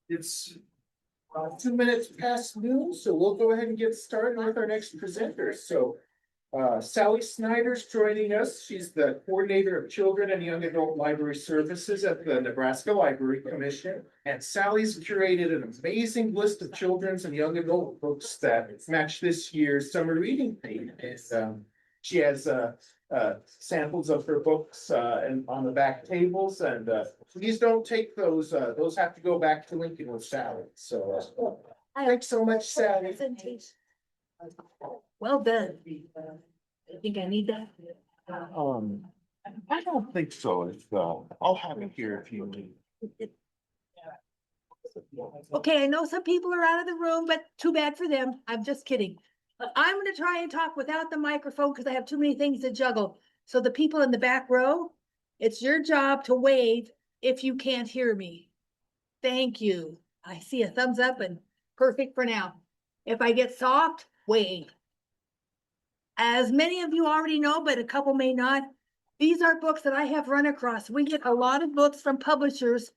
It's 2 minutes past noon, so we'll go ahead and get started with our next presenter. So Sally Snyder's joining us. She's the coordinator of children and young adult library services at the Nebraska Library Commission. And Sally's curated an amazing list of children's and young adult books that match this year's summer reading theme. And she has samples of her books and on the back tables. And please don't take those. Those have to go back to Lincoln with Sally. So thanks so much, Sally. Well done. I think I need that. I don't think so. It's, I'll have it here if you need. Okay, I know some people are out of the room, but too bad for them. I'm just kidding. I'm gonna try and talk without the microphone because I have too many things to juggle. So the people in the back row, it's your job to wave if you can't hear me. Thank you. I see a thumbs up and perfect for now. If I get soft, wave. As many of you already know, but a couple may not, these are books that I have run across. We get a lot of books from publishers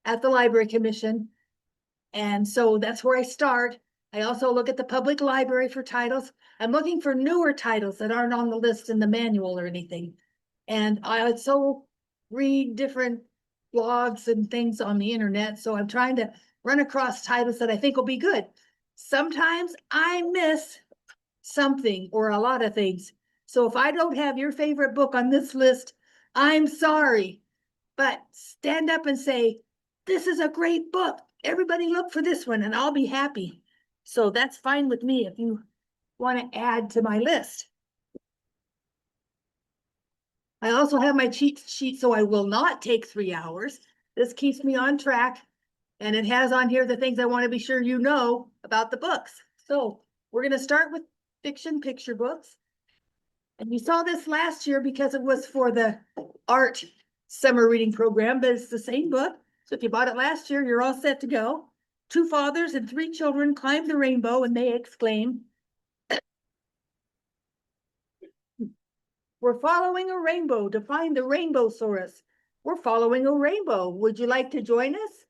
at the Library Commission. And so that's where I start. I also look at the public library for titles. I'm looking for newer titles that aren't on the list in the manual or anything. And I also read different blogs and things on the internet. So I'm trying to run across titles that I think will be good. Sometimes I miss something or a lot of things. So if I don't have your favorite book on this list, I'm sorry. But stand up and say, this is a great book. Everybody look for this one and I'll be happy. So that's fine with me if you want to add to my list. I also have my cheat sheet, so I will not take 3 hours. This keeps me on track. And it has on here the things I want to be sure you know about the books. So we're going to start with fiction picture books. And you saw this last year because it was for the art summer reading program, but it's the same book. So if you bought it last year, you're all set to go. 2 fathers and 3 children climb the rainbow and they exclaim, we're following a rainbow to find the rainbow-saurus. We're following a rainbow. Would you like to join us?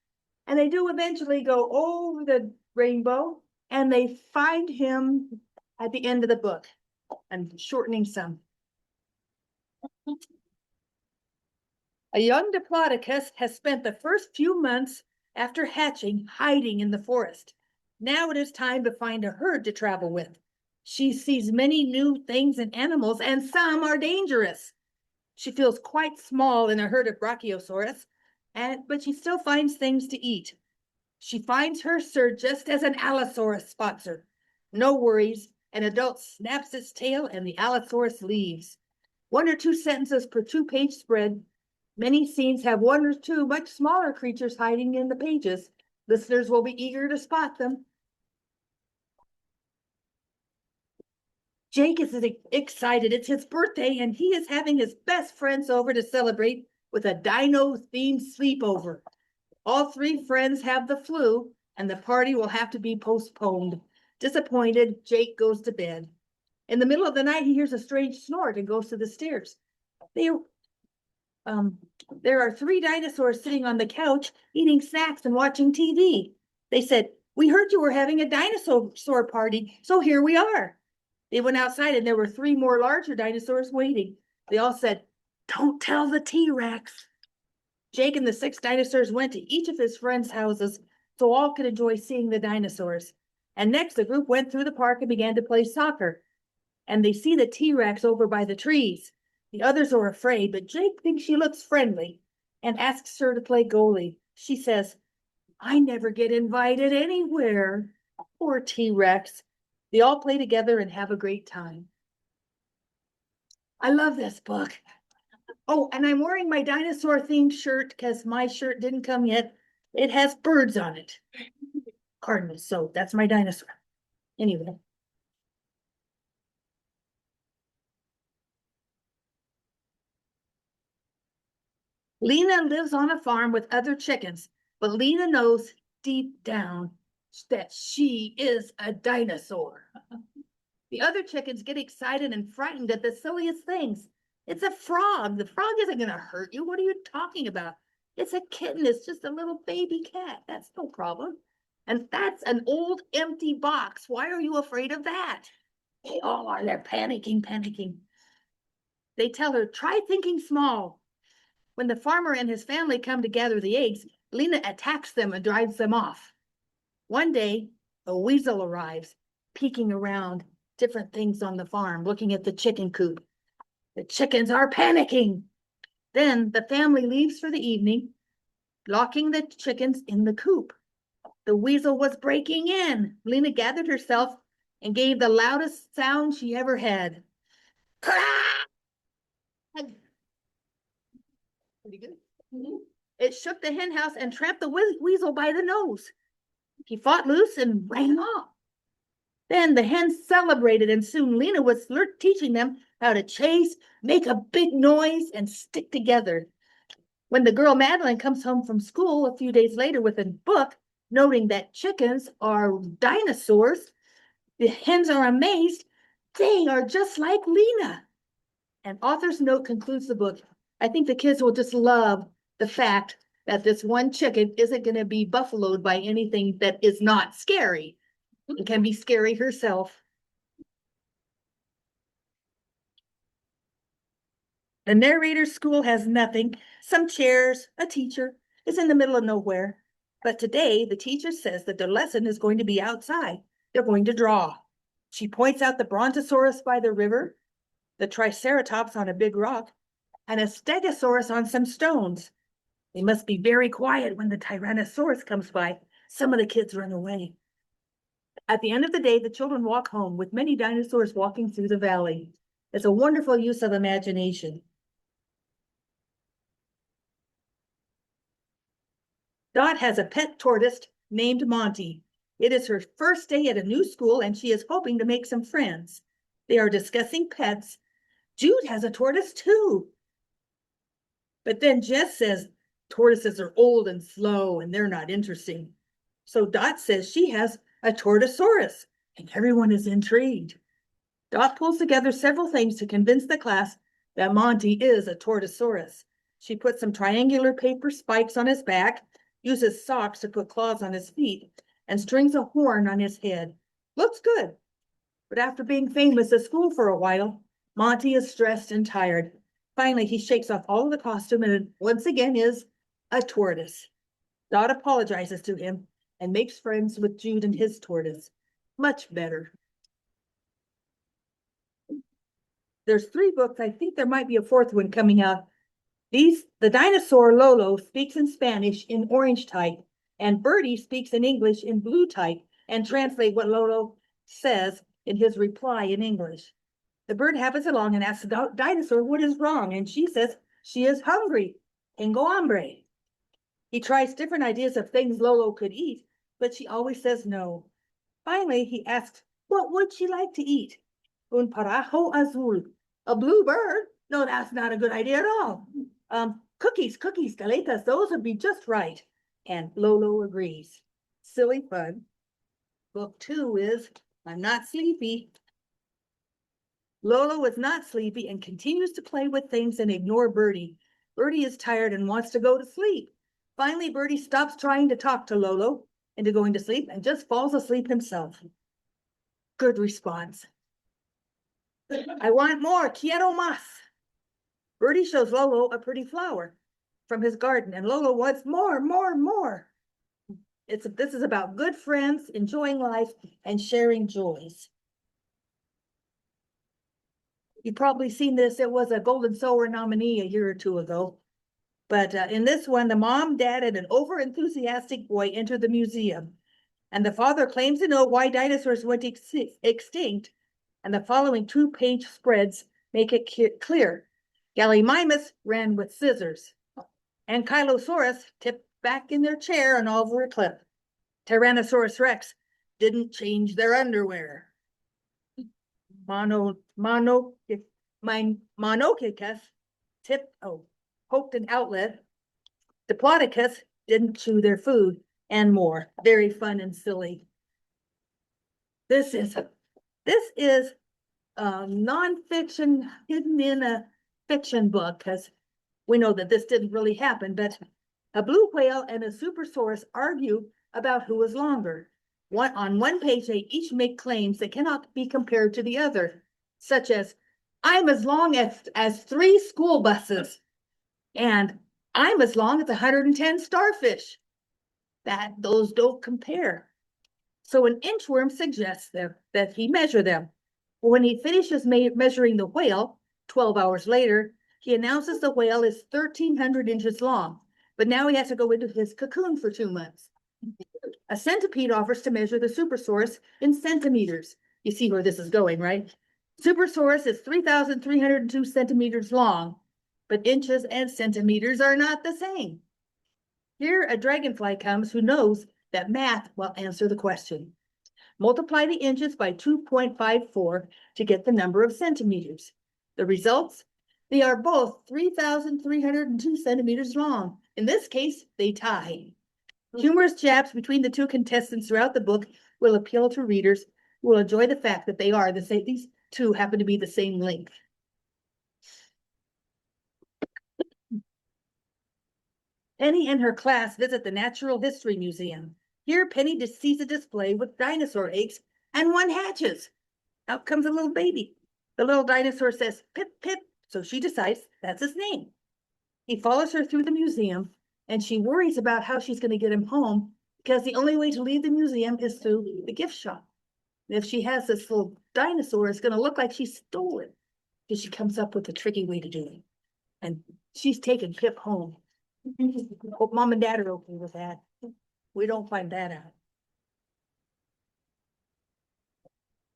And they do eventually go over the rainbow and they find him at the end of the book. I'm shortening some. A young diplodocus has spent the first few months after hatching hiding in the forest. Now it is time to find a herd to travel with. She sees many new things and animals, and some are dangerous. She feels quite small in a herd of brachiosaurus, but she still finds things to eat. She finds her sir just as an allosaurus spots her. No worries, an adult snaps its tail and the allosaurus leaves. 1 or 2 sentences per 2-page spread. Many scenes have 1 or 2 much smaller creatures hiding in the pages. Listeners will be eager to spot them. Jake is excited. It's his birthday and he is having his best friends over to celebrate with a dino-themed sleepover. All 3 friends have the flu and the party will have to be postponed. Disappointed, Jake goes to bed. In the middle of the night, he hears a strange snort and goes to the stairs. There are 3 dinosaurs sitting on the couch, eating snacks and watching TV. They said, we heard you were having a dinosaur party, so here we are. They went outside and there were 3 more larger dinosaurs waiting. They all said, don't tell the T-Rex. Jake and the 6 dinosaurs went to each of his friends' houses so all could enjoy seeing the dinosaurs. And next, the group went through the park and began to play soccer. And they see the T-Rex over by the trees. The others are afraid, but Jake thinks she looks friendly and asks her to play goalie. She says, I never get invited anywhere. Poor T-Rex. They all play together and have a great time. I love this book. Oh, and I'm wearing my dinosaur-themed shirt because my shirt didn't come yet. It has birds on it. Cardinals, so that's my dinosaur. Anyway. Lena lives on a farm with other chickens, but Lena knows deep down that she is a dinosaur. The other chickens get excited and frightened at the silliest things. It's a frog. The frog isn't going to hurt you. What are you talking about? It's a kitten. It's just a little baby cat. That's no problem. And that's an old empty box. Why are you afraid of that? They all are. They're panicking, panicking. They tell her, try thinking small. When the farmer and his family come to gather the eggs, Lena attacks them and drives them off. One day, a weasel arrives, peeking around different things on the farm, looking at the chicken coop. The chickens are panicking. Then the family leaves for the evening, locking the chickens in the coop. The weasel was breaking in. Lena gathered herself and gave the loudest sound she ever had. Pretty good. It shook the hen house and tramped the weasel by the nose. He fought loose and ran off. Then the hens celebrated, and soon Lena was teaching them how to chase, make a big noise, and stick together. When the girl Madeline comes home from school a few days later with a book, noting that chickens are dinosaurs, the hens are amazed. They are just like Lena. And author's note concludes the book. I think the kids will just love the fact that this one chicken isn't going to be buffaloed by anything that is not scary. It can be scary herself. The narrator's school has nothing, some chairs, a teacher. It's in the middle of nowhere. But today, the teacher says that the lesson is going to be outside. They're going to draw. She points out the brontosaurus by the river, the triceratops on a big rock, and a stegosaurus on some stones. They must be very quiet when the tyrannosaurus comes by. Some of the kids run away. At the end of the day, the children walk home with many dinosaurs walking through the valley. It's a wonderful use of imagination. Dot has a pet tortoise named Monty. It is her first day at a new school, and she is hoping to make some friends. They are discussing pets. Jude has a tortoise too. But then Jess says tortoises are old and slow and they're not interesting. So Dot says she has a tortosaurus, and everyone is intrigued. Dot pulls together several things to convince the class that Monty is a tortosaurus. She puts some triangular paper spikes on his back, uses socks to put claws on his feet, and strings a horn on his head. Looks good. But after being famous at school for a while, Monty is stressed and tired. Finally, he shakes off all of the costume and once again is a tortoise. Dot apologizes to him and makes friends with Jude and his tortoise. Much better. There's 3 books. I think there might be a 4th one coming out. The dinosaur Lolo speaks in Spanish in orange type, and Birdie speaks in English in blue type and translate what Lolo says in his reply in English. The bird happens along and asks the dinosaur what is wrong, and she says she is hungry. Tengo hambre. He tries different ideas of things Lolo could eat, but she always says no. Finally, he asks, what would she like to eat? Un parajo azul. A blue bird? No, that's not a good idea at all. Cookies, galetas, those would be just right. And Lolo agrees. Silly fun. Book 2 is I'm Not Sleepy. Lolo is not sleepy and continues to play with things and ignore Birdie. Birdie is tired and wants to go to sleep. Finally, Birdie stops trying to talk to Lolo into going to sleep and just falls asleep himself. Good response. I want more, quiero más. Birdie shows Lolo a pretty flower from his garden, and Lolo wants more. This is about good friends, enjoying life, and sharing joys. You've probably seen this. It was a Golden Sower nominee a year or 2 ago. But in this one, the mom, dad, and an over-enthusiastic boy enter the museum. And the father claims to know why dinosaurs went extinct. And the following 2-page spreads make it clear. Gallimimus ran with scissors. Ankylosaurus tipped back in their chair and over a cliff. Tyrannosaurus Rex didn't change their underwear. Monocicus poked an outlet. Diplodocus didn't chew their food, and more. Very fun and silly. This is nonfiction hidden in a fiction book, because we know that this didn't really happen, but A blue whale and a supersaurus argue about who is longer. On one page, they each make claims that cannot be compared to the other, such as, I'm as long as 3 school buses, and I'm as long as 110 starfish. Those don't compare. So an inchworm suggests that he measure them. When he finishes measuring the whale, 12 hours later, he announces the whale is 1,300 inches long, but now he has to go into his cocoon for 2 months. A centipede offers to measure the supersaurus in centimeters. You see where this is going, right? Supersaurus is 3,302 centimeters long, but inches and centimeters are not the same. Here a dragonfly comes who knows that math will answer the question. Multiply the inches by 2.54 to get the number of centimeters. The results? They are both 3,302 centimeters long. In this case, they tie. Humorous jabs between the two contestants throughout the book will appeal to readers who will enjoy the fact that they are the same. These two happen to be the same length. Penny and her class visit the Natural History Museum. Here, Penny sees a display with dinosaur eggs, and one hatches. Out comes a little baby. The little dinosaur says, "Pip, pip," so she decides that's his name. He follows her through the museum, and she worries about how she's going to get him home because the only way to leave the museum is through the gift shop. And if she has this little dinosaur, it's going to look like she stole it. So she comes up with a tricky way to do it. And she's taking Pip home. Hope mom and dad are okay with that. We don't find that out.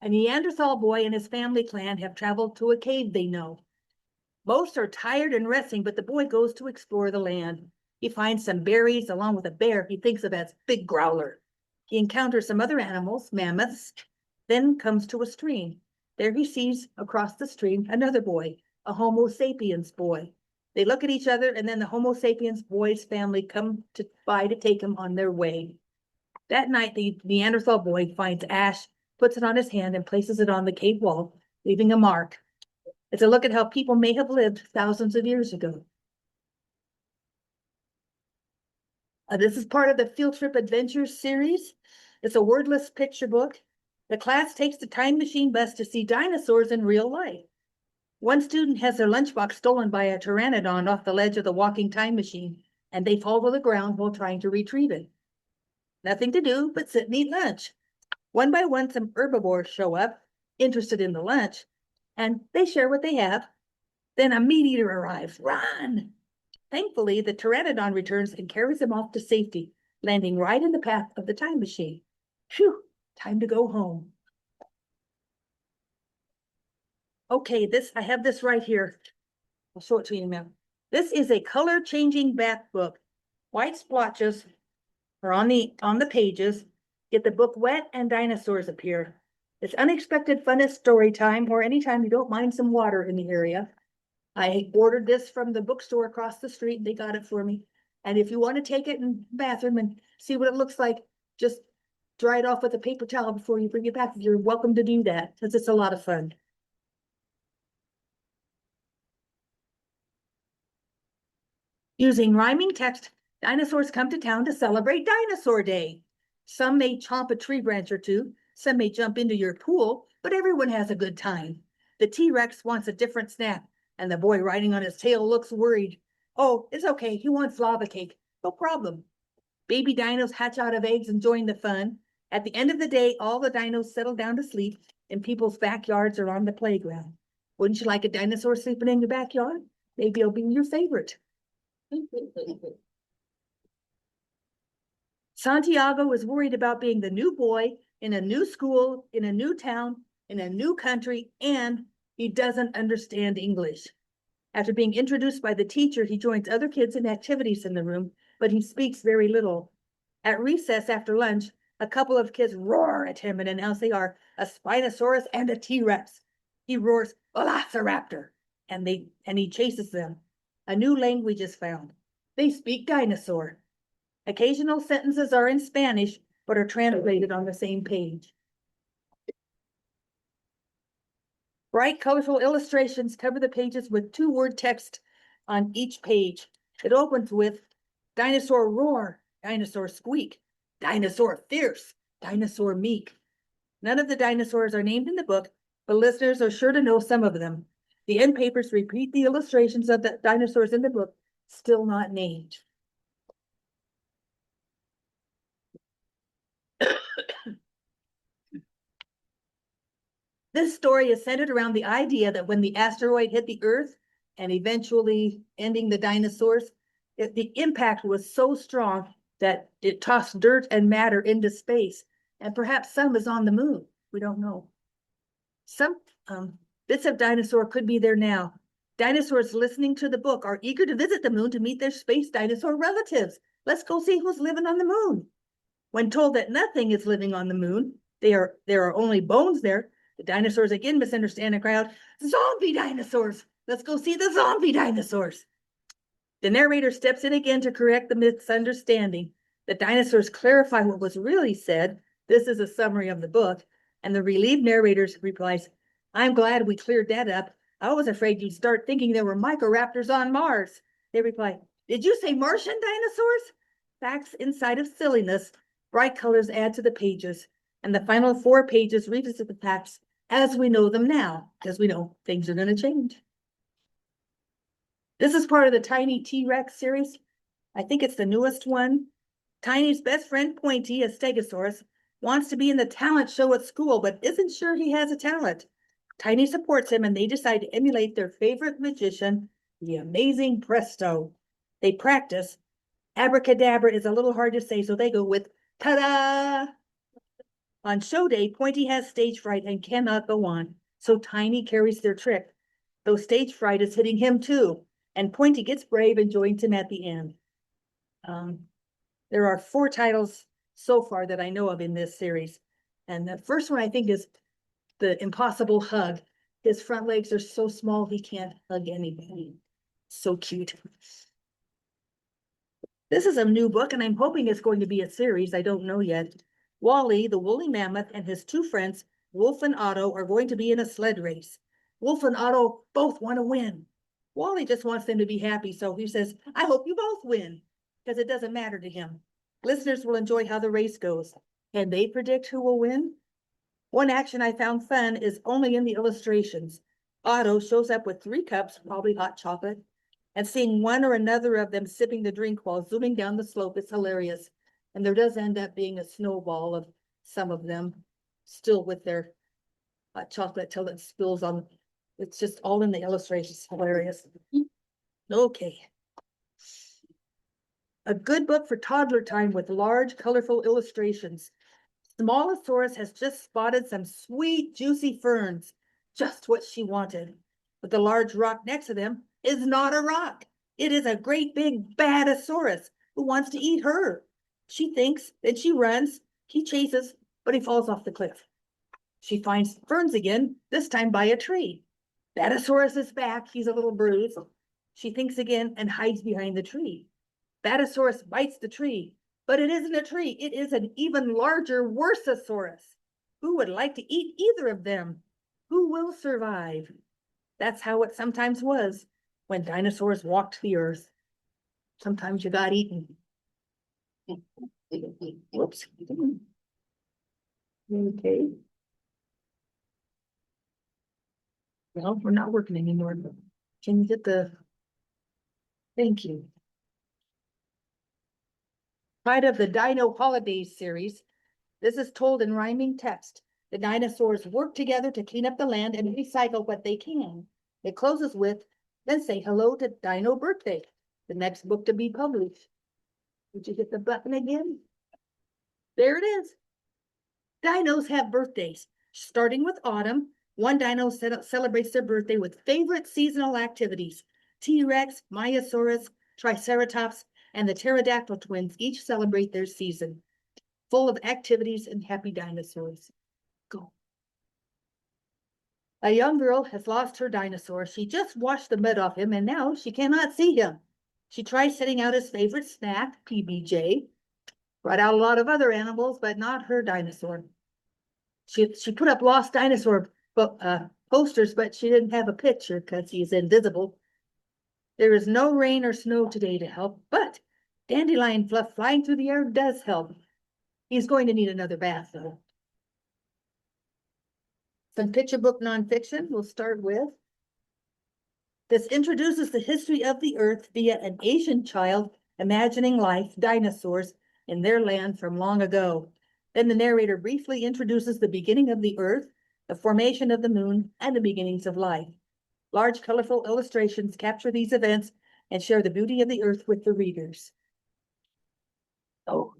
A Neanderthal boy and his family clan have traveled to a cave they know. Most are tired and resting, but the boy goes to explore the land. He finds some berries along with a bear he thinks of as Big Growler. He encounters some other animals, mammoths, then comes to a stream. There he sees across the stream another boy, a Homo sapiens boy. They look at each other, and then the Homo sapiens boy's family come by to take him on their way. That night, the Neanderthal boy finds ash, puts it on his hand, and places it on the cave wall, leaving a mark. It's a look at how people may have lived thousands of years ago. This is part of the Field Trip Adventures series. It's a wordless picture book. The class takes the time machine bus to see dinosaurs in real life. One student has their lunchbox stolen by a pteranodon off the ledge of the walking time machine, and they fall to the ground while trying to retrieve it. Nothing to do but sit and eat lunch. One by one, some herbivores show up, interested in the lunch, and they share what they have. Then a meat eater arrives. Run! Thankfully, the pteranodon returns and carries them off to safety, landing right in the path of the time machine. Phew, time to go home. Okay, I have this right here. I'll show it to you now. This is a color changing back book. White splotches are on the pages. Get the book wet and dinosaurs appear. It's unexpected funnest story time, or anytime you don't mind some water in the area. I ordered this from the bookstore across the street. They got it for me. And if you want to take it in the bathroom and see what it looks like, just dry it off with a paper towel before you bring it back. You're welcome to do that, because it's a lot of fun. Using rhyming text, dinosaurs come to town to celebrate Dinosaur Day. Some may chomp a tree branch or two, some may jump into your pool, but everyone has a good time. The T-Rex wants a different snack, and the boy riding on his tail looks worried. Oh, it's okay, he wants lava cake, no problem. Baby dinos hatch out of eggs and join the fun. At the end of the day, all the dinos settle down to sleep in people's backyards or on the playground. Wouldn't you like a dinosaur sleeping in your backyard? Maybe it'll be your favorite. Santiago is worried about being the new boy in a new school, in a new town, in a new country, and he doesn't understand English. After being introduced by the teacher, he joins other kids in activities in the room, but he speaks very little. At recess after lunch, a couple of kids roar at him and announce they are a Spinosaurus and a T-Rex. He roars, Velociraptor, and he chases them. A new language is found. They speak dinosaur. Occasional sentences are in Spanish, but are translated on the same page. Bright, colorful illustrations cover the pages with 2-word text on each page. It opens with, Dinosaur roar, dinosaur squeak, dinosaur fierce, dinosaur meek. None of the dinosaurs are named in the book, but listeners are sure to know some of them. The end papers repeat the illustrations of the dinosaurs in the book, still not named. This story is centered around the idea that when the asteroid hit the Earth and eventually ending the dinosaurs, the impact was so strong that it tossed dirt and matter into space, and perhaps some is on the moon. We don't know. Some bits of dinosaur could be there now. Dinosaurs listening to the book are eager to visit the moon to meet their space dinosaur relatives. Let's go see who's living on the moon. When told that nothing is living on the moon, there are only bones there, the dinosaurs again misunderstand and cry out, "Zombie dinosaurs! Let's go see the zombie dinosaurs." The narrator steps in again to correct the misunderstanding. The dinosaurs clarify what was really said. This is a summary of the book. And the relieved narrator replies, "I'm glad we cleared that up. I was afraid you'd start thinking there were microraptors on Mars." They reply, "Did you say Martian dinosaurs?" Facts inside of silliness, bright colors add to the pages. And the final 4 pages revisit the facts as we know them now, because we know things are going to change. This is part of the Tiny T-Rex series. I think it's the newest one. Tiny's best friend, Pointy, a stegosaurus, wants to be in the talent show at school, but isn't sure he has a talent. Tiny supports him, and they decide to emulate their favorite magician, the amazing Presto. They practice. Abracadabra is a little hard to say, so they go with ta-da! On show day, Pointy has stage fright and cannot go on, so Tiny carries their trick, though stage fright is hitting him too, and Pointy gets brave and joins him at the end. There are 4 titles so far that I know of in this series, and the first one I think is The Impossible Hug. His front legs are so small he can't hug anybody. So cute. This is a new book, and I'm hoping it's going to be a series. I don't know yet. Wally, the woolly mammoth, and his 2 friends, Wolf and Otto, are going to be in a sled race. Wolf and Otto both want to win. Wally just wants them to be happy, so he says, "I hope you both win," because it doesn't matter to him. Listeners will enjoy how the race goes. Can they predict who will win? One action I found fun is only in the illustrations. Otto shows up with 3 cups, probably hot chocolate, and seeing one or another of them sipping the drink while zooming down the slope is hilarious. And there does end up being a snowball of some of them still with their hot chocolate till it spills on. It's just all in the illustrations. Hilarious. Okay. A good book for toddler time with large, colorful illustrations. Smalosaurus has just spotted some sweet, juicy ferns, just what she wanted. But the large rock next to them is not a rock. It is a great big badasaurus who wants to eat her. She thinks, then she runs, he chases, but he falls off the cliff. She finds ferns again, this time by a tree. Badasaurus is back, he's a little bruised. She thinks again and hides behind the tree. Badasaurus bites the tree, but it isn't a tree, it is an even larger Worsosaurus. Who would like to eat either of them? Who will survive? That's how it sometimes was when dinosaurs walked the earth. Sometimes you got eaten. Whoops. Okay. Well, we're not working anymore. Can you get the, thank you. Part of the Dino Holidays series, this is told in rhyming text. The dinosaurs work together to clean up the land and recycle what they can. It closes with, then say hello to Dino Birthday, the next book to be published. Did you hit the button again? There it is. Dinos have birthdays, starting with autumn. One dino celebrates their birthday with favorite seasonal activities. T-Rex, Myosaurus, Triceratops, and the pterodactyl twins each celebrate their season, full of activities and happy dinosaurs. Go. A young girl has lost her dinosaur. She just washed the mud off him, and now she cannot see him. She tries setting out his favorite snack, PBJ. Brought out a lot of other animals, but not her dinosaur. She put up lost dinosaur posters, but she didn't have a picture because he's invisible. There is no rain or snow today to help, but Dandelion fluff flying through the air does help. He's going to need another bath though. Some picture book nonfiction we'll start with. This introduces the history of the earth via an Asian child imagining life, dinosaurs, in their land from long ago. Then the narrator briefly introduces the beginning of the earth, the formation of the moon, and the beginnings of life. Large, colorful illustrations capture these events and share the beauty of the earth with the readers. Oh.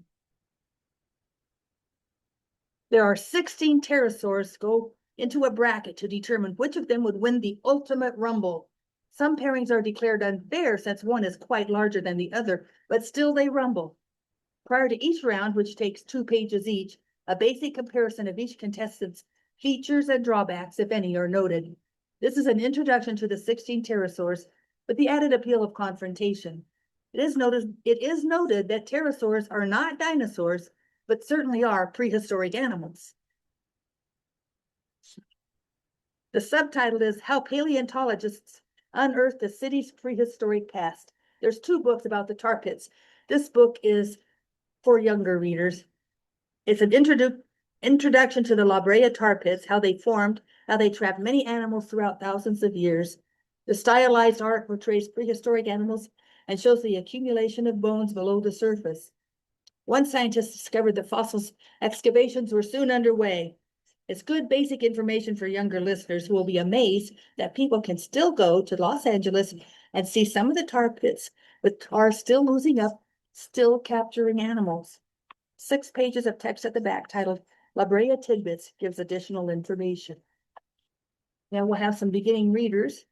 There are 16 pterosaurs. Go into a bracket to determine which of them would win the ultimate rumble. Some pairings are declared unfair since one is quite larger than the other, but still they rumble. Prior to each round, which takes 2 pages each, a basic comparison of each contestant's features and drawbacks, if any, are noted. This is an introduction to the 16 pterosaurs with the added appeal of confrontation. It is noted that pterosaurs are not dinosaurs, but certainly are prehistoric animals. The subtitle is How Paleontologists Unearthed the City's Prehistoric Past. There's 2 books about the tar pits. This book is for younger readers. It's an introduction to the La Brea tar pits, how they formed, how they trapped many animals throughout thousands of years. The stylized art portrays prehistoric animals and shows the accumulation of bones below the surface. One scientist discovered the fossils excavations were soon underway. It's good basic information for younger listeners who will be amazed that people can still go to Los Angeles and see some of the tar pits with tar still oozing up, still capturing animals. 6 pages of text at the back titled La Brea Tidbits gives additional information. Now we'll have some beginning readers.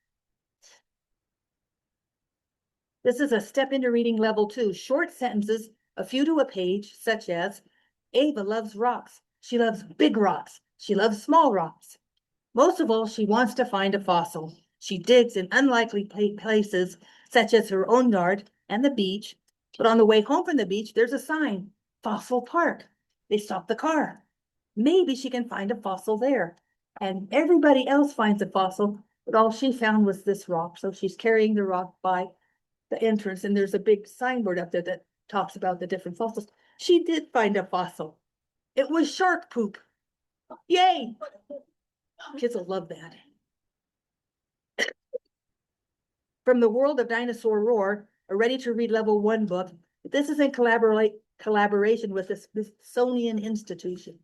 This is a step into reading level 2, short sentences, a few to a page, such as, Ava loves rocks. She loves big rocks. She loves small rocks. Most of all, she wants to find a fossil. She digs in unlikely places, such as her own yard and the beach. But on the way home from the beach, there's a sign, Fossil Park. They stop the car. Maybe she can find a fossil there. And everybody else finds a fossil, but all she found was this rock. So she's carrying the rock by the entrance, and there's a big signboard up there that talks about the different fossils. She did find a fossil. It was shark poop. Yay! Kids will love that. From the World of Dinosaur Roar, a ready-to-read level 1 book. This is in collaboration with the Smithsonian Institution.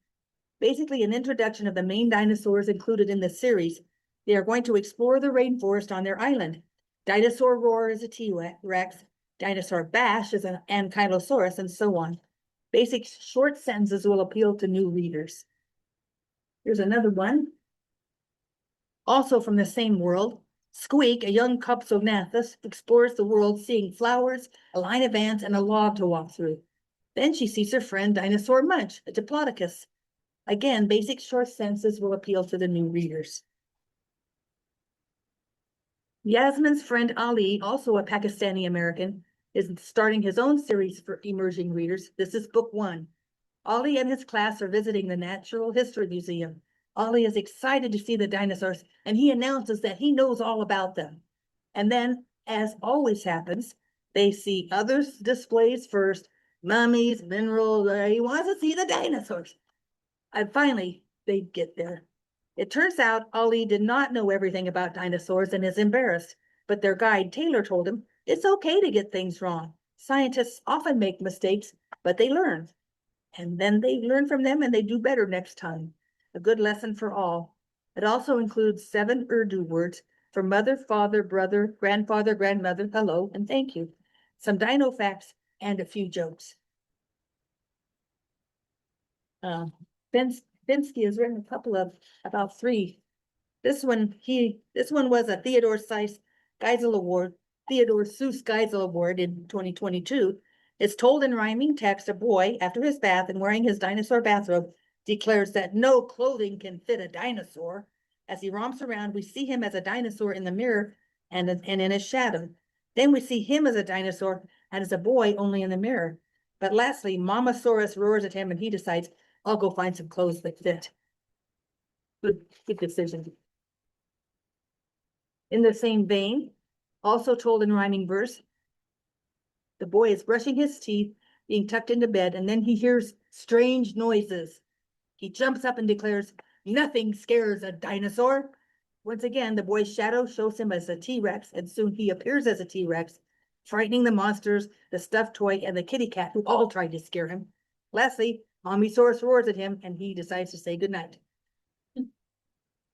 Basically, an introduction of the main dinosaurs included in the series. They are going to explore the rainforest on their island. Dinosaur Roar is a T-Rex, Dinosaur Bash is an Ankylosaurus, and so on. Basic short sentences will appeal to new readers. Here's another one. Also from the same world, Squeak, a young Compsognathus, explores the world seeing flowers, a line of ants, and a log to walk through. Then she sees her friend Dinosaur Munch, a Diplodocus. Again, basic short sentences will appeal to the new readers. Yasmin's friend Ali, also a Pakistani American, is starting his own series for emerging readers. This is book 1. Ali and his class are visiting the Natural History Museum. Ali is excited to see the dinosaurs, and he announces that he knows all about them. And then, as always happens, they see others' displays first, mummies, minerals, he wants to see the dinosaurs. And finally, they get there. It turns out Ali did not know everything about dinosaurs and is embarrassed, but their guide Taylor told him it's okay to get things wrong. Scientists often make mistakes, but they learn. And then they learn from them and they do better next time. A good lesson for all. It also includes 7 Urdu words for mother, father, brother, grandfather, grandmother, hello, and thank you. Some dino facts and a few jokes. Bensky has written a couple of, about 3. This one was a Theodore Seuss Geisel Award in 2022. It's told in rhyming text. A boy, after his bath and wearing his dinosaur bathrobe, declares that no clothing can fit a dinosaur. As he romps around, we see him as a dinosaur in the mirror and in his shadow. Then we see him as a dinosaur and as a boy only in the mirror. But lastly, Mamasaurus roars at him and he decides, I'll go find some clothes that fit. Good decision. In the same vein, also told in rhyming verse, The boy is brushing his teeth, being tucked into bed, and then he hears strange noises. He jumps up and declares, "Nothing scares a dinosaur." Once again, the boy's shadow shows him as a T-Rex, and soon he appears as a T-Rex, frightening the monsters, the stuffed toy, and the kitty cat, who all tried to scare him. Lastly, Mommysaurus roars at him, and he decides to say goodnight.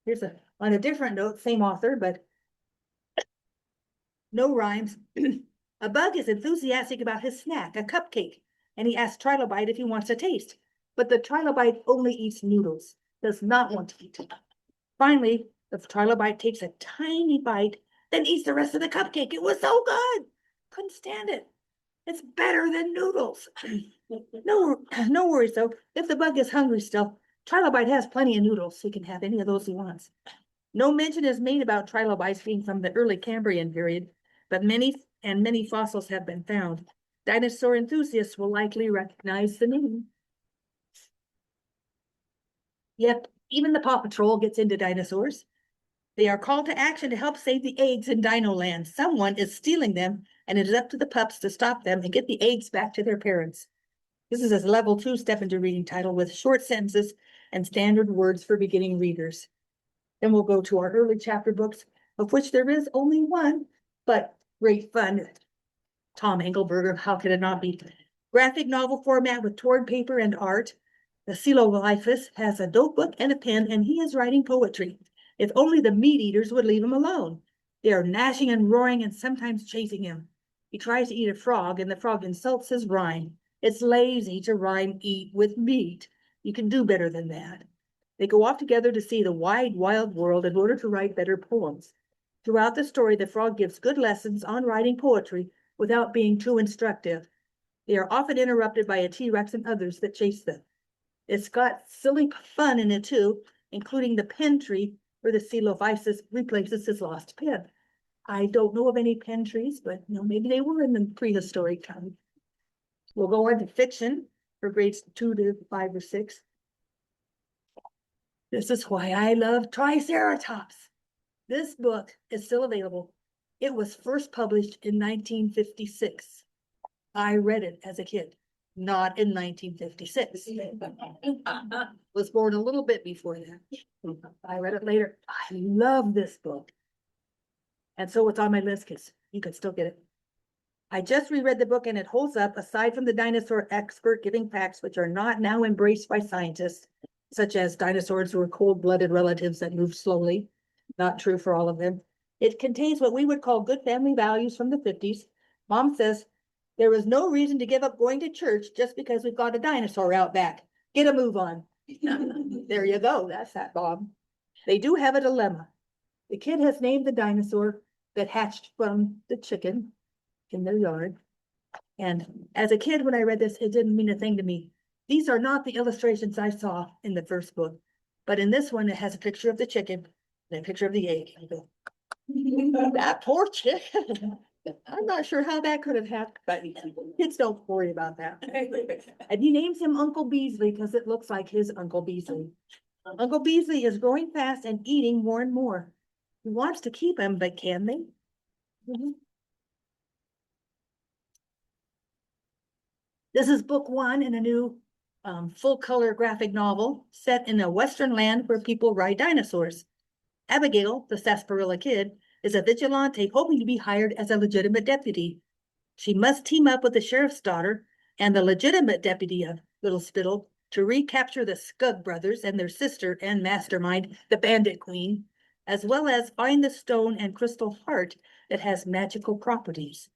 Here's on a different note, same author, but no rhymes. A bug is enthusiastic about his snack, a cupcake, and he asks Trilobite if he wants a taste. But the Trilobite only eats noodles, does not want to eat. Finally, the Trilobite takes a tiny bite, then eats the rest of the cupcake. It was so good. Couldn't stand it. It's better than noodles. No worries though. If the bug is hungry still, Trilobite has plenty of noodles, so he can have any of those he wants. No mention is made about trilobites being from the early Cambrian period, but many fossils have been found. Dinosaur enthusiasts will likely recognize the name. Yep, even the Paw Patrol gets into dinosaurs. They are called to action to help save the eggs in Dino Land. Someone is stealing them, and it is up to the pups to stop them and get the eggs back to their parents. This is a level 2 step into reading title with short sentences and standard words for beginning readers. Then we'll go to our early chapter books, of which there is only one, but great fun. Tom Engelberger, how could it not be? Graphic novel format with torn paper and art. The Coelophus has a notebook and a pen, and he is writing poetry. If only the meat eaters would leave him alone. They are gnashing and roaring and sometimes chasing him. He tries to eat a frog, and the frog insults his rhyme. It's lazy to rhyme eat with meat. You can do better than that. They go off together to see the wide, wild world in order to write better poems. Throughout the story, the frog gives good lessons on writing poetry without being too instructive. They are often interrupted by a T-Rex and others that chase them. It's got silly fun in it too, including the pen tree where the Coelophus replaces his lost pen. I don't know of any pen trees, but maybe they were in the prehistoric time. We'll go on to fiction for grades 2 to 5 or 6. This is why I love Triceratops. This book is still available. It was first published in 1956. I read it as a kid, not in 1956. Was born a little bit before that. I read it later. I love this book. And so it's on my list because you can still get it. I just reread the book and it holds up, aside from the dinosaur expert giving facts which are not now embraced by scientists, such as dinosaurs were cold-blooded relatives that moved slowly. Not true for all of them. It contains what we would call good family values from the 50s. Mom says, there is no reason to give up going to church just because we've got a dinosaur out back. Get a move on. There you go. That's that, Bob. They do have a dilemma. The kid has named the dinosaur that hatched from the chicken in their yard. And as a kid, when I read this, it didn't mean a thing to me. These are not the illustrations I saw in the first book, but in this one, it has a picture of the chicken and a picture of the egg. That poor chicken. I'm not sure how that could have happened, but kids don't worry about that. And he names him Uncle Beasley because it looks like his Uncle Beasley. Uncle Beasley is growing fast and eating more and more. He wants to keep him, but can they? This is book 1 in a new full color graphic novel set in a Western land where people ride dinosaurs. Abigail, the sarsaparilla kid, is a vigilante hoping to be hired as a legitimate deputy. She must team up with the sheriff's daughter and the legitimate deputy of Little Spittle to recapture the Scugg brothers and their sister and mastermind, the Bandit Queen, as well as find the stone and crystal heart that has magical properties.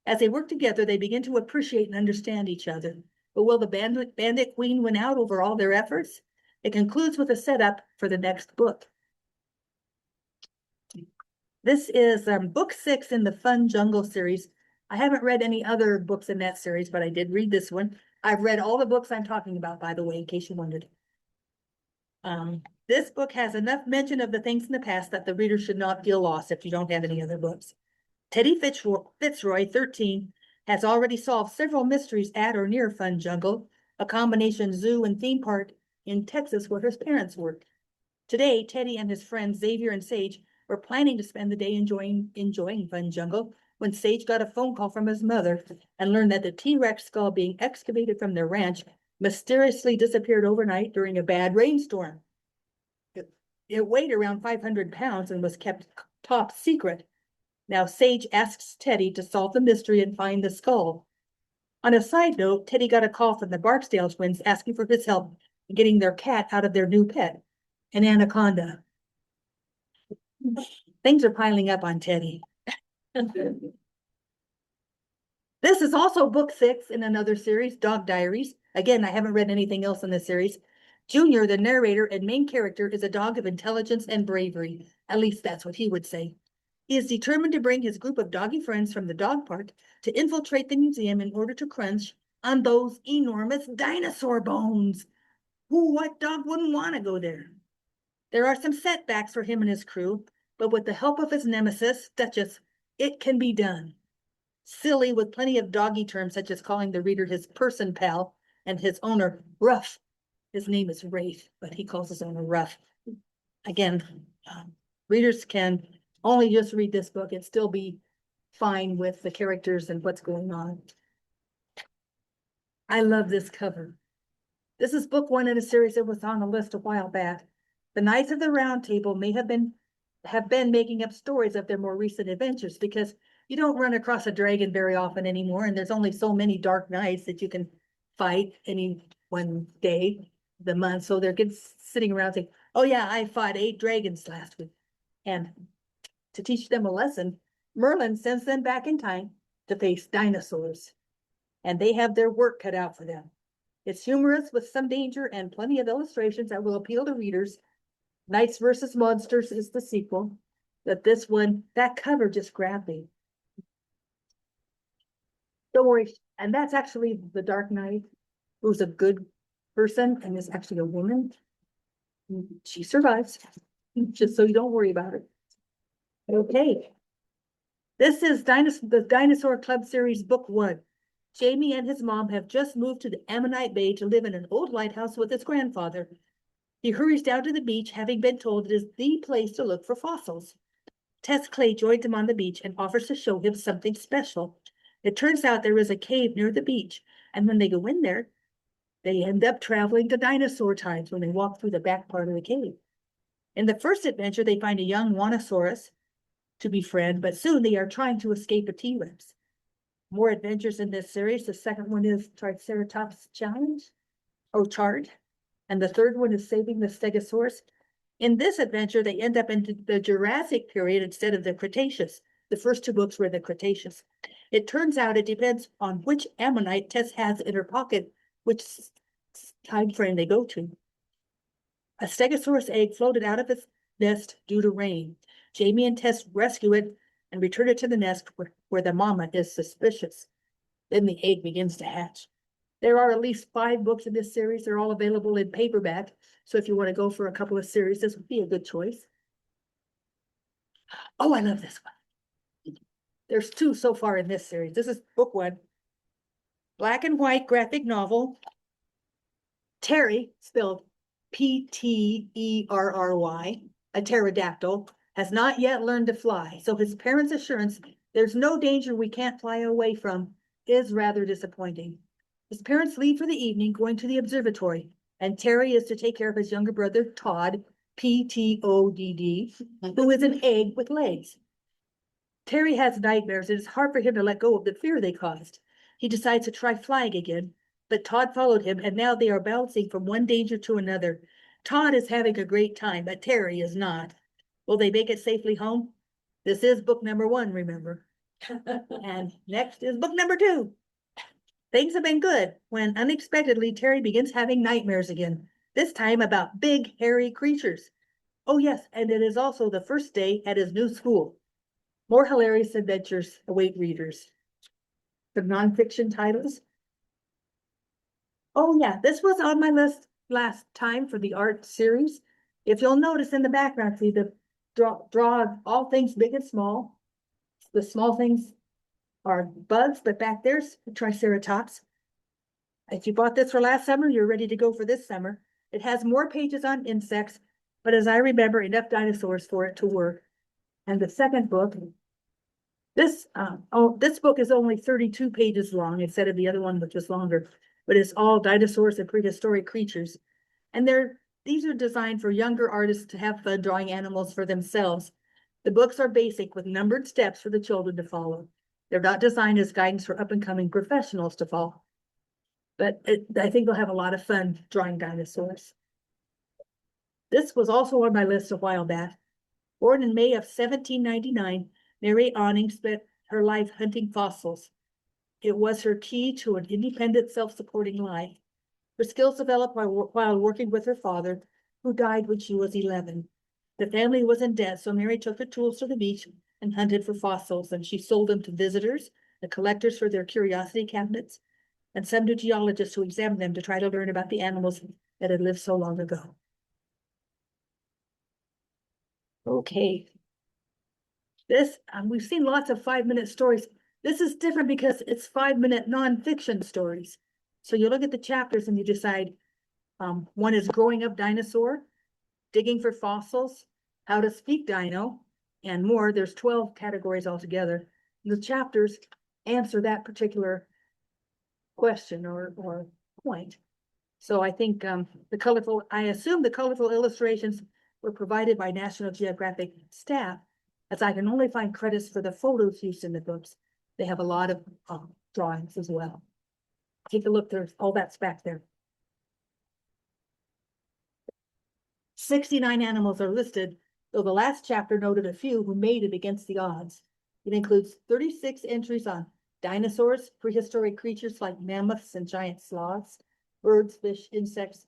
As they work together, they begin to appreciate and understand each other. But will the Bandit Queen win out over all their efforts? It concludes with a setup for the next book. This is book 6 in the Fun Jungle series. I haven't read any other books in that series, but I did read this one. I've read all the books I'm talking about, by the way, in case you wondered. This book has enough mention of the things in the past that the reader should not feel lost if you don't have any other books. Teddy Fitzroy, 13, has already solved several mysteries at or near Fun Jungle, a combination zoo and theme park in Texas where his parents work. Today, Teddy and his friends Xavier and Sage were planning to spend the day enjoying Fun Jungle when Sage got a phone call from his mother and learned that the T-Rex skull being excavated from their ranch mysteriously disappeared overnight during a bad rainstorm. It weighed around 500 pounds and was kept top secret. Now Sage asks Teddy to solve the mystery and find the skull. On a side note, Teddy got a call from the Barksdale twins asking for his help in getting their cat out of their new pet, an anaconda. Things are piling up on Teddy. This is also book 6 in another series, Dog Diaries. Again, I haven't read anything else in this series. Junior, the narrator and main character, is a dog of intelligence and bravery. At least that's what he would say. He is determined to bring his group of doggy friends from the dog park to infiltrate the museum in order to crunch on those enormous dinosaur bones. What dog wouldn't want to go there? There are some setbacks for him and his crew, but with the help of his nemesis, Duchess, it can be done. Silly, with plenty of doggy terms such as calling the reader his person pal and his owner Ruff. His name is Wraith, but he calls his owner Ruff. Again, readers can only just read this book and still be fine with the characters and what's going on. I love this cover. This is book 1 in a series that was on the list a while back. The Knights of the Round Table may have been making up stories of their more recent adventures, because you don't run across a dragon very often anymore, and there's only so many dark knights that you can fight any one day of the month. So they're sitting around saying, oh yeah, I fought 8 dragons last week. And to teach them a lesson, Merlin sends them back in time to face dinosaurs. And they have their work cut out for them. It's humorous with some danger and plenty of illustrations that will appeal to readers. Knights versus Monsters is the sequel. But this one, that cover just grabbed me. Don't worry. And that's actually the Dark Knight, who's a good person and is actually a woman. She survives, just so you don't worry about it. Okay. This is the Dinosaur Club series, book 1. Jamie and his mom have just moved to the Ammonite Bay to live in an old lighthouse with his grandfather. He hurries down to the beach, having been told it is the place to look for fossils. Tess Clay joins him on the beach and offers to show him something special. It turns out there is a cave near the beach, and when they go in there, they end up traveling to dinosaur times when they walk through the back part of the cave. In the first adventure, they find a young Wanosaurus to befriend, but soon they are trying to escape a T-Rex. More adventures in this series. The second one is Triceratops Challenge, or Chart, and the third one is Saving the Stegosaurus. In this adventure, they end up in the Jurassic period instead of the Cretaceous. The first 2 books were the Cretaceous. It turns out it depends on which ammonite Tess has in her pocket, which time frame they go to. A Stegosaurus egg floated out of its nest due to rain. Jamie and Tess rescue it and return it to the nest where the mama is suspicious. Then the egg begins to hatch. There are at least 5 books in this series. They're all available in paperback. So if you want to go for a couple of series, this would be a good choice. Oh, I love this one. There's 2 so far in this series. This is book 1. Black and white graphic novel. Terry, spelled Pterry, a pterodactyl, has not yet learned to fly. So his parents' assurance there's no danger we can't fly away from is rather disappointing. His parents leave for the evening, going to the observatory, and Terry is to take care of his younger brother, Todd, P-T-O-D-D, who is an egg with legs. Terry has nightmares. It is hard for him to let go of the fear they caused. He decides to try flying again, but Todd followed him, and now they are bouncing from one danger to another. Todd is having a great time, but Terry is not. Will they make it safely home? This is book number 1, remember. And next is book number 2. Things have been good when unexpectedly Terry begins having nightmares again, this time about big, hairy creatures. Oh yes, and it is also the first day at his new school. More hilarious adventures await readers. The nonfiction titles. Oh yeah, this was on my list last time for the art series. If you'll notice in the background, see the draw all things big and small. The small things are bugs, but back there's Triceratops. If you bought this for last summer, you're ready to go for this summer. It has more pages on insects, but as I remember, enough dinosaurs for it to work. And the second book This book is only 32 pages long instead of the other one, which was longer, but it's all dinosaurs and prehistoric creatures. And these are designed for younger artists to have fun drawing animals for themselves. The books are basic with numbered steps for the children to follow. They're not designed as guidance for up and coming professionals to follow. But I think they'll have a lot of fun drawing dinosaurs. This was also on my list a while back. Born in May of 1799, Mary Awning spent her life hunting fossils. It was her key to an independent, self-supporting life. Her skills developed while working with her father, who died when she was 11. The family was in debt, so Mary took her tools to the beach and hunted for fossils, and she sold them to visitors, the collectors for their curiosity cabinets, and some to geologists who examined them to try to learn about the animals that had lived so long ago. Okay. This, we've seen lots of 5-minute stories. This is different because it's 5-minute nonfiction stories. So you look at the chapters and you decide, one is growing up dinosaur, digging for fossils, how to speak dino, and more. There's 12 categories altogether. The chapters answer that particular question or point. So I think I assume the colorful illustrations were provided by National Geographic staff, as I can only find credits for the photos used in the books. They have a lot of drawings as well. Take a look, there's all that's back there. 69 animals are listed, though the last chapter noted a few who made it against the odds. It includes 36 entries on dinosaurs, prehistoric creatures like mammoths and giant sloths, birds, fish, insects.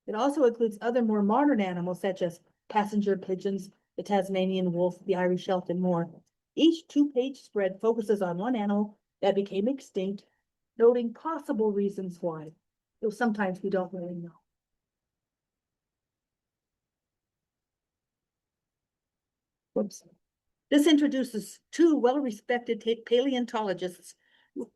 It also includes other more modern animals such as passenger pigeons, the Tasmanian wolf, the Irish elk, and more. Each 2-page spread focuses on one animal that became extinct, noting possible reasons why, though sometimes we don't really know. Whoops. This introduces 2 well-respected paleontologists who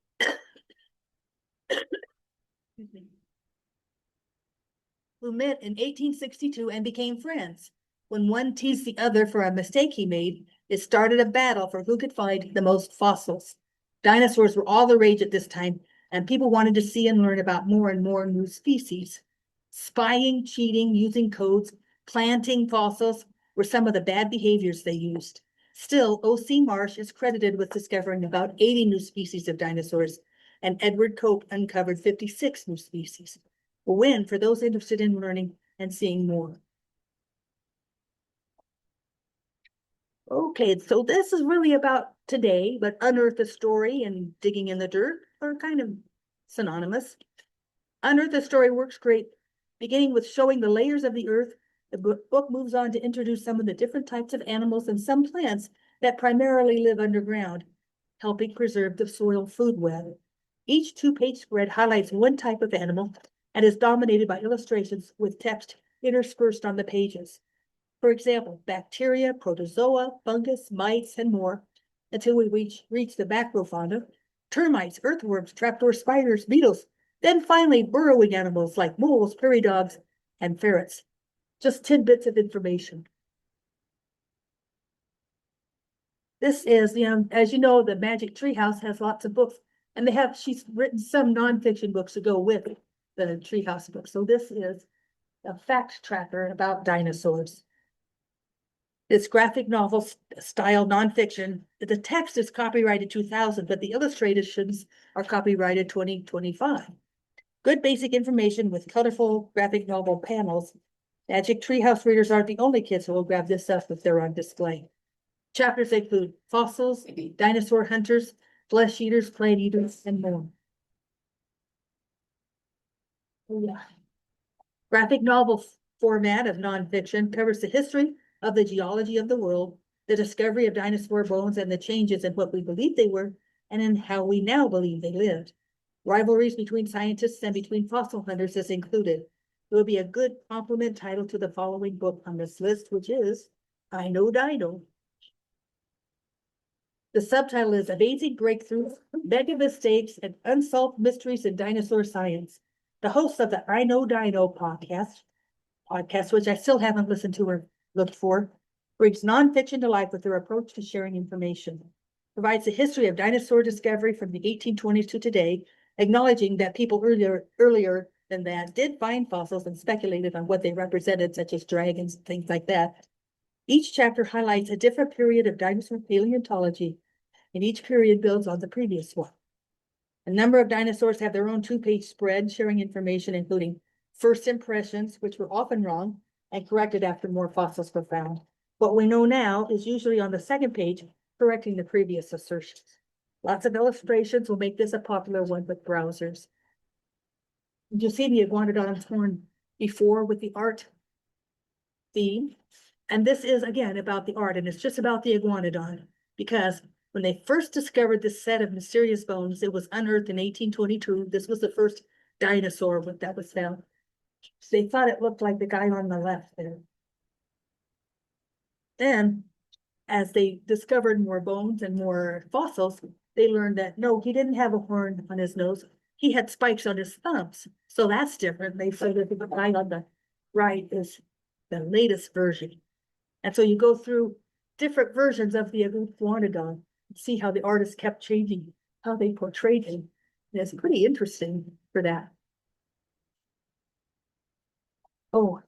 met in 1862 and became friends. When one teased the other for a mistake he made, it started a battle for who could find the most fossils. Dinosaurs were all the rage at this time, and people wanted to see and learn about more and more new species. Spying, cheating, using codes, planting fossils were some of the bad behaviors they used. Still, O.C. Marsh is credited with discovering about 80 new species of dinosaurs, and Edward Cope uncovered 56 new species. A win for those interested in learning and seeing more. Okay, so this is really about today, but Unearth a Story and Digging in the Dirt are kind of synonymous. Unearth a Story works great, beginning with showing the layers of the earth. The book moves on to introduce some of the different types of animals and some plants that primarily live underground, helping preserve the soil food web. Each 2-page spread highlights one type of animal and is dominated by illustrations with text interspersed on the pages. For example, bacteria, protozoa, fungus, mites, and more, until we reach the macrofauna, termites, earthworms, trapdoor spiders, beetles, then finally burrowing animals like moles, prairie dogs, and ferrets. Just tidbits of information. This is, as you know, the Magic Treehouse has lots of books, and she's written some nonfiction books to go with the Treehouse book. So this is a fact tracker about dinosaurs. It's graphic novel style nonfiction. The text is copyrighted 2000, but the illustrations are copyrighted 2025. Good basic information with colorful graphic novel panels. Magic Treehouse readers aren't the only kids who will grab this stuff if they're on display. Chapters include fossils, dinosaur hunters, flesh eaters, plant eaters, and more. Oh, yeah. Graphic novel format of nonfiction covers the history of the geology of the world, the discovery of dinosaur bones, and the changes in what we believed they were and in how we now believe they lived. Rivalries between scientists and between fossil hunters is included. It would be a good complement title to the following book on this list, which is I Know Dino. The subtitle is Amazing Breakthroughs, Mega Mistakes, and Unsolved Mysteries in Dinosaur Science. The host of the I Know Dino podcast, which I still haven't listened to or looked for, brings nonfiction to life with their approach to sharing information. provides a history of dinosaur discovery from the 1820s to today, acknowledging that people earlier than that did find fossils and speculated on what they represented, such as dragons and things like that. Each chapter highlights a different period of dinosaur paleontology, and each period builds on the previous one. A number of dinosaurs have their own two-page spread sharing information, including first impressions, which were often wrong and corrected after more fossils were found. What we know now is usually on the second page, correcting the previous assertions. Lots of illustrations will make this a popular one with browsers. You'll see the iguanodon's horn before with the art theme. And this is, again, about the art, and it's just about the iguanodon, because when they first discovered this set of mysterious bones, it was unearthed in 1822. This was the first dinosaur that was found. They thought it looked like the guy on the left there. Then, as they discovered more bones and more fossils, they learned that no, he didn't have a horn on his nose. He had spikes on his thumbs. So that's different. They say that the guy on the right is the latest version. And so you go through different versions of the iguanodon and see how the artist kept changing how they portrayed him. And it's pretty interesting for that. Oh,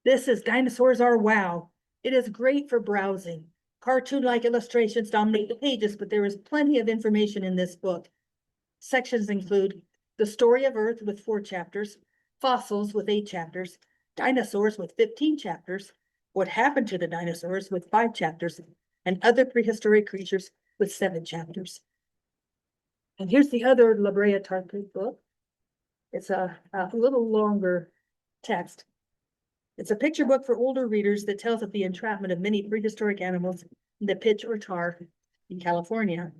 this is Dinosaurs Are Wow. It is great for browsing. Cartoon-like illustrations dominate the pages, but there is plenty of information in this book. Sections include the story of Earth with 4 chapters, fossils with 8 chapters, dinosaurs with 15 chapters, what happened to the dinosaurs with 5 chapters, and other prehistoric creatures with 7 chapters. And here's the other La Brea Tar Pit book. It's a little longer text. It's a picture book for older readers that tells of the entrapment of many prehistoric animals in the pitch or tar in California.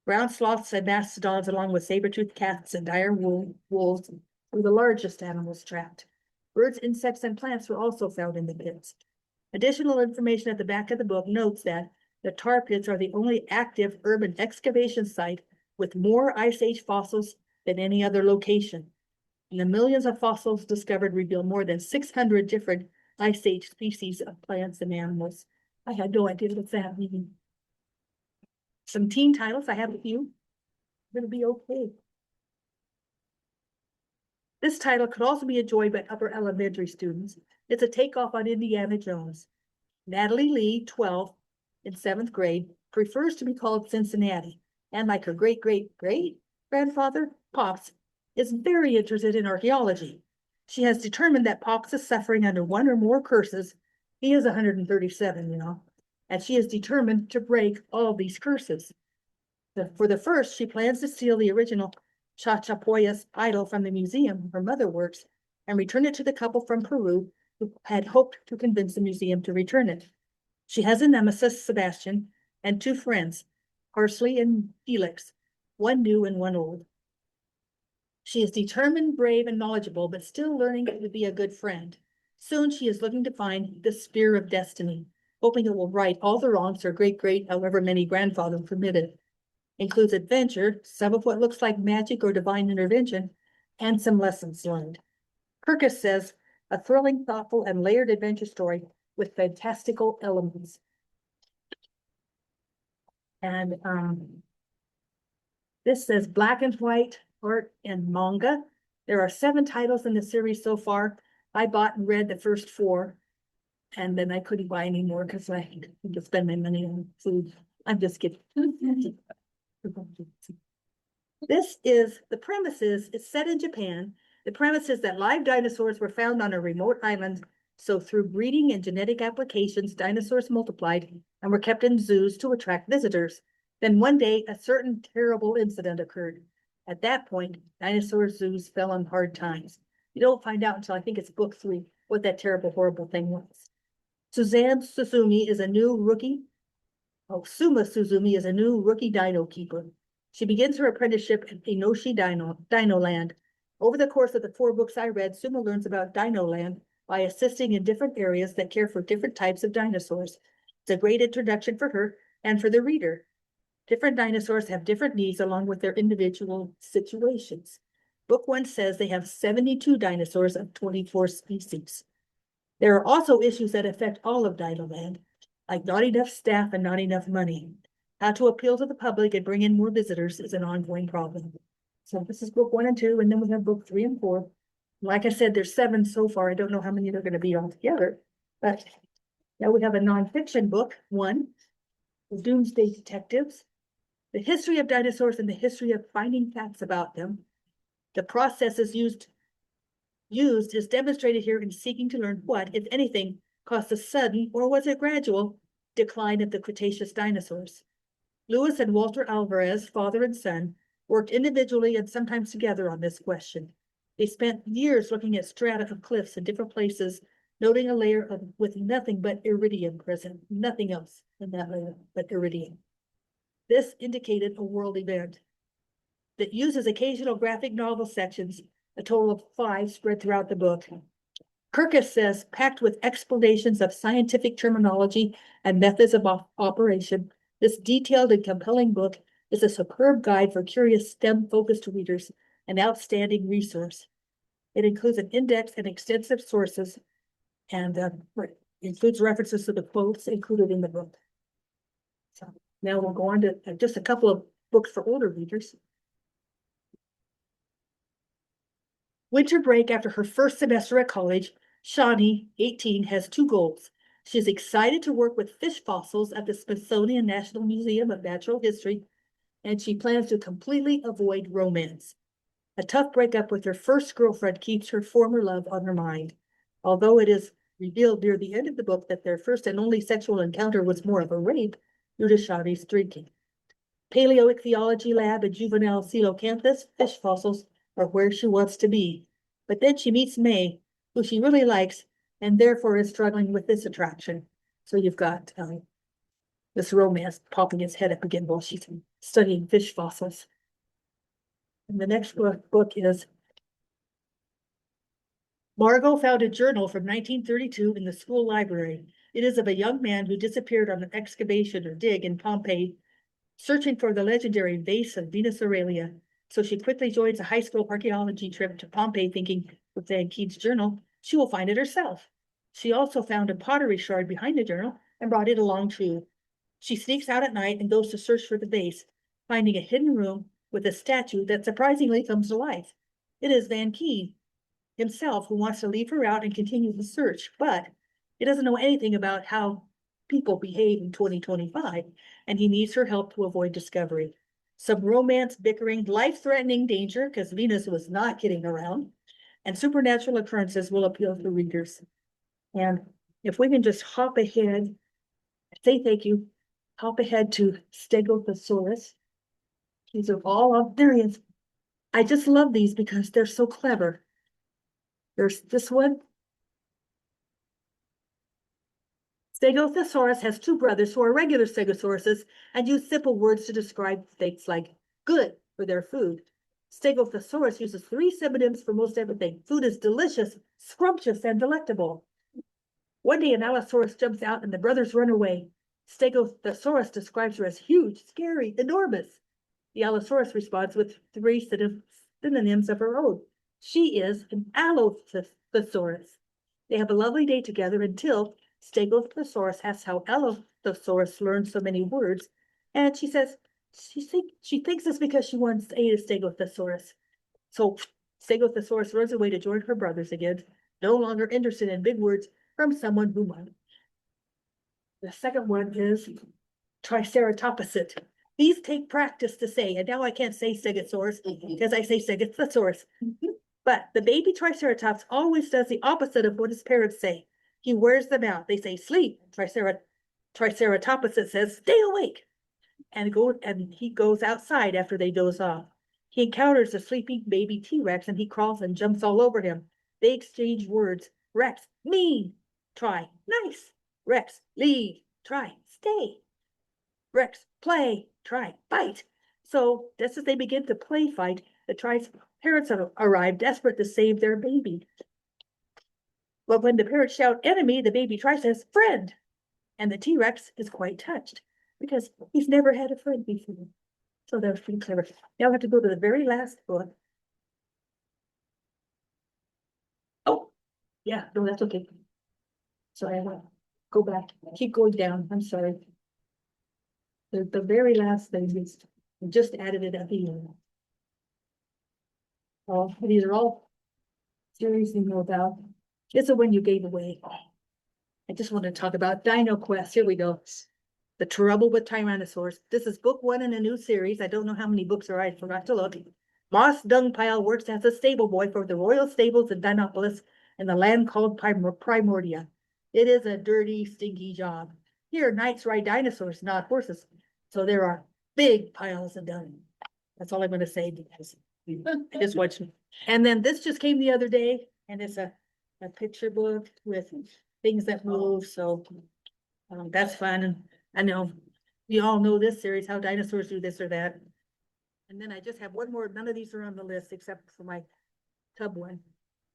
Ground sloths and mastodons, along with saber-toothed cats and dire wolves, were the largest animals trapped. Birds, insects, and plants were also found in the pits. Additional information at the back of the book notes that the tar pits are the only active urban excavation site with more Ice Age fossils than any other location. And the millions of fossils discovered reveal more than 600 different Ice Age species of plants and animals. I had no idea what that means. Some teen titles I have a few. It'll be okay. This title could also be enjoyed by upper elementary students. It's a takeoff on Indiana Jones. Natalie Lee, 12, in 7th grade, prefers to be called Cincinnati, and like her great-great-great-grandfather, Pops, is very interested in archaeology. She has determined that Pops is suffering under one or more curses. He is 137, you know, and she is determined to break all these curses. For the first, she plans to steal the original Chachapoyas idol from the museum her mother works and return it to the couple from Peru who had hoped to convince the museum to return it. She has a nemesis, Sebastian, and 2 friends, Parsley and Felix, one new and one old. She is determined, brave, and knowledgeable, but still learning to be a good friend. Soon she is looking to find the Spear of Destiny, hoping it will right all the wrongs her great however many grandfather committed. Includes adventure, some of what looks like magic or divine intervention, and some lessons learned. Kirkus says, a thrilling, thoughtful, and layered adventure story with fantastical elements. And this says black and white art and manga. There are 7 titles in the series so far. I bought and read the first 4, and then I couldn't buy any more because I had to spend my money on food. I'm just kidding. This is the premises. It's set in Japan. The premise is that live dinosaurs were found on a remote island. So through breeding and genetic applications, dinosaurs multiplied and were kept in zoos to attract visitors. Then one day, a certain terrible incident occurred. At that point, dinosaur zoos fell on hard times. You don't find out until I think it's book 3 what that terrible, horrible thing was. Suzanne Suzumi is a new rookie. Oh, Suma Suzumi is a new rookie dino keeper. She begins her apprenticeship at Enoshi Dino Land. Over the course of the 4 books I read, Suma learns about Dino Land by assisting in different areas that care for different types of dinosaurs. It's a great introduction for her and for the reader. Different dinosaurs have different needs along with their individual situations. Book 1 says they have 72 dinosaurs of 24 species. There are also issues that affect all of Dino Land, like not enough staff and not enough money. How to appeal to the public and bring in more visitors is an ongoing problem. So this is book 1 and 2, and then we have book 3 and 4. Like I said, there's 7 so far. I don't know how many they're going to be altogether, but now we have a nonfiction book, 1, The Doomsday Detectives, The History of Dinosaurs and the History of Finding Facts About Them. The processes used is demonstrated here in seeking to learn what, if anything, caused a sudden, or was it gradual, decline of the Cretaceous dinosaurs. Lewis and Walter Alvarez, father and son, worked individually and sometimes together on this question. They spent years looking at strata of cliffs in different places, noting a layer with nothing but iridium present, nothing else in that layer but iridium. This indicated a world event that uses occasional graphic novel sections, a total of 5 spread throughout the book. Kirkus says, packed with explanations of scientific terminology and methods of operation, this detailed and compelling book is a superb guide for curious STEM-focused readers, an outstanding resource. It includes an index and extensive sources, and includes references to the quotes included in the book. So now we'll go on to just a couple of books for older readers. Winter break after her first semester at college, Shawnee, 18, has 2 goals. She is excited to work with fish fossils at the Smithsonian National Museum of Natural History, and she plans to completely avoid romance. A tough breakup with her first girlfriend keeps her former love on her mind, although it is revealed near the end of the book that their first and only sexual encounter was more of a rape due to Shawnee's drinking. Paleoichthyology lab and juvenile coelacanthus fish fossils are where she wants to be. But then she meets May, who she really likes, and therefore is struggling with this attraction. So you've got this romance popping its head up again while she's studying fish fossils. And the next book is Margot found a journal from 1932 in the school library. It is of a young man who disappeared on an excavation or dig in Pompeii, searching for the legendary vase of Venus Aurelia. So she quickly joins a high school archaeology trip to Pompeii, thinking with Van Keith's journal, she will find it herself. She also found a pottery shard behind the journal and brought it along too. She sneaks out at night and goes to search for the vase, finding a hidden room with a statue that surprisingly comes to life. It is Van Keith himself who wants to leave her out and continue the search, but he doesn't know anything about how people behave in 2025, and he needs her help to avoid discovery. Some romance, bickering, life-threatening danger, because Venus was not kidding around, and supernatural occurrences will appeal to readers. And if we can just hop ahead, say thank you, hop ahead to Stegosaurus. These are all up there. He is. I just love these because they're so clever. There's this one. Stegosaurus has 2 brothers who are regular stegosauruses and use simple words to describe things like good for their food. Stegosaurus uses 3 synonyms for most everything. Food is delicious, scrumptious, and delectable. One day an Allosaurus jumps out and the brothers run away. Stegosaurus describes her as huge, scary, enormous. The Allosaurus responds with 3 synonyms of her own. She is an Allosaurus. They have a lovely day together until Stegosaurus asks how Allosaurus learned so many words, and she says she thinks it's because she once ate a Stegosaurus. So Stegosaurus runs away to join her brothers again, no longer interested in big words from someone who might. The second one is Triceratopsid. These take practice to say, and now I can't say Stegosaurus because I say Stegosaurus. But the baby Triceratops always does the opposite of what his parents say. He wears them out. They say, sleep. Triceratopsid says, stay awake. And he goes outside after they doze off. He encounters a sleeping baby T-Rex and he crawls and jumps all over him. They exchange words. Rex, mean. Try, nice. Rex, leave. Try, stay. Rex, play. Try, bite. So just as they begin to play fight, the parents arrive desperate to save their baby. But when the parents shout enemy, the baby says friend. And the T-Rex is quite touched because he's never had a friend before. So that was pretty clever. Now I have to go to the very last book. Oh, yeah, no, that's okay. So I will go back, keep going down. I'm sorry. The very last thing is, we just added it at the end. Oh, these are all series you know about. This is one you gave away. I just want to talk about Dino Quest. Here we go. The Trouble with Tyrannosaurs. This is book 1 in a new series. I don't know how many books are. I forgot to look. Moss Dungpile works as a stable boy for the royal stables in Dinopolis in the land called Primordia. It is a dirty, stinky job. Here, knights ride dinosaurs, not horses. So there are big piles of dung. That's all I'm going to say because I just watched. And then this just came the other day, and it's a picture book with things that move. So that's fun. And I know you all know this series, how dinosaurs do this or that. And then I just have one more. None of these are on the list except for my tub one.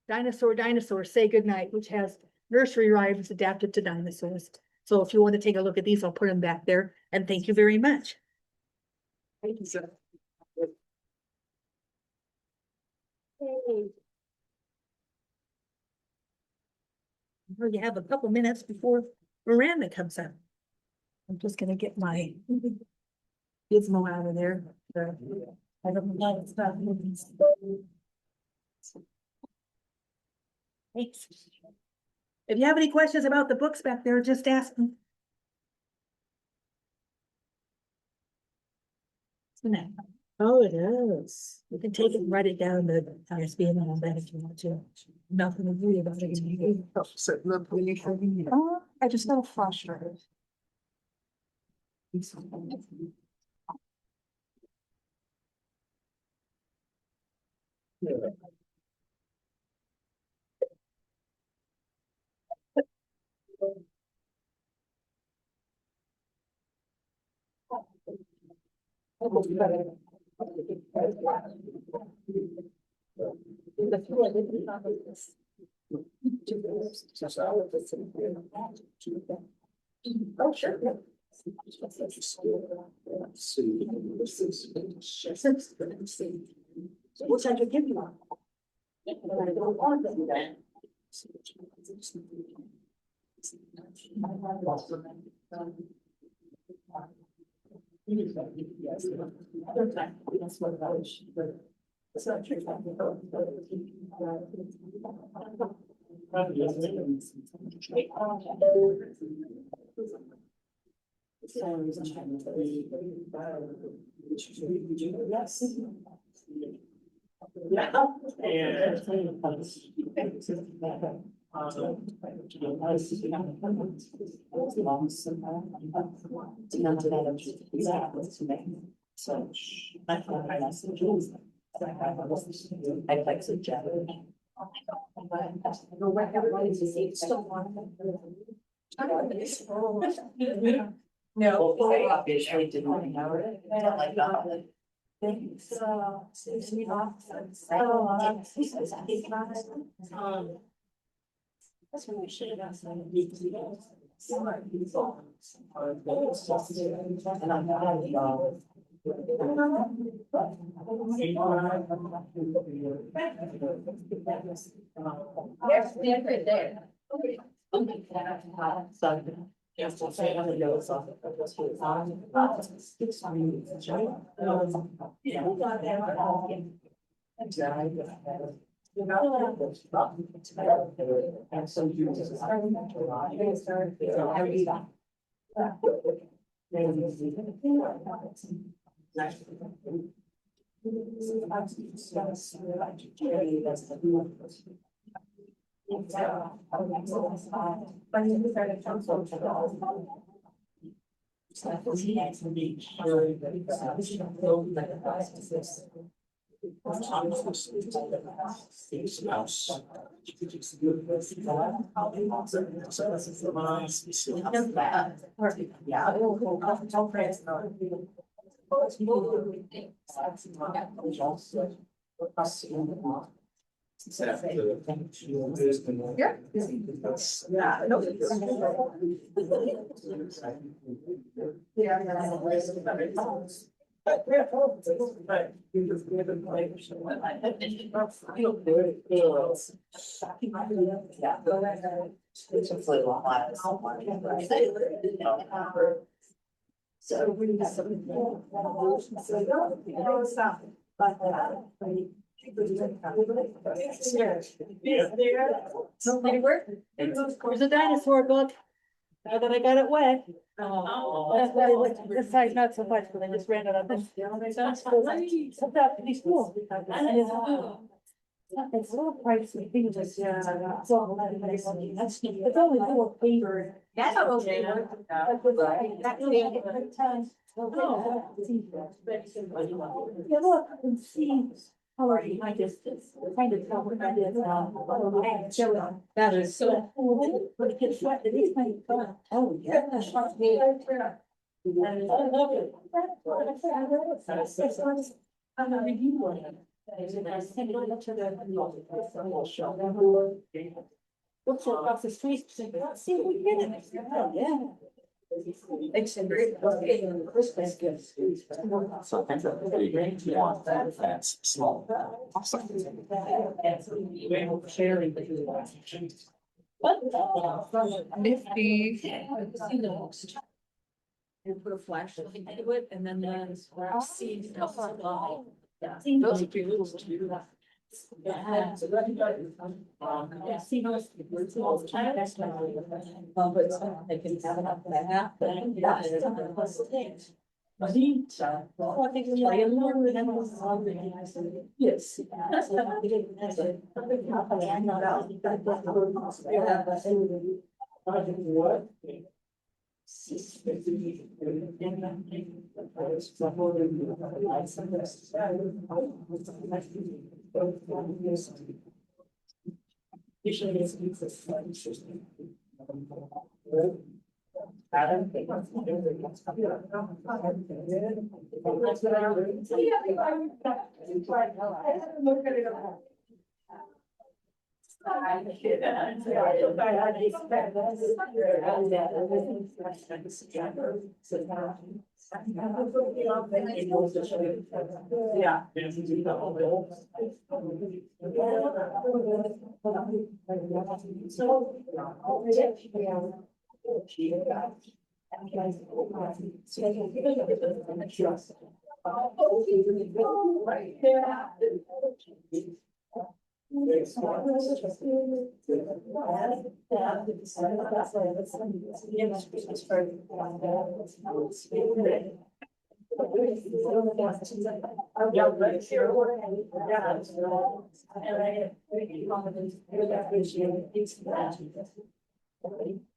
Dinosaur, Say Goodnight, which has nursery rhymes adapted to dinosaurs. So if you want to take a look at these, I'll put them back there. And thank you very much. Thank you, sir. Well, you have a couple minutes before Miranda comes up. I'm just gonna get my gizmo out of there. I don't know how it's not moving. Thanks. If you have any questions about the books back there, just ask them. Oh, it is. You can take it and write it down, the ISBN and all that if you want to. Nothing to worry about it. Oh, I just got frustrated. Oh, sure. Which I could give you. But I don't want to do that. That's what I wish, but it's not true. Yes. So I thought I asked the Jews. I like to chat. No, I obviously didn't know it. I don't like that. That's what we should have asked them. And I'm not. So we got something. There's a dinosaur book. Now that I got it wet. That's why I went to this side, not so much, but I just ran it on this. Sometimes these schools. It's a little pricey, things like, yeah. It's only 4 papers. That's okay. Yeah, look, and see. How are you? I just, kind of tell what that is. That is so. But it gets wet, it is kind of fun. Oh, yeah. I'm a review one. What's across the street? See, we get it. Oh, yeah. It's a great Christmas gifts. So I think that they want that's small. Nifty. And put a flashlight into it and then see. Those would be little to do that. Yeah. See those. But they can have enough of that. Yes. Yeah.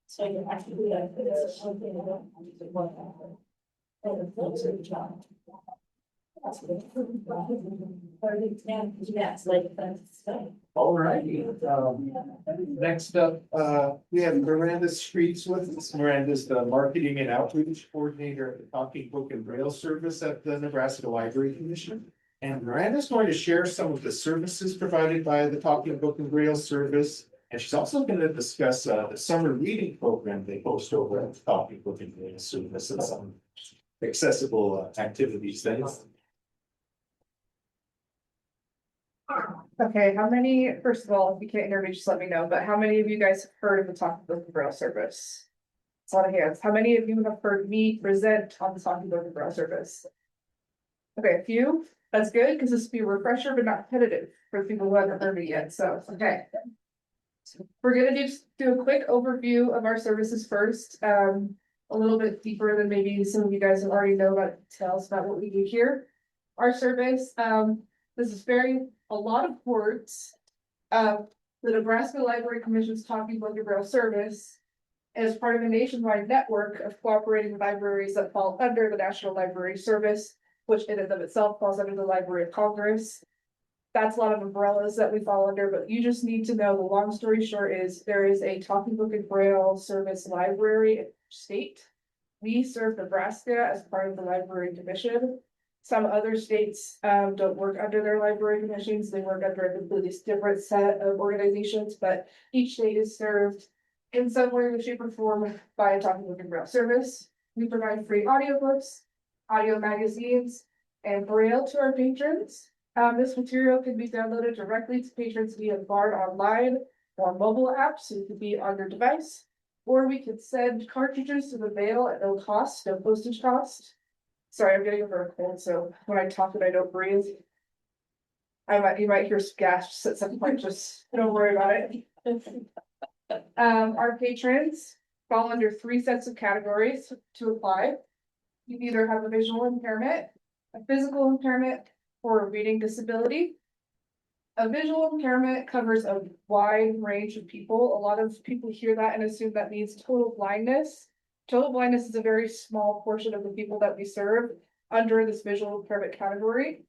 So you actually All righty, next up, we have Miranda Shreves with us. Miranda's the marketing and outreach coordinator at the Talking Book and Braille service at the Nebraska Library Commission. And Miranda's going to share some of the services provided by the Talking Book and Braille service. And she's also going to discuss the summer reading program they host over at the Talking Book and Braille service and some accessible activities there. Okay, how many, first of all, if you can't hear me, just let me know, but how many of you guys have heard of the Talking Book and Braille service? It's a lot of hands. How many of you have heard me present on the Talking Book and Braille service? Okay, a few. That's good, because this will be a refresher, but not repetitive for the people who haven't heard me yet, so, okay. We're gonna do a quick overview of our services first, a little bit deeper than maybe some of you guys already know about details about what we do here. Our service, this is a lot of words. The Nebraska Library Commission's Talking Book and Braille service is part of a nationwide network of cooperating libraries that fall under the National Library Service, which in and of itself falls under the Library of Congress. That's a lot of umbrellas that we fall under, but you just need to know, the long story short is there is a Talking Book and Braille service library state. We serve Nebraska as part of the Library Commission. Some other states don't work under their library commissions, they work under a completely different set of organizations, but each state is served in some way, shape, or form by a Talking Book and Braille service. We provide free audiobooks, audio magazines, and Braille to our patrons. This material can be downloaded directly to patrons via BARD online or mobile apps, so it could be on your device, Or we could send cartridges to the mail at no cost, no postage cost. Sorry, I'm getting over a cold, so when I talk and I don't breathe. You might hear some gasps at some point, just don't worry about it. Our patrons fall under 3 sets of categories to apply. You either have a visual impairment, a physical impairment, or a reading disability. A visual impairment covers a wide range of people. A lot of people hear that and assume that means total blindness. Total blindness is a very small portion of the people that we serve under this visual impairment category.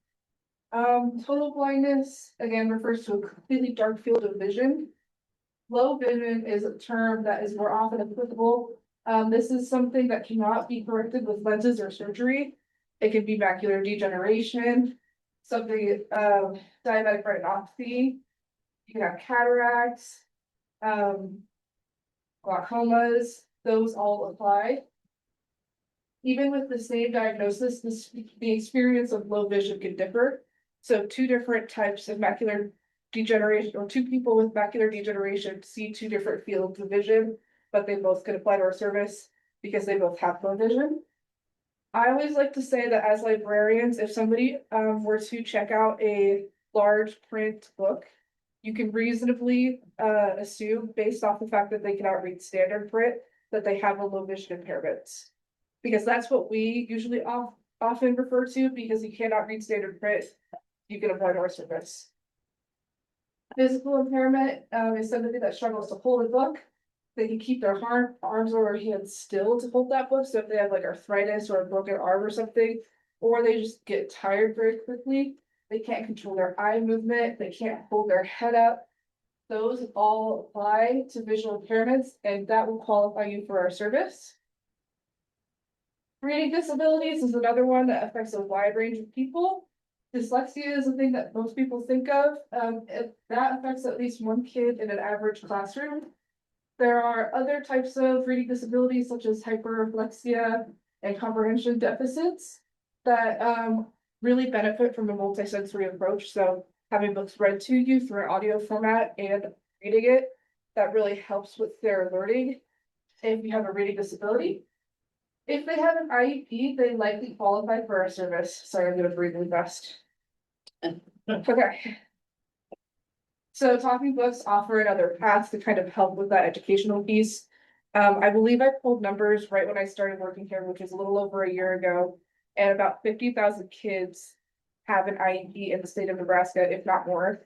Total blindness, again, refers to a completely dark field of vision. Low vision is a term that is more often applicable. This is something that cannot be corrected with lenses or surgery. It can be macular degeneration, something, diabetic retinopathy. You can have cataracts, glaucomas, those all apply. Even with the same diagnosis, the experience of low vision can differ. So 2 different types of macular degeneration, or 2 people with macular degeneration see 2 different fields of vision, but they both can apply to our service because they both have low vision. I always like to say that as librarians, if somebody were to check out a large print book, you can reasonably assume, based off the fact that they cannot read standard print, that they have a low vision impairment. Because that's what we usually often refer to, because you cannot read standard print, you can apply to our service. Physical impairment is somebody that struggles to hold a book. They can keep their arms or hands still to hold that book. So if they have like arthritis or a broken arm or something, or they just get tired very quickly, they can't control their eye movement, they can't hold their head up. Those all apply to visual impairments, and that will qualify you for our service. Reading disabilities is another one that affects a wide range of people. Dyslexia is a thing that most people think of. That affects at least 1 kid in an average classroom. There are other types of reading disabilities such as hyperlexia and comprehension deficits that really benefit from a multisensory approach. So having books read to you through an audio format and reading it, that really helps with their learning if you have a reading disability. If they have an IEP, they likely qualify for our service. Sorry, I'm gonna breathe really fast. Okay. So talking books offer another path to kind of help with that educational piece. I believe I pulled numbers right when I started working here, which was a little over a year ago, and about 50,000 kids have an IEP in the state of Nebraska, if not more.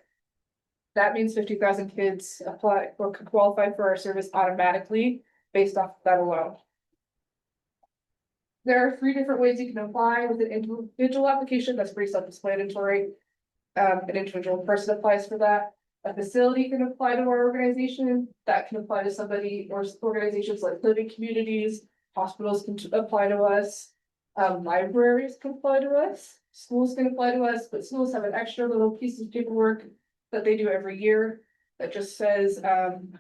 That means 50,000 kids apply or can qualify for our service automatically based off of that alone. There are 3 different ways you can apply with an individual application. That's pretty self-explanatory. An individual person applies for that. A facility can apply to our organization. That can apply to somebody or organizations like living communities. Hospitals can apply to us. Libraries can apply to us. Schools can apply to us, but schools have an extra little piece of paperwork that they do every year that just says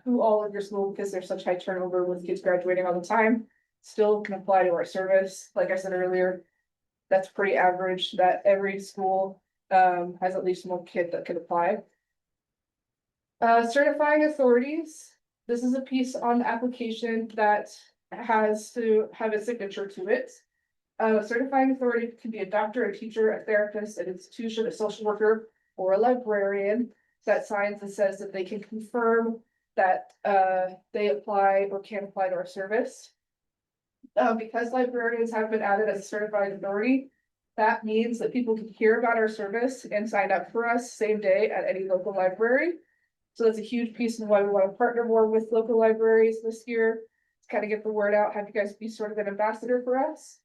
who all of your school, because there's such high turnover with kids graduating all the time, still can apply to our service. Like I said earlier, that's pretty average that every school has at least 1 kid that can apply. Certifying authorities. This is a piece on the application that has to have a signature to it. A certifying authority can be a doctor, a teacher, a therapist, an institution, a social worker, or a librarian that signs and says that they can confirm that they apply or can apply to our service. Because librarians have been added as a certified authority, that means that people can hear about our service and sign up for us same day at any local library. So that's a huge piece of why we want to partner more with local libraries this year, to kind of get the word out, have you guys be sort of an ambassador for us.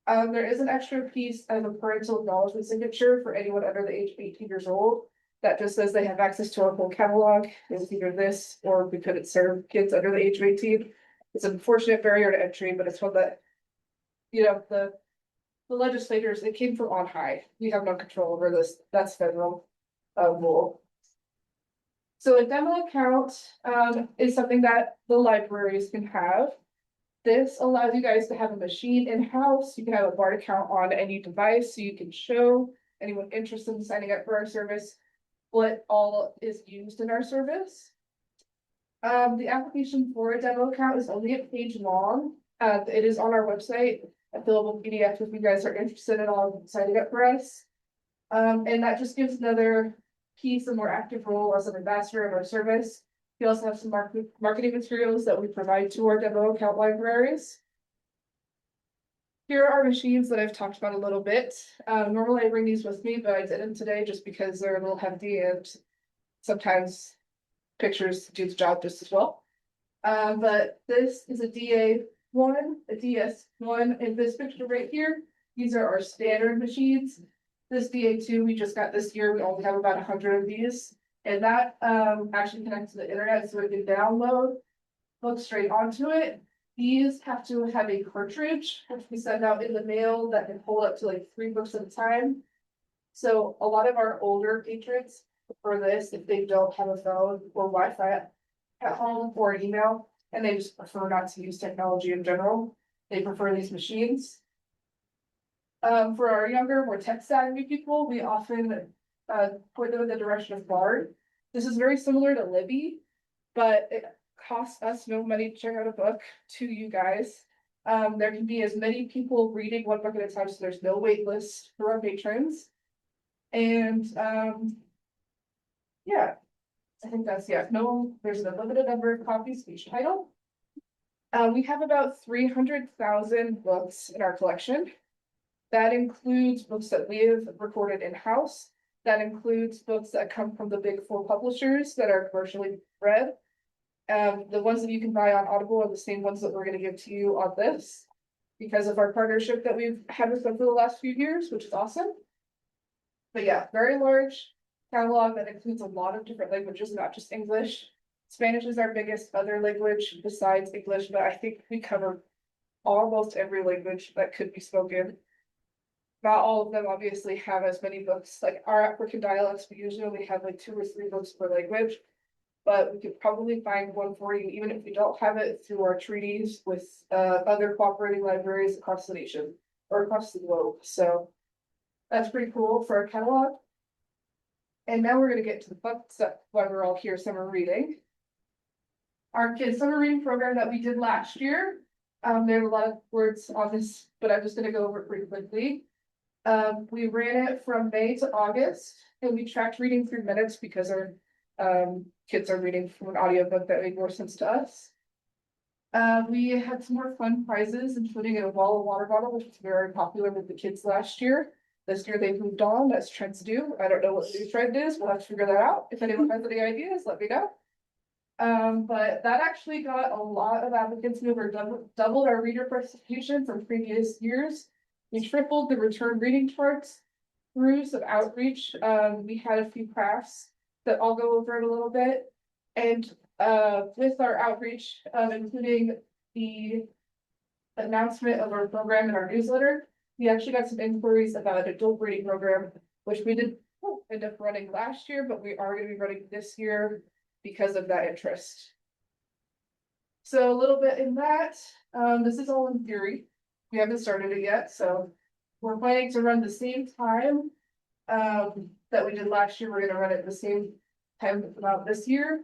There is an extra piece of a parental acknowledgement signature for anyone under the age of 18 years old. That just says they have access to our whole catalog. It's either this or we couldn't serve kids under the age of 18. It's an unfortunate barrier to entry, but it's one that, you know, the legislators, it came from on high. We have no control over this. That's federal rule. So a demo account is something that the libraries can have. This allows you guys to have a machine in-house. You can have a BART account on any device, so you can show anyone interested in signing up for our service what all is used in our service. The application for a demo account is only a page long. It is on our website, a fillable PDF if you guys are interested at all in signing up for us. And that just gives another piece, a more active role as an ambassador of our service. We also have some marketing materials that we provide to our demo account libraries. Here are machines that I've talked about a little bit. Normally I bring these with me, but I didn't today just because they're a little hefty and sometimes pictures do the job just as well. But this is a DA1, a DS1, and this picture right here, these are our standard machines. This DA2 we just got this year, we only have about 100 of these. And that actually connects to the internet so we can download books straight onto it. These have to have a cartridge, which we send out in the mail that can hold up to like 3 books at a time. So a lot of our older patrons prefer this if they don't have a phone or Wi-Fi at home or an email, and they just prefer not to use technology in general. They prefer these machines. For our younger, more tech-savvy people, we often point them in the direction of Bard. This is very similar to Libby, but it costs us no money to check out a book to you guys. There can be as many people reading one book at a time, so there's no wait list for our patrons. And yeah, I think that's, yeah, no, there's a limited number of copies of each title. We have about 300,000 books in our collection. That includes books that we have recorded in-house. That includes books that come from the big 4 publishers that are commercially read. The ones that you can buy on Audible are the same ones that we're going to give to you on this, because of our partnership that we've had with them for the last few years, which is awesome. But yeah, very large catalog that includes a lot of different languages, not just English. Spanish is our biggest other language besides English, but I think we cover almost every language that could be spoken. Not all of them obviously have as many books, like our African dialects, we usually only have like 2 or 3 books per language. But we could probably find one for you, even if we don't have it, through our treaties with other cooperating libraries across the nation or across the globe. So that's pretty cool for our catalog. And now we're gonna get to the books that why we're all here, summer reading. Our kids summer reading program that we did last year. There are a lot of words on this, but I'm just gonna go over it pretty quickly. We ran it from May to August, and we tracked reading through minutes because our kids are reading from an audiobook that made more sense to us. We had some more fun prizes, including a wall of water bottle, which was very popular with the kids last year. This year they've moved on, as trends do. I don't know what the new trend is. We'll have to figure that out. If anyone has any ideas, let me know. But that actually got a lot of applicants. We were doubled our reader participation from previous years. We tripled the return reading charts through some outreach. We had a few crafts that I'll go over it a little bit. And with our outreach, including the announcement of our program in our newsletter, we actually got some inquiries about an adult reading program, which we did end up running last year, but we are going to be running this year because of that interest. So a little bit in that, this is all in theory. We haven't started it yet, so we're planning to run the same time that we did last year. We're going to run it at the same time about this year.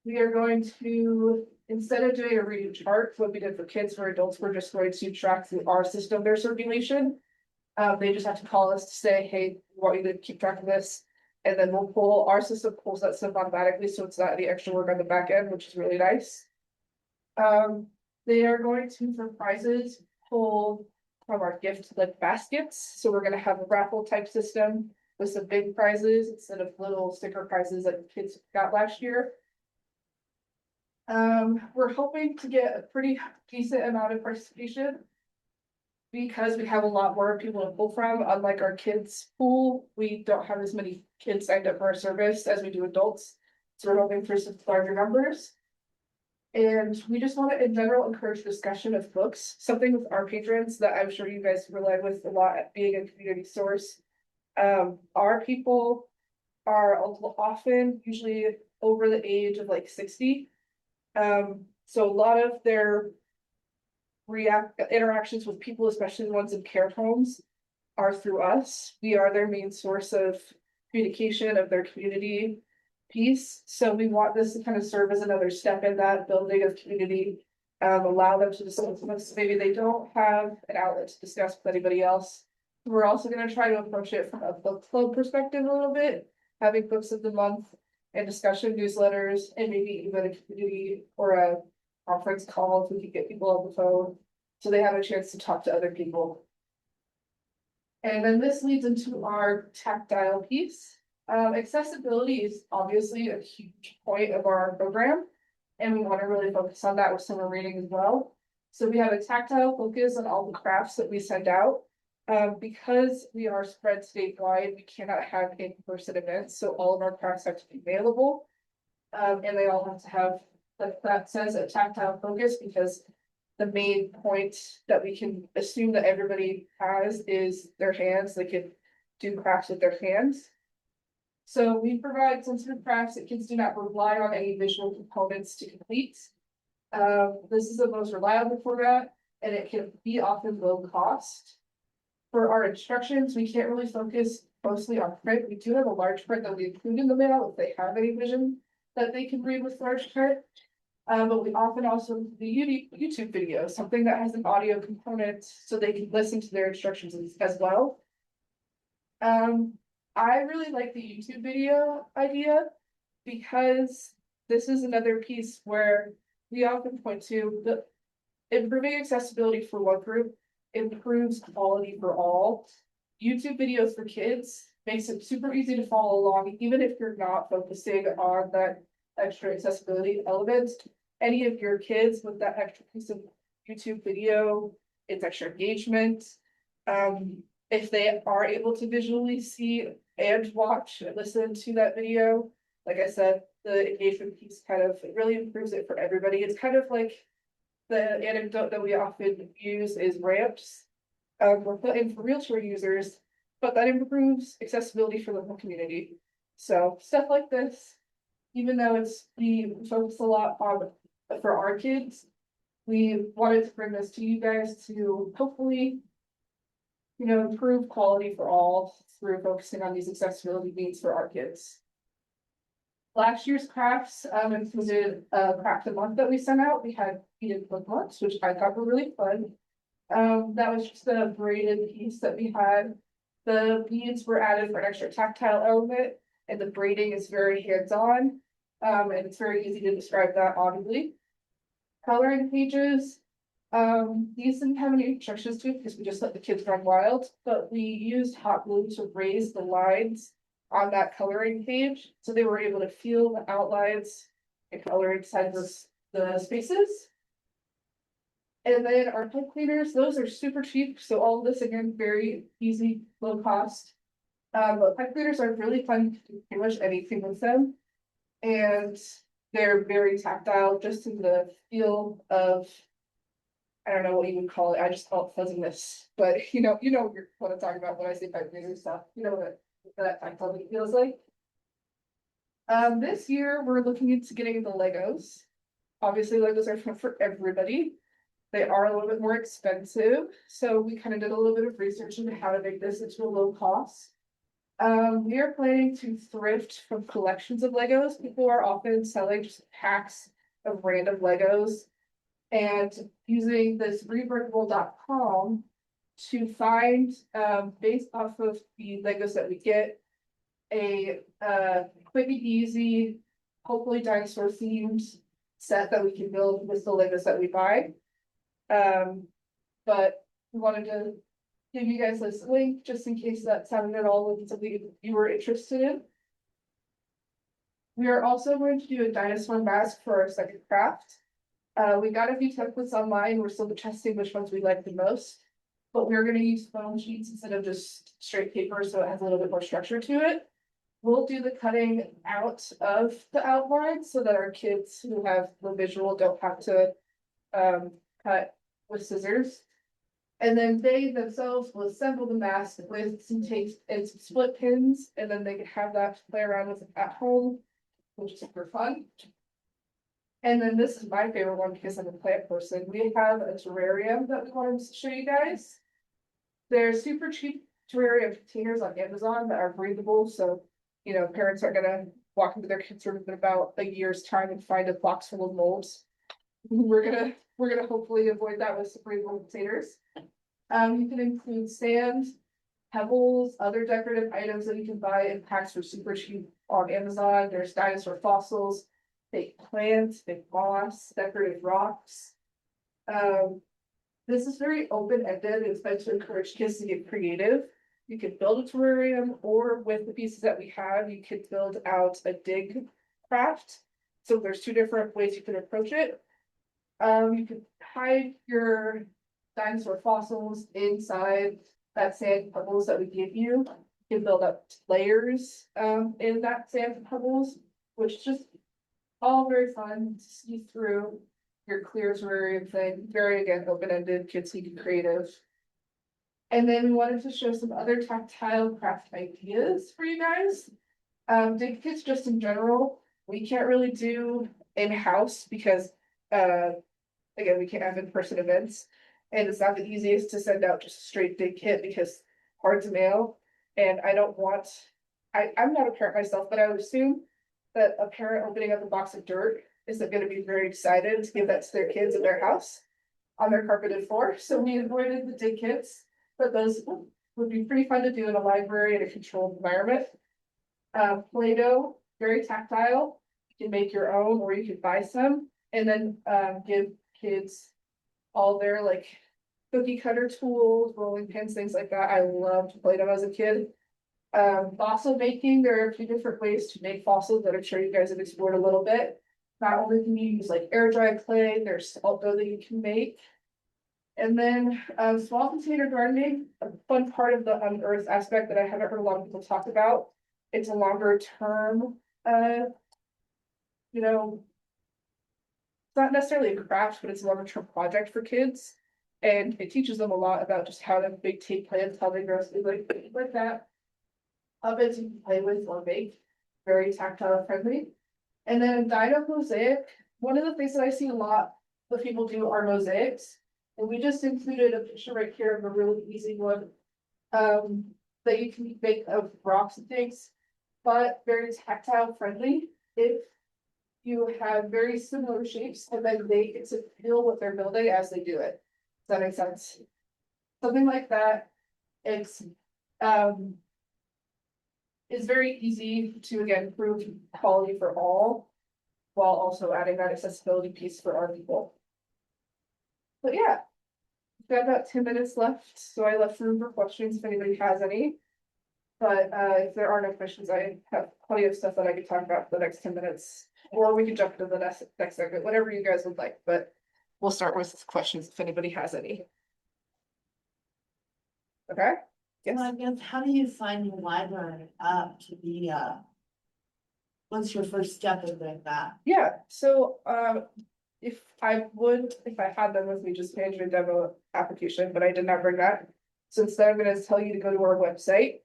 We are going to, instead of doing a reading chart, what we did for kids, for adults, we're just going to track through our system their circulation. They just have to call us to say, hey, we want you to keep track of this. And then we'll pull, our system pulls that stuff automatically, so it's not any extra work on the back end, which is really nice. They are going to, for prizes, pull from our gift like baskets. So we're going to have a raffle type system with some big prizes instead of little sticker prizes that kids got last year. We're hoping to get a pretty decent amount of participation because we have a lot more people to pull from. Unlike our kids pool, we don't have as many kids signed up for our service as we do adults. So we're hoping for some larger numbers. And we just want to, in general, encourage discussion of books, something with our patrons that I'm sure you guys rely with a lot at being a community source. Our people are often usually over the age of like 60. So a lot of their interactions with people, especially the ones in care homes, are through us. We are their main source of communication of their community piece. So we want this to kind of serve as another step in that building of community. Allow them to discuss with us. Maybe they don't have an outlet to discuss with anybody else. We're also gonna try to approach it from a book club perspective a little bit, having books of the month and discussion newsletters, and maybe even a community or a conference call if we could get people on the phone. So they have a chance to talk to other people. And then this leads into our tactile piece. Accessibility is obviously a huge point of our program. And we want to really focus on that with summer reading as well. So we have a tactile focus on all the crafts that we send out. Because we are spread statewide, we cannot have in-person events, so all of our crafts have to be available. And they all have to have, like that says, a tactile focus, because the main point that we can assume that everybody has is their hands. They can do crafts with their hands. So we provide sensitive crafts that kids do not rely on any visual components to complete. This is the most reliable format, and it can be often low cost. For our instructions, we can't really focus mostly on print. We do have a large print that we include in the mail if they have any vision that they can read with large print. But we often also do YouTube videos, something that has an audio component so they can listen to their instructions as well. I really like the YouTube video idea because this is another piece where we often point to the improving accessibility for one group improves quality for all. YouTube videos for kids makes it super easy to follow along, even if you're not focusing on that extra accessibility element. Any of your kids with that extra piece of YouTube video, it's extra engagement. If they are able to visually see and watch and listen to that video, like I said, the engagement piece kind of really improves it for everybody. It's kind of like the anecdote that we often use is ramps. We're put in for wheelchair users, but that improves accessibility for the whole community. So stuff like this, even though we focus a lot on for our kids, we wanted to bring this to you guys to hopefully, improve quality for all through focusing on these accessibility needs for our kids. Last year's crafts included a craft a month that we sent out. We had beaded book months, which I thought were really fun. That was just a braided piece that we had. The beads were added for an extra tactile element, and the braiding is very hands-on. And it's very easy to describe that audibly. Coloring pages. These didn't have any instructions to it because we just let the kids run wild, but we used hot glue to raise the lines on that coloring page, so they were able to feel the outlines and color inside the spaces. And then our pipe cleaners, those are super cheap, so all of this again, very easy, low cost. But pipe cleaners are really fun to do pretty much anything with them. And they're very tactile, just in the feel of, I don't know what you would call it, I just call it fuzziness, but you know what I'm talking about when I say pipe cleaner stuff, what that tactility feels like. This year, we're looking into getting the Legos. Obviously, Legos are fun for everybody. They are a little bit more expensive, so we kind of did a little bit of research into how to make this into a low cost. We are planning to thrift from collections of Legos. People are often selling just packs of random Legos and using this rebrickable.com to find, based off of the Legos that we get, a quick and easy, hopefully dinosaur themed set that we can build with the Legos that we buy. But we wanted to give you guys this link just in case that sounded at all like something you were interested in. We are also going to do a dinosaur mask for our second craft. We got a few templates online. We're still testing which ones we like the most, but we're going to use foam sheets instead of just straight paper, so it has a little bit more structure to it. We'll do the cutting out of the outline so that our kids who have the visual don't have to cut with scissors. And then they themselves will assemble the mask with some tape and some split pins, and then they can have that to play around with at home, which is super fun. And then this is my favorite one because I'm a plant person. We have a terrarium that we wanted to show you guys. They're super cheap terrarium containers on Amazon that are breathable, so parents aren't gonna walk into their kids' room in about a year's time and find a box full of molds. We're gonna hopefully avoid that with spray mold containers. You can include sand, pebbles, other decorative items that you can buy in packs for super cheap on Amazon. There's dinosaur fossils, fake plants, fake moss, decorative rocks. This is very open-ended. It's meant to encourage kids to get creative. You could build a terrarium, or with the pieces that we have, you could build out a dig craft. So there's two different ways you can approach it. You could hide your dinosaur fossils inside that sand pebbles that we give you. You can build up layers in that sand pebbles, which is just all very fun to see through your clear terrarium thing. Very, again, open-ended, kids can get creative. And then we wanted to show some other tactile craft ideas for you guys. Dig kits just in general, we can't really do in-house because again, we can't have in-person events. And it's not the easiest to send out just a straight dig kit because hard to mail. And I don't want, I'm not a parent myself, but I would assume that a parent opening up a box of dirt isn't gonna be very excited to give that to their kids in their house on their carpeted floor. So we avoided the dig kits, but those would be pretty fun to do in a library in a controlled environment. Play-Doh, very tactile. You can make your own or you could buy some and then give kids all their like cookie cutter tools, rolling pins, things like that. I loved Play-Doh as a kid. Fossil making, there are a few different ways to make fossils that I'm sure you guys have explored a little bit. Not only can you use like air dry clay, there's salt dough that you can make. And then small container gardening, a fun part of the unearthed aspect that I haven't heard a lot of people talk about. It's a longer term, you know, it's not necessarily a craft, but it's a longer term project for kids. And it teaches them a lot about just how to big take plants, how they grow, like that. Ovens you can play with or make, very tactile friendly. And then dino mosaic, one of the things that I see a lot of people do are mosaics. And we just included a picture right here of a really easy one. That you can make of rocks and things, but very tactile friendly. If you have very similar shapes and then they get to feel what they're building as they do it. Does that make sense? Something like that. It's is very easy to again prove quality for all, while also adding that accessibility piece for our people. But yeah, we've got about 10 minutes left, so I left room for questions if anybody has any. But if there are no questions, I have plenty of stuff that I could talk about for the next 10 minutes. Or we can jump into the next segment, whatever you guys would like, but we'll start with questions if anybody has any. Okay? Yes. Well, I guess, how do you find your library up to be, what's your first step in doing that? Yeah, so if I had them with me, just manage a demo application, but I did not bring that. So instead, I'm gonna tell you to go to our website.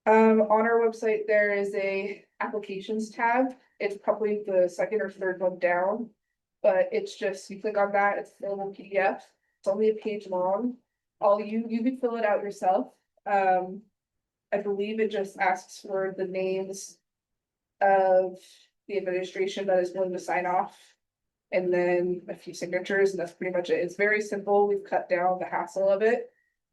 On our website, there is a applications tab. It's probably the second or third one down. But it's just, you click on that, it's a little PDF. It's only a page long. You can fill it out yourself. I believe it just asks for the names of the administration that is willing to sign off. And then a few signatures, and that's pretty much it. It's very simple. We've cut down the hassle of it.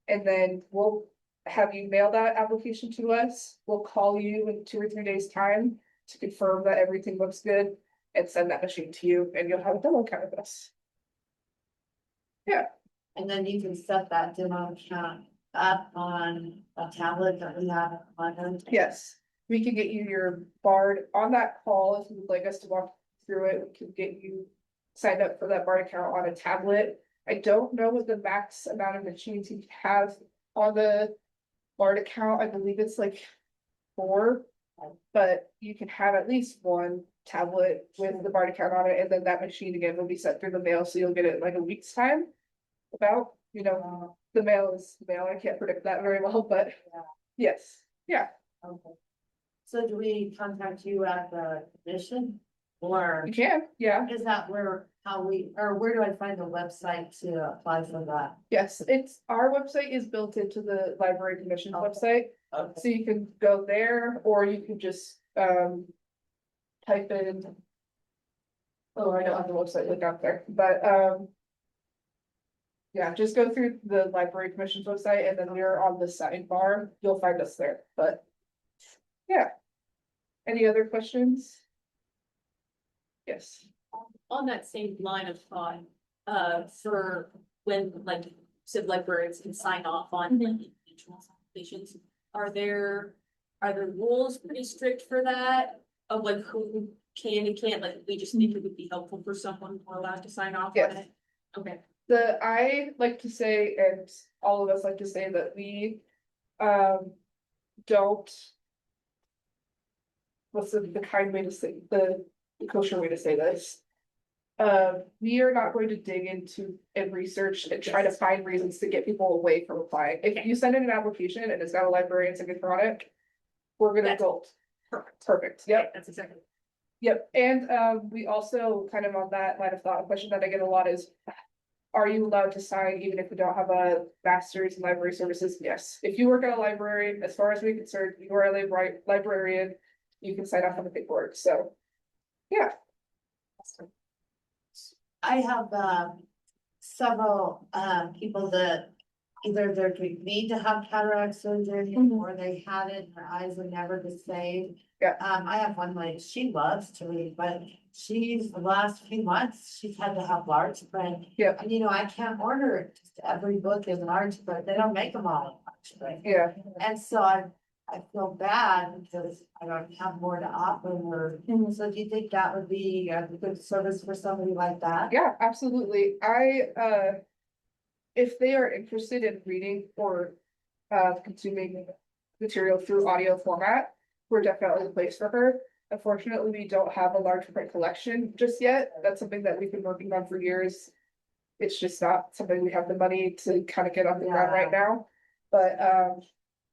And then we'll have you mail that application to us. We'll call you in 2 or 3 days' time to confirm that everything looks good and send that machine to you, and you'll have a demo account with us. Yeah. And then you can set that demo account up on a tablet that we have on it. Yes, we can get you your BARD on that call. If you would like us to walk through it, we can get you signed up for that BARD account on a tablet. I don't know what the max amount of machines you have on the BARD account. I believe it's like 4, but you can have at least 1 tablet with the BARD account on it, and then that machine again will be sent through the mail, so you'll get it in like a week's time. About, you know, the mail is mail. I can't predict that very well, but yes, yeah. Okay. So do we contact you at the commission? Or You can, yeah. is that where do I find the website to apply for that? Yes, our website is built into the Library Commission Okay. website. Okay. So you can go there, or you can just type in. Oh, I don't have the website link out there, but, yeah, just go through the Library Commission's website and then we're on the sidebar, you'll find us there, but. Yeah. Any other questions? Yes. On that same line of thought, for when like said librarians can sign off on individual applications, are there rules pretty strict for that? Of like who can and can't, like we just think it would be helpful for someone who are allowed to sign off on Yes. it? Okay. I like to say, and all of us like to say that we, don't. What's the kind way to say, the kosher way to say this? We are not going to dig into and research and try to find reasons to get people away from applying. If you send in an application and it's got a librarian signature on it, we're gonna go. Perfect, yep. That's exactly. Yep, and we also kind of on that line of thought, a question that I get a lot is. Are you allowed to sign even if you don't have a master's in library services? Yes, if you work at a library, as far as we're concerned, you are a librarian, you can sign off on the paperwork, so. Yeah. I have, several, people that either they're need to have cataract surgery or they had it, and their eyes were never the same. Yeah. I have one lady, she loves to read, but she's the last few months, she's had to have large print. Yeah. And you know, I can't order just every book in large print, they don't make them all in large print. Yeah. And so I feel bad because I don't have more to offer her. So do you think that would be a good service for somebody like that? Yeah, absolutely, if they are interested in reading or consuming material through audio format, we're definitely the place for her. Unfortunately, we don't have a large print collection just yet. That's something that we've been working on for years. It's just not something we have the money to kind of get off the ground right now. But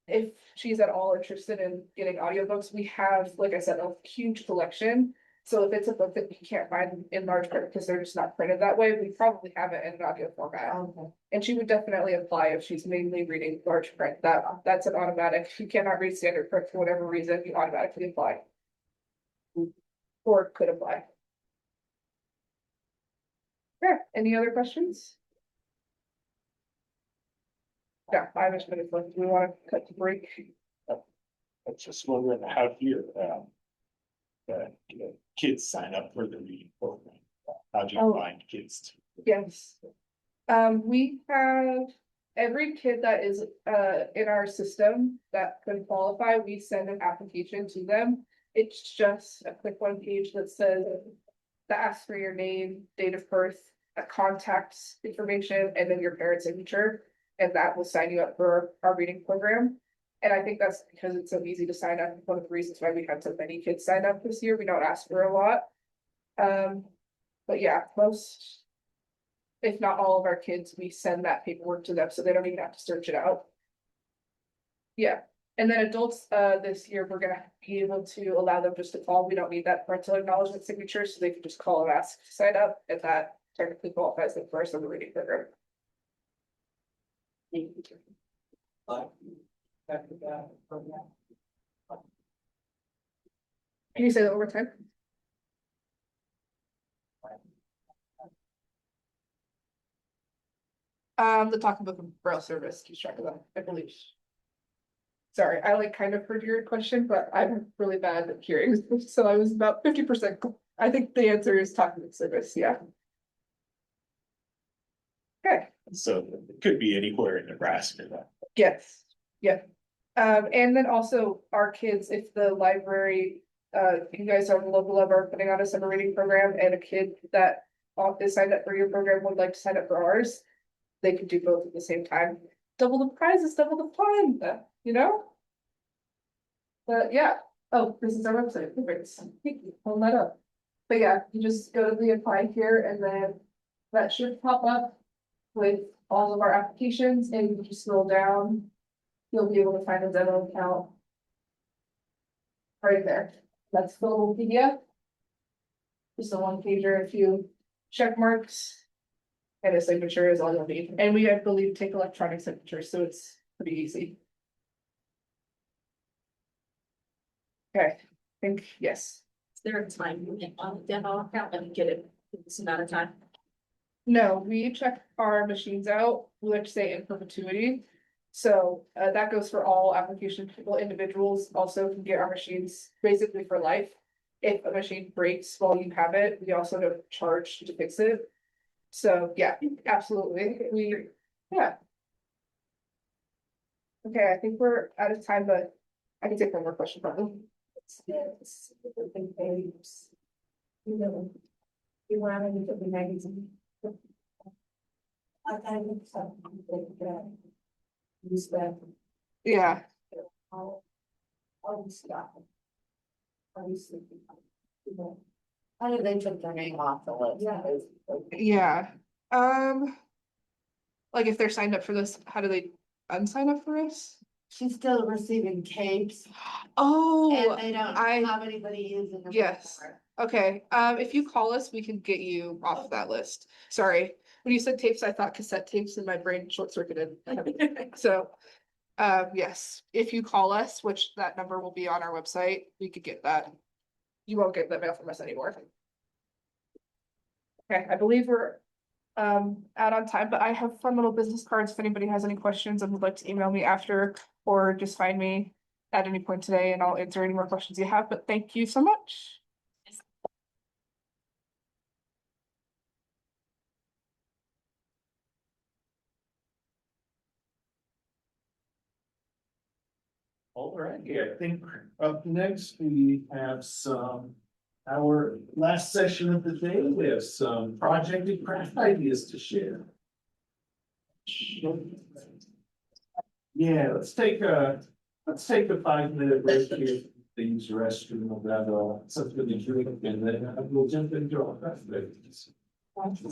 if she's at all interested in getting audiobooks, we have, like I said, a huge collection. So if it's a book that you can't find in large print because they're just not printed that way, we probably have it in an audio format. Okay. And she would definitely apply if she's mainly reading large print. That's an automatic. If you cannot read standard print for whatever reason, you automatically apply. Or could apply. Yeah, any other questions? Yeah, 5-ish minutes left. Do we want to cut to break? I was just wondering how here, kids sign up for the reading program. How do you Oh. find kids to? Yes. We have every kid that is in our system that could qualify, we send an application to them. It's just a quick one page that says that asks for your name, date of birth, a contact information, and then your parent's signature. And that will sign you up for our reading program. And I think that's because it's so easy to sign up. One of the reasons why we had so many kids sign up this year, we don't ask for a lot. But yeah, most, if not all of our kids, we send that paperwork to them, so they don't even have to search it out. Yeah, and then adults, this year, we're gonna be able to allow them just to call. We don't need that parental acknowledgement signature, so they can just call and ask to sign up, and that technically qualifies them for the reading program. Can you say that one more time? The talking book and Braille service keeps track of that, I believe. Sorry, I like kind of heard your question, but I'm really bad at hearing, so I was about 50%. I think the answer is talking book service, yeah. Okay. So it could be anywhere in Nebraska. Yes, yeah. And then also our kids, if the library, you guys on the local level are putting on a summer reading program and a kid that is signed up for your program would like to sign up for ours, they could do both at the same time. Double the prizes, double the fun, you know? But yeah, oh, this is our website, perfect. Hold that up. But yeah, you just go to the apply here and then that should pop up with all of our applications, and you just scroll down. You'll be able to find a demo account. Right there, that's the little PDF. Just a one pager, a few check marks. And a signature is all you'll need, and we, I believe, take electronic signatures, so it's pretty easy. Okay, I think, yes, Is there a time limit on the demo account, let me get it in this amount of time? No, we check our machines out, we like to say in perpetuity. So that goes for all application people, individuals also can get our machines basically for life. If a machine breaks while you have it, we also don't charge to fix it. So, yeah, absolutely, yeah. Okay, I think we're out of time, but I can take one more question probably. You want to put the magazine. Use that. Yeah, I'll stop. Obviously. How did they took their name off the list? yeah, like if they're signed up for this, how do they unsign up for us? She's still receiving capes Oh, and they don't I- have anybody using them. Yes. anymore. okay, if you call us, we can get you off that list. Sorry, when you said tapes, I thought cassette tapes and my brain short circuited. So, yes, if you call us, which that number will be on our website, we could get that. You won't get that mail from us anymore. Okay, I believe we're out on time, but I have fun little business cards if anybody has any questions and would like to email me after or just find me at any point today and I'll answer any more questions you have, but thank you so much. All right, I think up next we have our last session of the day, we have some project and craft ideas to share. Yeah, let's take a 5-minute break here, to use the restroom, or grab something to drink, and then we'll jump into our craft ideas. I don't know.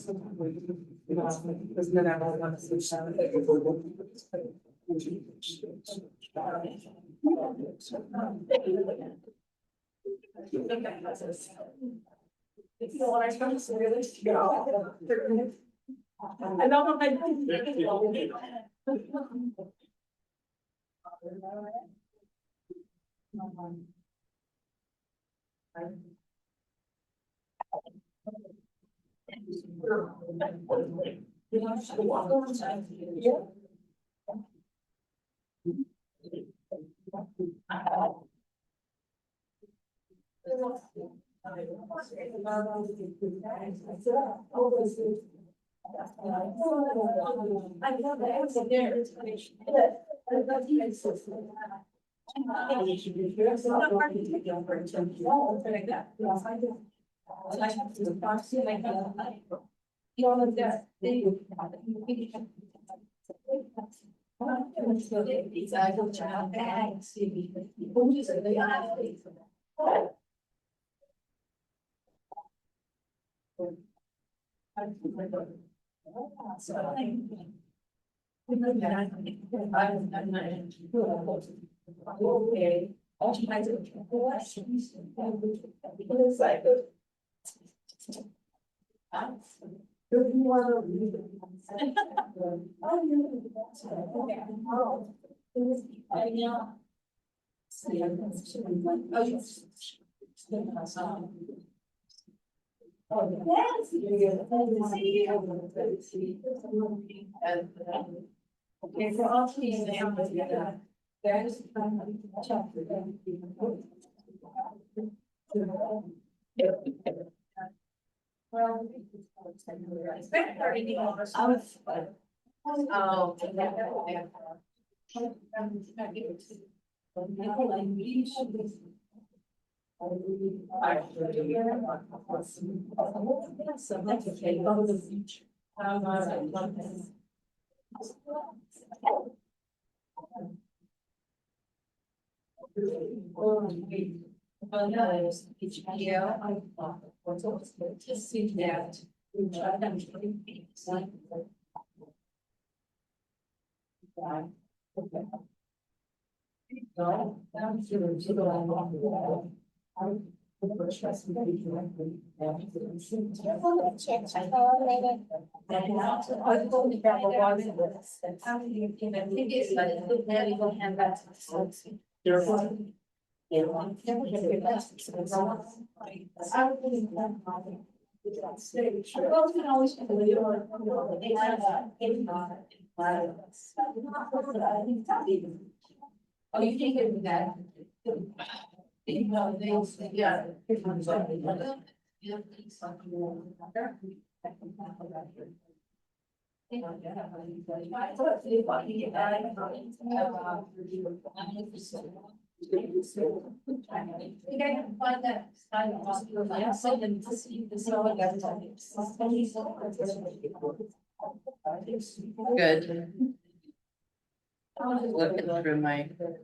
Oh, you can give me that. Yeah. You guys can find that. Good. Looking through my Facebook.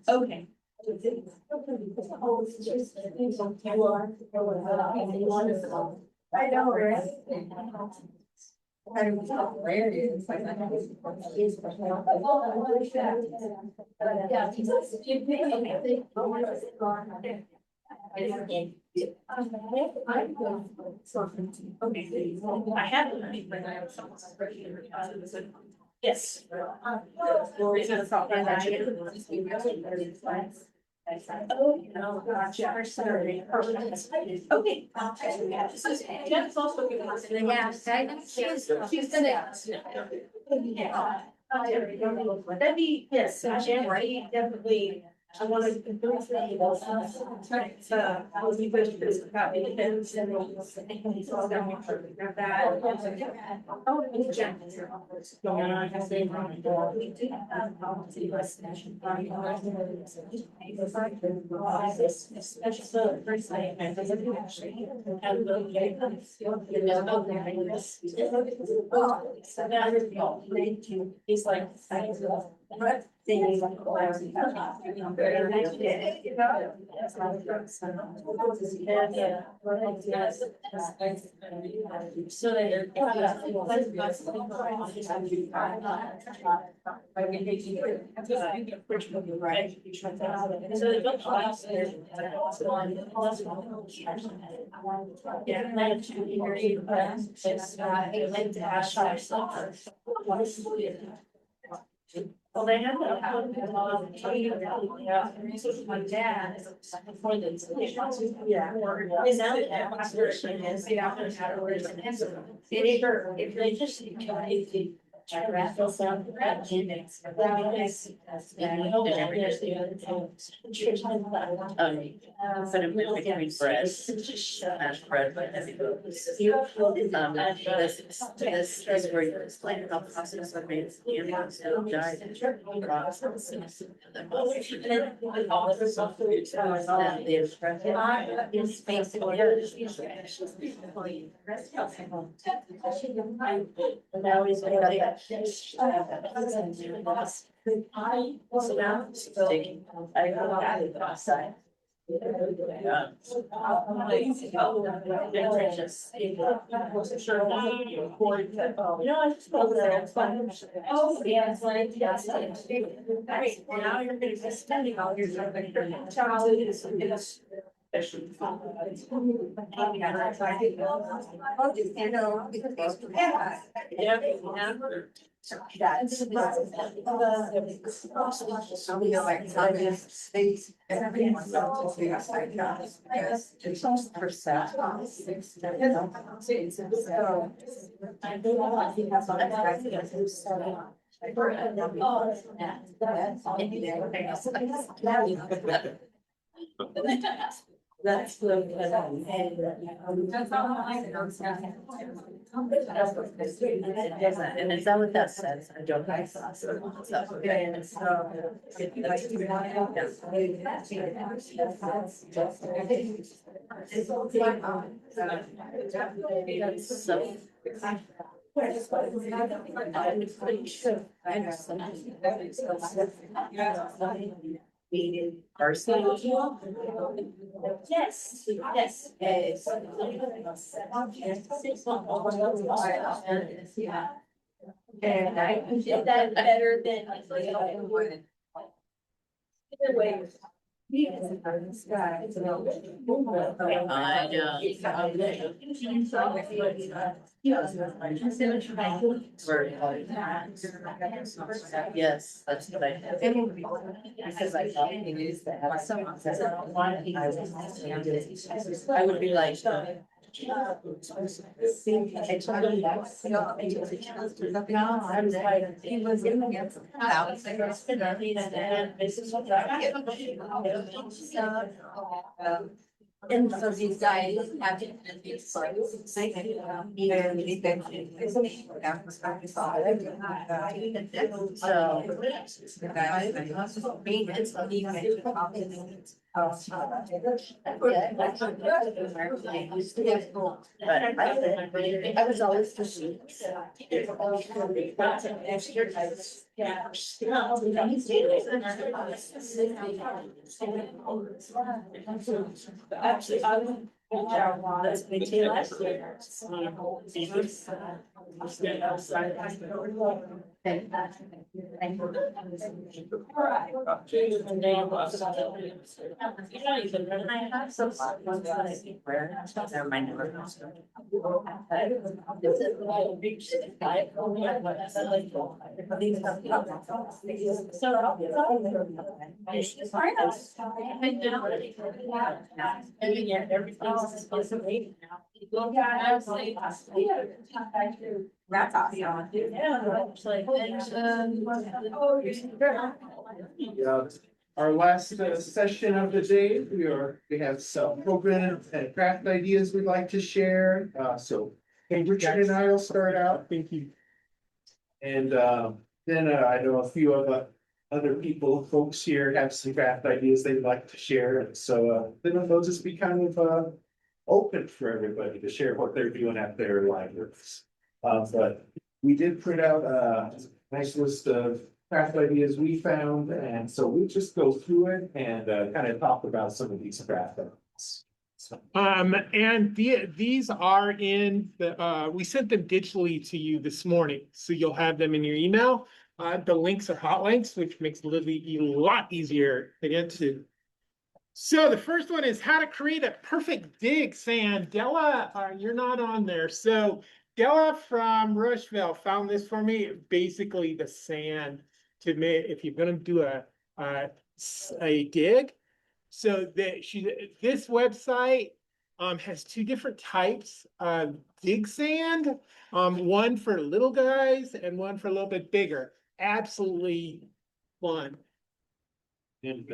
Okay. I know, right? I have it, but I have someone's spreadsheet. Yes. Oh, no, gotcha. Okay. Jeff's also good. Yeah, she's gonna. Yeah. That'd be, yes, Jan, right, definitely. I wanted to go through the I was good about independence and so I was gonna make sure to grab that. Oh, and Jen. Going on, I guess they run the door. We do have policy destination. Especially the first thing, I think actually. And so now there's the he's like, what thing like. So well, they had that. My dad is before the. Yeah. Is now that aspiration is the after categories and if they just. Raffle sound. But I'm between breads, mashed bread, but this is where you explain how the process of being animals who died. Is basically. Now he's gonna like. I go out of the outside. Oh, yeah, it's like, yes. Right, now you're gonna be spending all your time like your child is. You know, because. Yeah. That's. That's the. And is that what that says? I don't think so. And so. That's so. Yes, yes. Yeah. And I did that better than. Either way. Yes, that's what I have. Because I thought he used to have someone says, I would be like. No, I was like, he was in the house. This is what and so these guys have to. I was always just. Actually, I would. That's been too last year. Everything's supposed to be now. That's awesome. Yeah, our last session of the day, we have some program and craft ideas we'd like to share. So hey, Richard and I will start out. Thank you. And then I know a few of other folks here have some craft ideas they'd like to share. And so then they'll just be kind of open for everybody to share what they're doing at their libraries. But we did print out a nice list of craft ideas we found, and so we'll just go through it and kind of talk about some of these craft ideas. And these are in the, we sent them digitally to you this morning, so you'll have them in your email. The links are hot links, which makes it a lot easier to get to. So the first one is how to create a perfect dig sand. Della, you're not on there. So Della from Rushville found this for me. Basically the sand to make, if you're going to do a dig. So this website has two different types of dig sand. One for little guys and one for a little bit bigger. Absolutely fun. And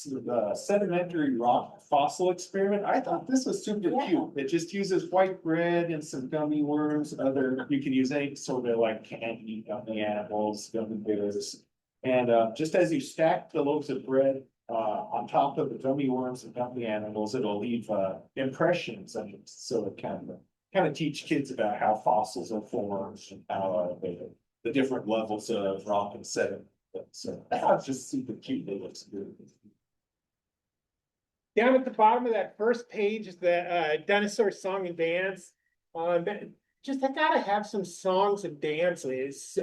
the sedimentary rock fossil experiment, I thought this was super cute. It just uses white bread and some gummy worms, you can use any sort of like candy, gummy animals, gummy bears. And just as you stack the loaves of bread on top of the gummy worms and gummy animals, it'll leave impressions. And so it kind of teach kids about how fossils are formed and how the different levels of rock and sediment. So that's just super cute. It looks good. Down at the bottom of that first page is the dinosaur song and dance. Just I gotta have some songs and dances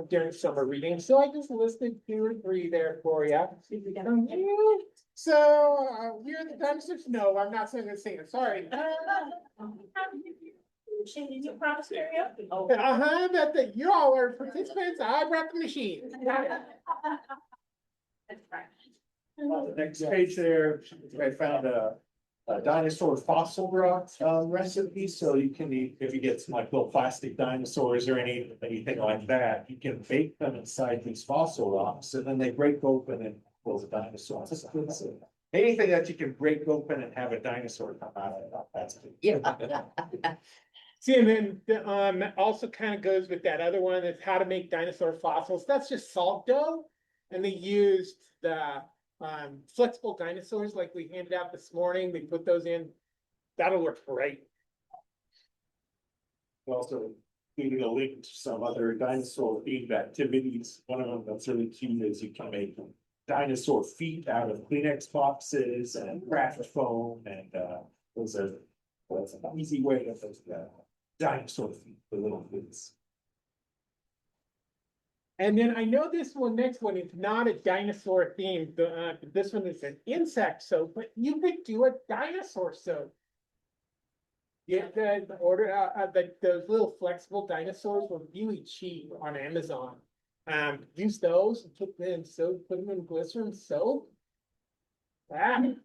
during summer reading, so I just listed 2 or 3 there for you. So we're the dinosaurs. No, I'm not saying the same. Sorry. Changing your promise area? That you all are participants. I brought the machine. On the next page there, I found a dinosaur fossil rock recipe, so you can eat, if you get some like little plastic dinosaurs or anything like that, you can bake them inside these fossil rocks, and then they break open and pull the dinosaurs. So anything that you can break open and have a dinosaur come out of it, that's good. Yeah. See, and then also kind of goes with that other one is how to make dinosaur fossils. That's just salt dough, and they used the flexible dinosaurs like we handed out this morning. They put those in. That'll work great. We also included a link to some other dinosaur themed activities. One of them that's really cute is you can make dinosaur feet out of Kleenex boxes and craft foam, and that's an easy way to make dinosaur feet for little kids. And then I know this one, next one is not a dinosaur theme. This one is an insect soap, but you could do a dinosaur soap. Get the order those little flexible dinosaurs were really cheap on Amazon. Use those and put them in soap, put them in glycerin soap. Fun.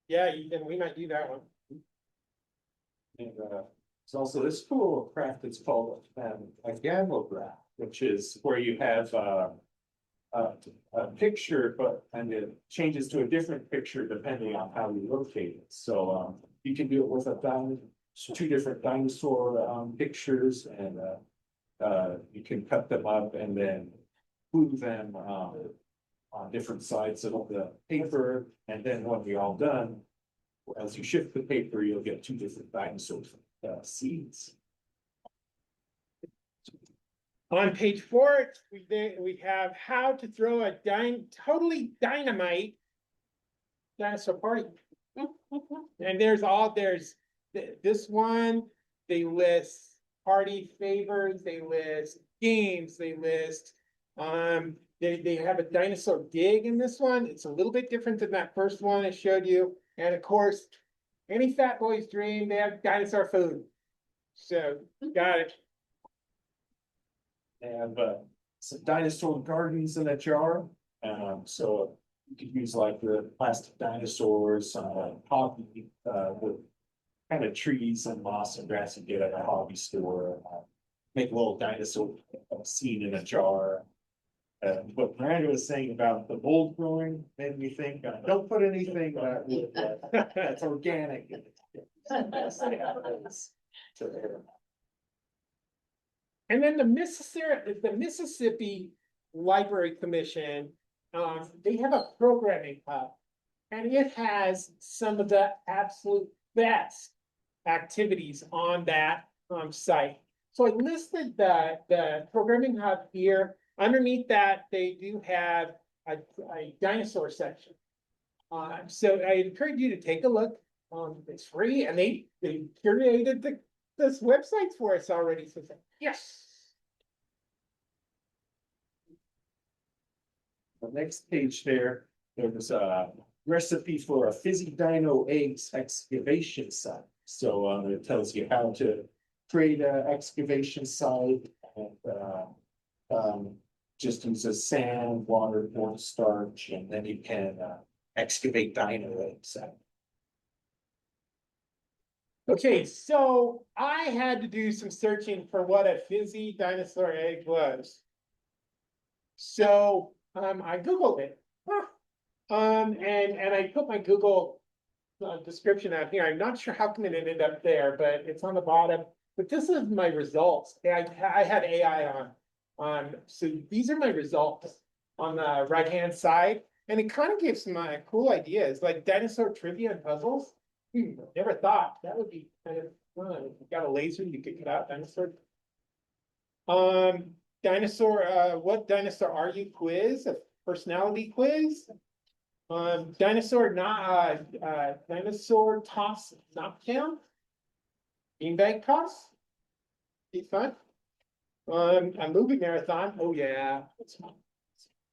Yeah, we might do that one. And there's also this cool craft that's called a gamblograph, which is where you have a picture, and it changes to a different picture depending on how you locate it. So you can do it with 2 different dinosaur pictures, and you can cut them up and then glue them on different sides of the paper, and then when you're all done, as you shift the paper, you'll get 2 different dinosaur seeds. On page 4, we have how to throw a totally dynamite dinosaur party. And there's this one, they list party favors, they list games, they list, they have a dinosaur dig in this one. It's a little bit different than that first one I showed you. And of course, any fat boy's dream, they have dinosaur food. So, got it. They have some dinosaur gardens in a jar. So you could use like the plastic dinosaurs, hobby, with kind of trees and moss and grass you get at a hobby store. Make a little dinosaur scene in a jar. What Miranda was saying about the mold growing made me think, don't put anything that's organic in it. And then the Mississippi Library Commission, they have a programming hub, and it has some of the absolute best activities on that site. So I listed the programming hub here. Underneath that, they do have a dinosaur section. So I encourage you to take a look. It's free, and they curated this website for us already. So yes. The next page there's a recipe for a fizzy dino eggs excavation site. So it tells you how to create an excavation site, and just uses sand, water, cornstarch, and then you can excavate dino eggs. Okay, so I had to do some searching for what a fizzy dinosaur egg was. So I Googled it. And I put my Google description out here. I'm not sure how come it ended up there, but it's on the bottom. But this is my results. I had AI on. So these are my results on the right-hand side. And it kind of gives some cool ideas, like dinosaur trivia and puzzles. Never thought that would be kind of fun. If you got a laser, you could cut out dinosaur. What dinosaur are you quiz? A personality quiz. Dinosaur toss knockdown. Beanbag toss. Be fun. A movie marathon. Oh, yeah.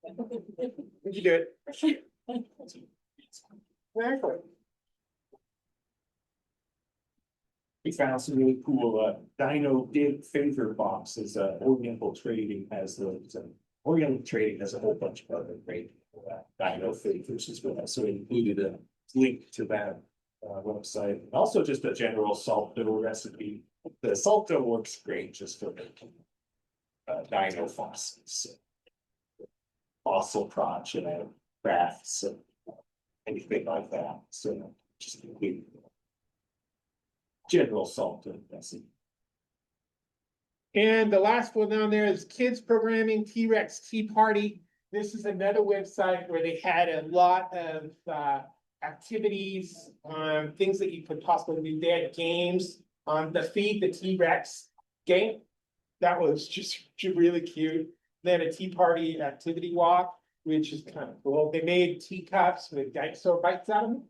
We can do it. Exactly. We found some really cool, dino dig favor boxes, Oriental Trading has those, Oriental Trading has a whole bunch of other great, dino favors as well, so we included a link to that. Website, also just a general salt dough recipe, the salt dough works great just for making. Dino fossils. Fossil crotch and crafts, anything like that, so just include. General salt dough recipe. And the last one down there is Kids Programming T-Rex Tea Party. This is another website where they had a lot of activities, things that you could possibly do. They had games on the Feed the T-Rex game. That was just really cute. They had a tea party activity walk, which is kind of cool. They made teacups with dinosaur bites out of them.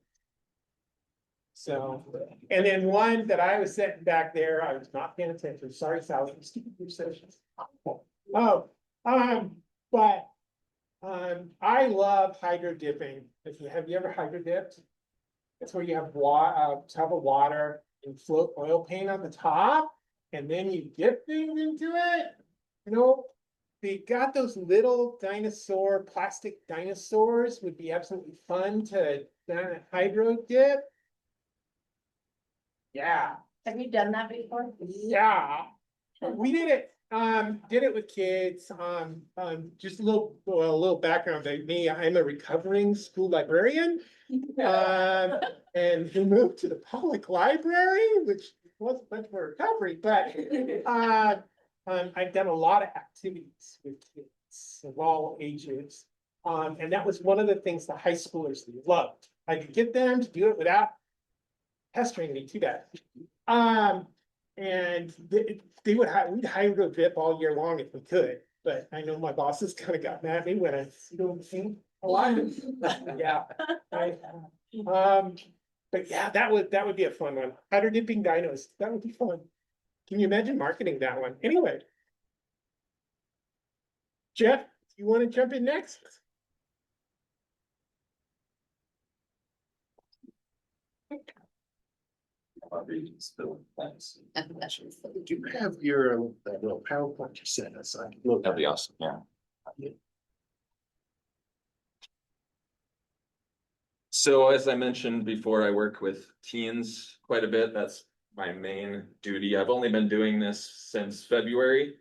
So, and then one that I was sitting back there, I was not paying attention. Sorry, Sally. I'm stupid sessions. Oh, but I love hydro dipping. Have you ever hydro dipped? It's where you have a tub of water and float oil paint on the top, and then you dip things into it. You know, they got those little plastic dinosaurs. Would be absolutely fun to hydro dip. Yeah. Have you done that before? Yeah. We did it with kids. Just a little background about me. I'm a recovering school librarian. And who moved to the public library, which wasn't much of a recovery, but I've done a lot of activities with kids of all ages. And that was one of the things the high schoolers loved. I could get them to do it without pestering me too bad. And we'd hydro dip all year long if we could, but I know my bosses kind of got mad at me when I see a lot. Yeah. But yeah, that would be a fun one. Hydro dipping dinos, that would be fun. Can you imagine marketing that one? Anyway. Jeff, you want to jump in next? Do you have your that little PowerPoint you sent us? That'd be awesome, yeah. So as I mentioned before, I work with teens quite a bit. That's my main duty. I've only been doing this since February.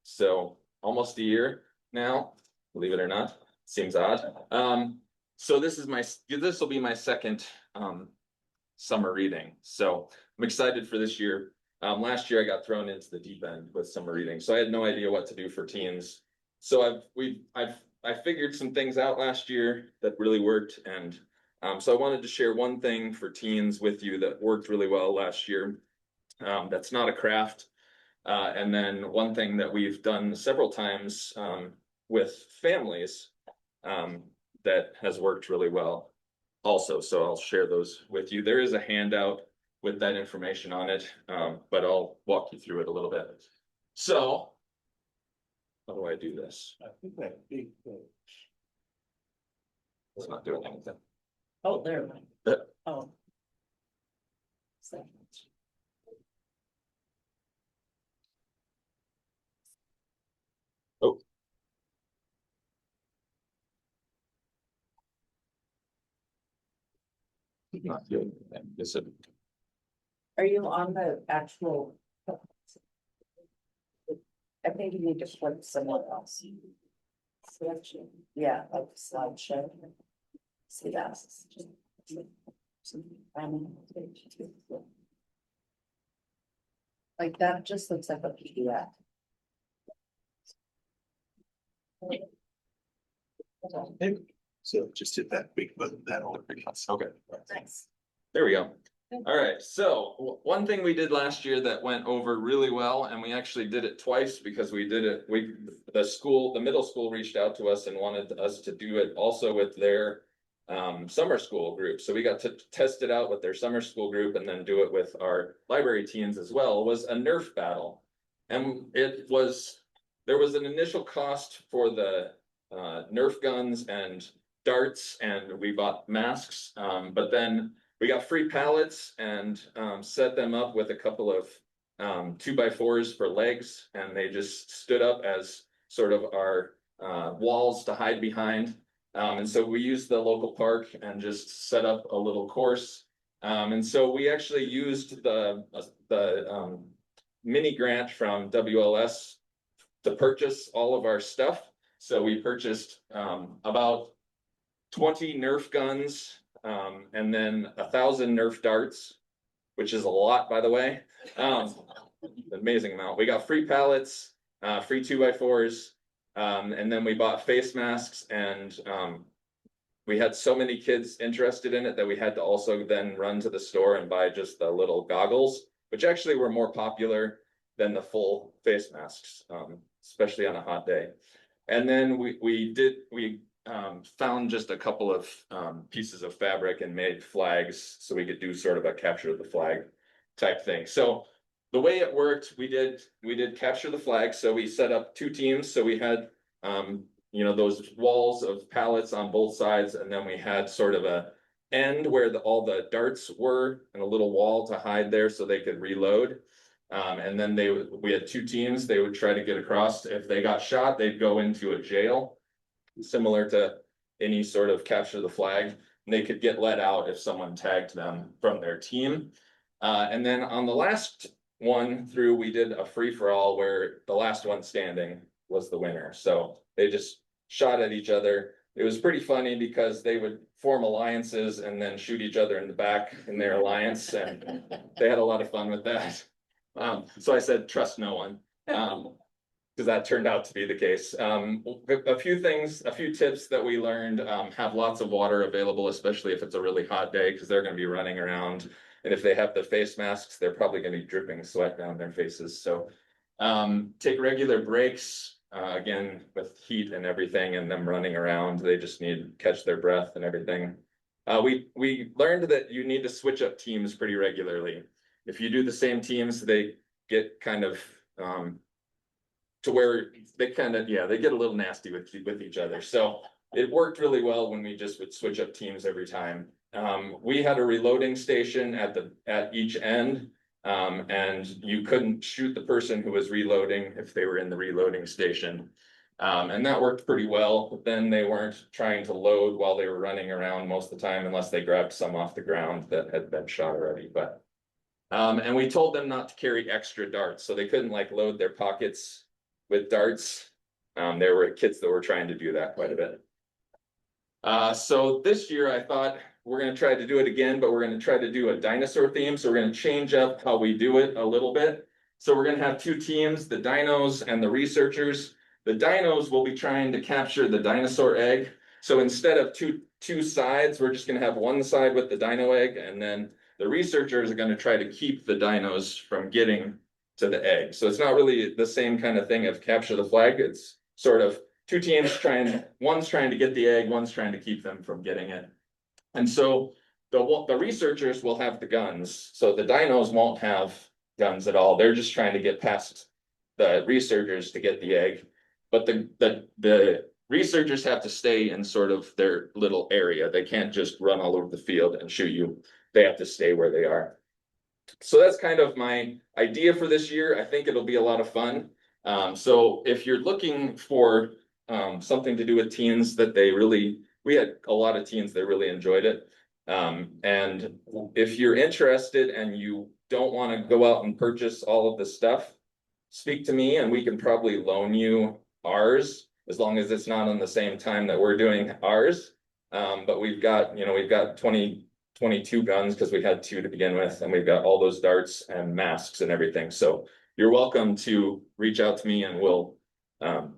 So almost a year now, believe it or not, seems odd. So this will be my second summer reading. So I'm excited for this year. Last year I got thrown into the deep end with summer reading, so I had no idea what to do for teens. So I figured some things out last year that really worked, and so I wanted to share one thing for teens with you that worked really well last year. That's not a craft, and then one thing that we've done several times with families that has worked really well also. So I'll share those with you. There is a handout with that information on it, but I'll walk you through it a little bit. So how do I do this? I think that big thing. It's not doing anything. Oh, there. Yeah. Oh. Oh. Not doing anything. Yes, it. Are you on the actual? I think you need to flip someone else. Selection, yeah, like slideshow. See that? Like that just looks like a PDF. So just hit that big button, that'll be Okay. Nice. There we go. All right, so one thing we did last year that went over really well, and we actually did it twice because we did it, the middle school reached out to us and wanted us to do it also with their summer school group. So we got to test it out with their summer school group and then do it with our library teens as well, was a Nerf battle. And there was an initial cost for the Nerf guns and darts, and we bought masks, but then we got free pallets and set them up with a couple of 2x4s for legs, and they just stood up as sort of our walls to hide behind. And so we used the local park and just set up a little course. And so we actually used the mini grant from WLS to purchase all of our stuff. So we purchased about 20 Nerf guns, and then 1,000 Nerf darts, which is a lot, by the way. Amazing amount. We got free pallets, free 2x4s, and then we bought face masks, and we had so many kids interested in it that we had to also then run to the store and buy just the little goggles, which actually were more popular than the full face masks, especially on a hot day. And then we found just a couple of pieces of fabric and made flags so we could do sort of a capture the flag type thing. So the way it worked, we did capture the flag. So we set up 2 teams. So we had those walls of pallets on both sides, and then we had sort of a end where all the darts were and a little wall to hide there so they could reload. And then we had 2 teams. They would try to get across. If they got shot, they'd go into a jail, similar to any sort of capture the flag. And they could get let out if someone tagged them from their team. And then on the last one through, we did a free for all where the last one standing was the winner. So they just shot at each other. It was pretty funny because they would form alliances and then shoot each other in the back in their alliance, and they had a lot of fun with that. So I said, trust no one, because that turned out to be the case. A few tips that we learned: have lots of water available, especially if it's a really hot day, because they're going to be running around. And if they have the face masks, they're probably going to be dripping sweat down their faces. So take regular breaks, again, with heat and everything and them running around, they just need to catch their breath and everything. We learned that you need to switch up teams pretty regularly. If you do the same teams, they get kind of to where they get a little nasty with each other. So it worked really well when we just would switch up teams every time. We had a reloading station at each end, and you couldn't shoot the person who was reloading if they were in the reloading station. And that worked pretty well. But then they weren't trying to load while they were running around most of the time, unless they grabbed some off the ground that had been shot already. But and we told them not to carry extra darts, so they couldn't load their pockets with darts. There were kids that were trying to do that quite a bit. So this year I thought we're going to try to do it again, but we're going to try to do a dinosaur theme. So we're going to change up how we do it a little bit. So we're going to have 2 teams, the dinos and the researchers. The dinos will be trying to capture the dinosaur egg. So instead of two sides, we're just going to have one side with the dino egg, and then the researchers are going to try to keep the dinos from getting to the egg. So it's not really the same kind of thing of capture the flag. It's sort of 2 teams one's trying to get the egg, one's trying to keep them from getting it. And so the researchers will have the guns. So the dinos won't have guns at all. They're just trying to get past the researchers to get the egg. But the researchers have to stay in sort of their little area. They can't just run all over the field and shoot you. They have to stay where they are. So that's kind of my idea for this year. I think it'll be a lot of fun. So if you're looking for something to do with teens that we had a lot of teens that really enjoyed it. And if you're interested and you don't want to go out and purchase all of the stuff, speak to me and we can probably loan you ours, as long as it's not on the same time that we're doing ours. But we've got 22 guns because we had 2 to begin with, and we've got all those darts and masks and everything. So you're welcome to reach out to me and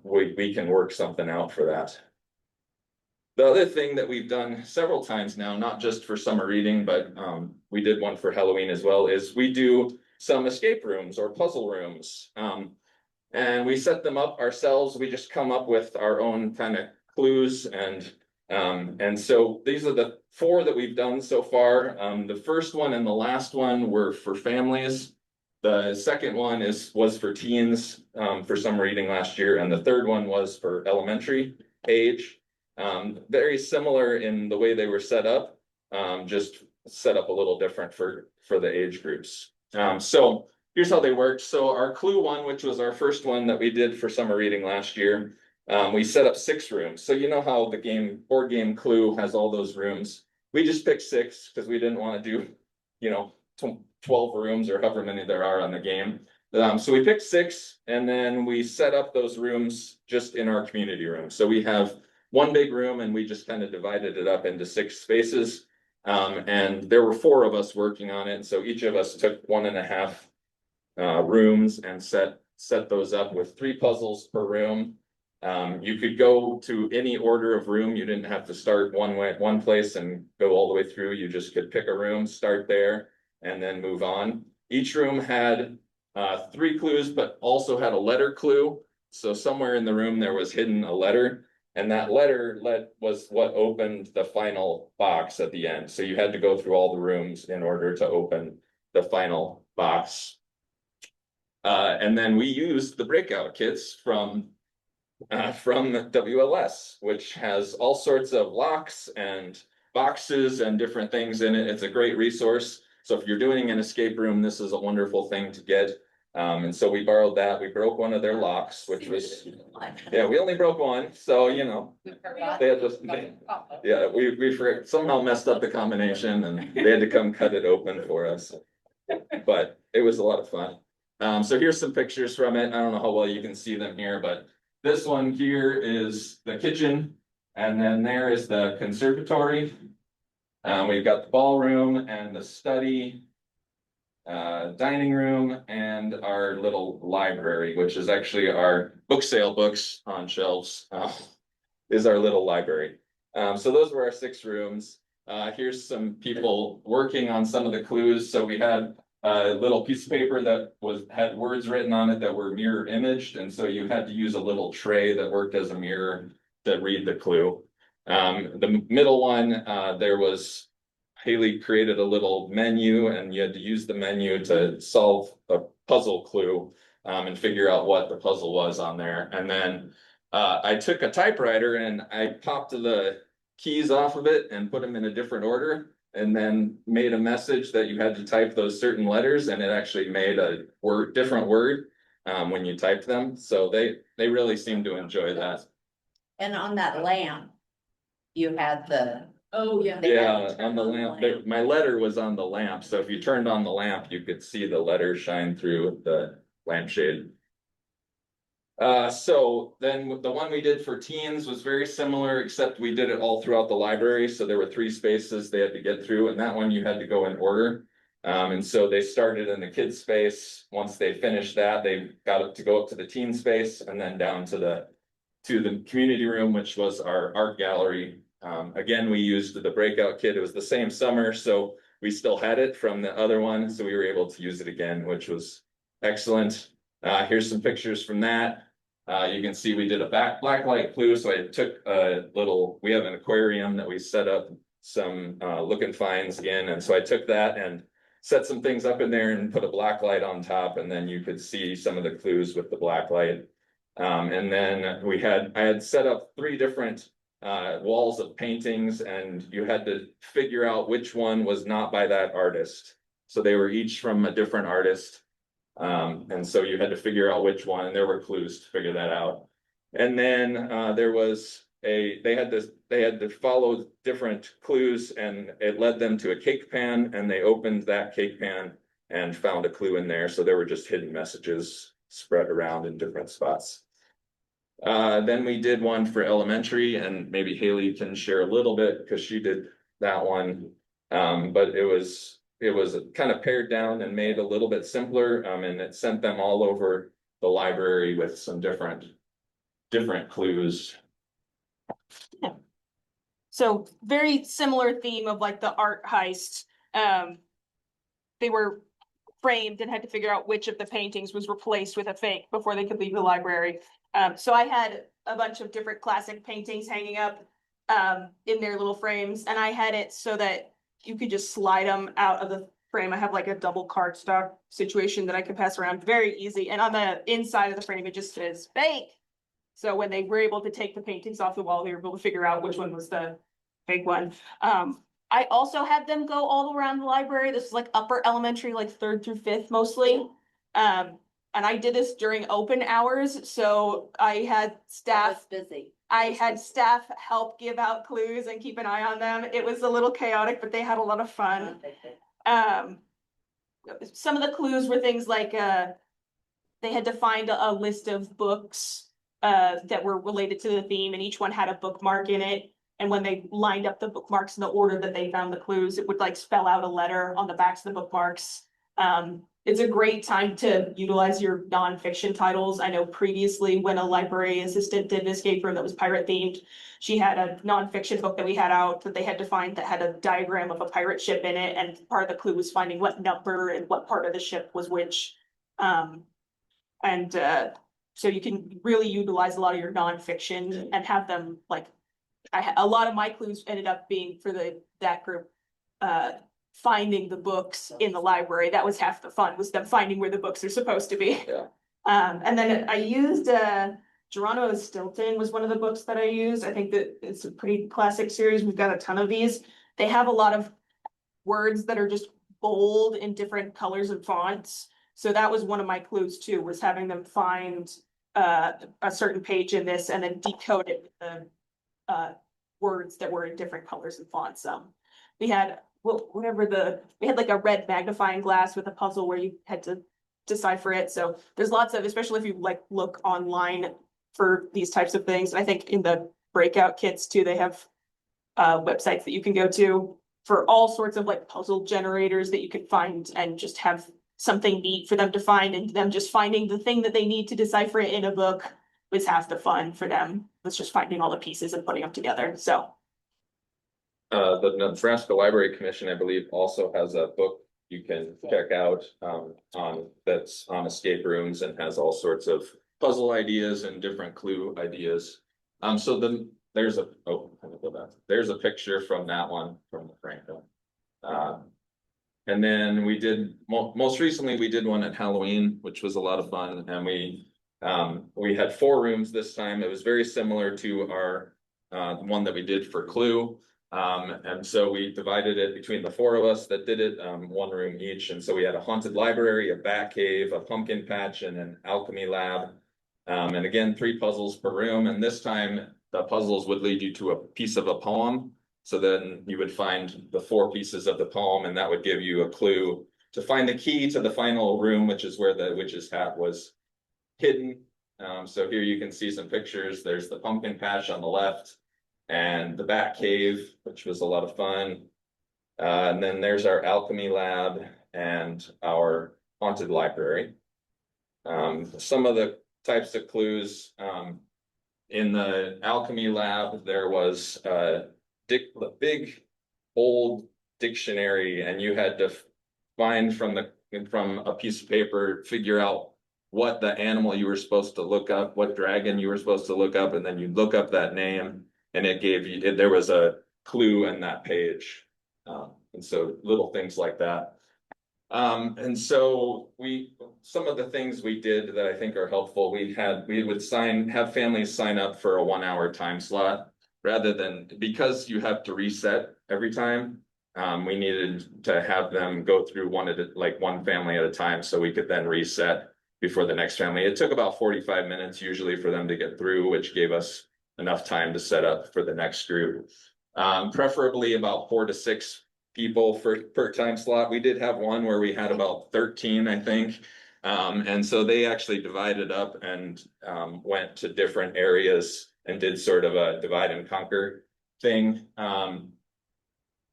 we can work something out for that. The other thing that we've done several times now, not just for summer reading, but we did one for Halloween as well, is we do some escape rooms or puzzle rooms. And we set them up ourselves. We just come up with our own kind of clues and And so these are the 4 that we've done so far. The first one and the last one were for families. The second one was for teens, for summer reading last year, and the third one was for elementary age. Very similar in the way they were set up, just set up a little different for the age groups. So here's how they worked. So our clue one, which was our first one that we did for summer reading last year, we set up 6 rooms. So you know how the board game Clue has all those rooms. We just picked 6 because we didn't want to do, 12 rooms or however many there are on the game. So we picked 6 and then we set up those rooms just in our community room. So we have one big room and we just kind of divided it up into 6 spaces. And there were 4 of us working on it. So each of us took 1.5 rooms and set those up with 3 puzzles per room. You could go to any order of room. You didn't have to start one place and go all the way through. You just could pick a room, start there, and then move on. Each room had 3 clues, but also had a letter clue. So somewhere in the room there was hidden a letter, and that letter was what opened the final box at the end. So you had to go through all the rooms in order to open the final box. And then we used the breakout kits from WLS, which has all sorts of locks and boxes and different things in it. It's a great resource. So if you're doing an escape room, this is a wonderful thing to get. And so we borrowed that. We broke one of their locks, which was, yeah, we only broke one. So, they had this, we somehow messed up the combination and they had to come cut it open for us. But it was a lot of fun. So here's some pictures from it. I don't know how well you can see them here, but this one here is the kitchen, and then there is the conservatory. We've got the ballroom and the study, dining room, and our little library, which is actually our book sale books on shelves, is our little library. So those were our 6 rooms. Here's some people working on some of the clues. So we had a little piece of paper that had words written on it that were mirror imaged, and so you had to use a little tray that worked as a mirror to read the clue. The middle one, Haley created a little menu, and you had to use the menu to solve a puzzle clue and figure out what the puzzle was on there. And then I took a typewriter and I popped the keys off of it and put them in a different order, and then made a message that you had to type those certain letters, and it actually made a different word when you typed them. So they really seemed to enjoy that. And on that lamp, you had the. Oh, yeah. Yeah, on the lamp, my letter was on the lamp. So if you turned on the lamp, you could see the letter shine through the lampshade. So then the one we did for teens was very similar, except we did it all throughout the library. So there were 3 spaces they had to get through, and that one you had to go in order. And so they started in the kids space. Once they finished that, they got to go up to the teen space and then down to the community room, which was our art gallery. Again, we used the breakout kit. It was the same summer, so we still had it from the other one. So we were able to use it again, which was excellent. Here's some pictures from that. You can see we did a blacklight clue. So I took we have an aquarium that we set up some look and finds in. And so I took that and set some things up in there and put a black light on top. And then you could see some of the clues with the black light. And then I had set up 3 different walls of paintings, and you had to figure out which one was not by that artist. So they were each from a different artist. And so you had to figure out which one, and there were clues to figure that out. And then they had to follow different clues, and it led them to a cake pan, and they opened that cake pan and found a clue in there. So there were just hidden messages spread around in different spots. Then we did one for elementary, and maybe Haley can share a little bit because she did that one. But it was kind of pared down and made a little bit simpler, and it sent them all over the library with some different clues. Yeah. So very similar theme of like the art heist. They were framed and had to figure out which of the paintings was replaced with a fake before they could leave the library. So I had a bunch of different classic paintings hanging up. in their little frames, and I had it so that you could just slide them out of the frame. I have like a double cardstock situation that I can pass around, very easy. And on the inside of the frame, it just says fake. So when they were able to take the paintings off the wall, they were able to figure out which one was the fake one. I also had them go all around the library. This is like upper elementary, like 3rd through 5th mostly. And I did this during open hours, so I had staff. Busy. I had staff help give out clues and keep an eye on them. It was a little chaotic, but they had a lot of fun. Some of the clues were things like, they had to find a list of books that were related to the theme, and each one had a bookmark in it. And when they lined up the bookmarks in the order that they found the clues, it would like spell out a letter on the backs of the bookmarks. It's a great time to utilize your nonfiction titles. I know previously when a library assistant did an escape room that was pirate themed, she had a nonfiction book that we had out that they had to find that had a diagram of a pirate ship in it. And part of the clue was finding what number and what part of the ship was which. So you can really utilize a lot of your nonfiction and have them like, a lot of my clues ended up being for that group, finding the books in the library. That was half the fun, was them finding where the books are supposed to be. Yeah. And then I used Geronimo Stilton was one of the books that I used. I think that it's a pretty classic series. We've got a ton of these. They have a lot of words that are just bold in different colors and fonts. So that was one of my clues too, was having them find a certain page in this and then decode it with the words that were in different colors and fonts. We had we had like a red magnifying glass with a puzzle where you had to decipher it. So there's lots of, especially if you like look online for these types of things. I think in the breakout kits too, they have websites that you can go to for all sorts of like puzzle generators that you can find and just have something neat for them to find, and them just finding the thing that they need to decipher it in a book was half the fun for them. It's just finding all the pieces and putting them together. So the Nebraska Library Commission, I believe, also has a book you can check out that's on escape rooms and has all sorts of puzzle ideas and different clue ideas. So then there's there's a picture from that one from the Franco. And then we did most recently we did one at Halloween, which was a lot of fun, and we had 4 rooms this time. It was very similar to our one that we did for Clue. And so we divided it between the 4 of us that did it, 1 room each. And so we had a haunted library, a bat cave, a pumpkin patch, and an alchemy lab. And again, 3 puzzles per room. And this time the puzzles would lead you to a piece of a poem. So then you would find the 4 pieces of the poem, and that would give you a clue to find the key to the final room, which is where the witch's hat was hidden. So here you can see some pictures. There's the pumpkin patch on the left and the bat cave, which was a lot of fun. And then there's our alchemy lab and our haunted library. Some of the types of clues, in the alchemy lab, there was a big old dictionary, and you had to find from a piece of paper, figure out what the animal you were supposed to look up, what dragon you were supposed to look up, and then you look up that name, and it gave you, there was a clue in that page. And so little things like that. And so some of the things we did that I think are helpful, we would have families sign up for a 1-hour time slot, rather than, because you have to reset every time. We needed to have them go through one family at a time, so we could then reset before the next family. It took about 45 minutes usually for them to get through, which gave us enough time to set up for the next group. Preferably about 4 to 6 people per time slot. We did have one where we had about 13, I think. And so they actually divided up and went to different areas and did sort of a divide and conquer thing.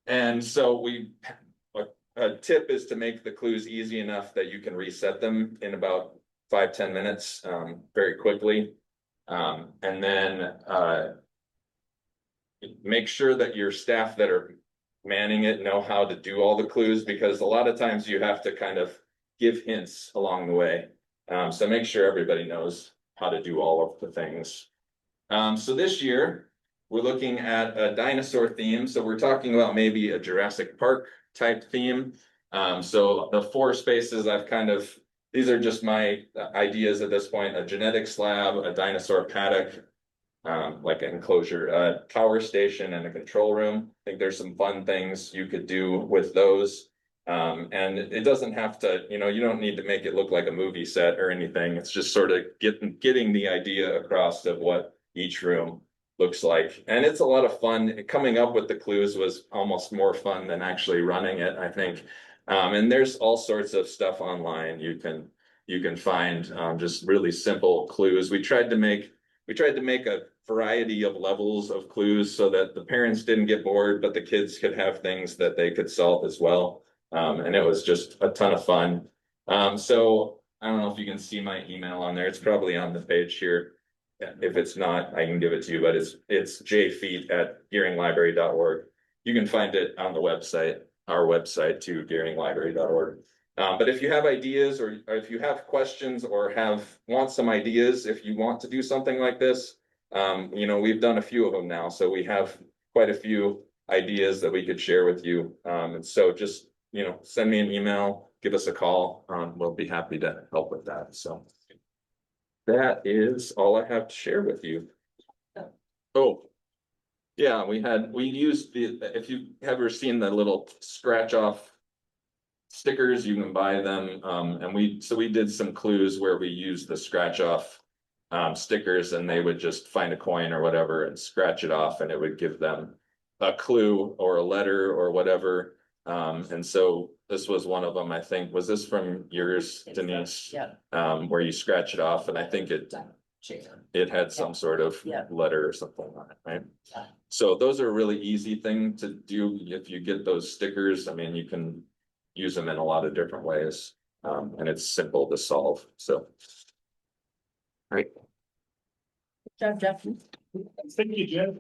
And so a tip is to make the clues easy enough that you can reset them in about 5-10 minutes, very quickly. And then make sure that your staff that are manning it know how to do all the clues, because a lot of times you have to kind of give hints along the way. So make sure everybody knows how to do all of the things. So this year, we're looking at a dinosaur theme, so we're talking about maybe a Jurassic Park type theme. So the 4 spaces I've kind of, these are just my ideas at this point, a genetics lab, a dinosaur paddock, like an enclosure, a power station and a control room. I think there's some fun things you could do with those. And it doesn't have to, you know, you don't need to make it look like a movie set or anything. It's just sort of getting the idea across of what each room looks like. And it's a lot of fun. Coming up with the clues was almost more fun than actually running it, I think. And there's all sorts of stuff online you can find, just really simple clues. We tried to make a variety of levels of clues so that the parents didn't get bored, but the kids could have things that they could solve as well. And it was just a ton of fun. So I don't know if you can see my email on there. It's probably on the page here. If it's not, I can give it to you, but it's jfeet@gearinglibrary.org. You can find it on the website, our website too, gearinglibrary.org. But if you have ideas or if you have questions or want some ideas, if you want to do something like this, you know, we've done a few of them now, so we have quite a few ideas that we could share with you. And so just, you know, send me an email, give us a call. We'll be happy to help with that. So that is all I have to share with you. Oh, yeah, we used if you've ever seen the little scratch off stickers, you can buy them. And we did some clues where we used the scratch off stickers, and they would just find a coin or whatever and scratch it off, and it would give them a clue or a letter or whatever. And so this was one of them, I think. Was this from yours, Denise? Yeah. Where you scratch it off, and I think it had some sort of letter or something on it, right? Yeah. So those are a really easy thing to do. If you get those stickers, I mean, you can use them in a lot of different ways. And it's simple to solve, so. Right. Good job, Jeff. Thank you, Jeff.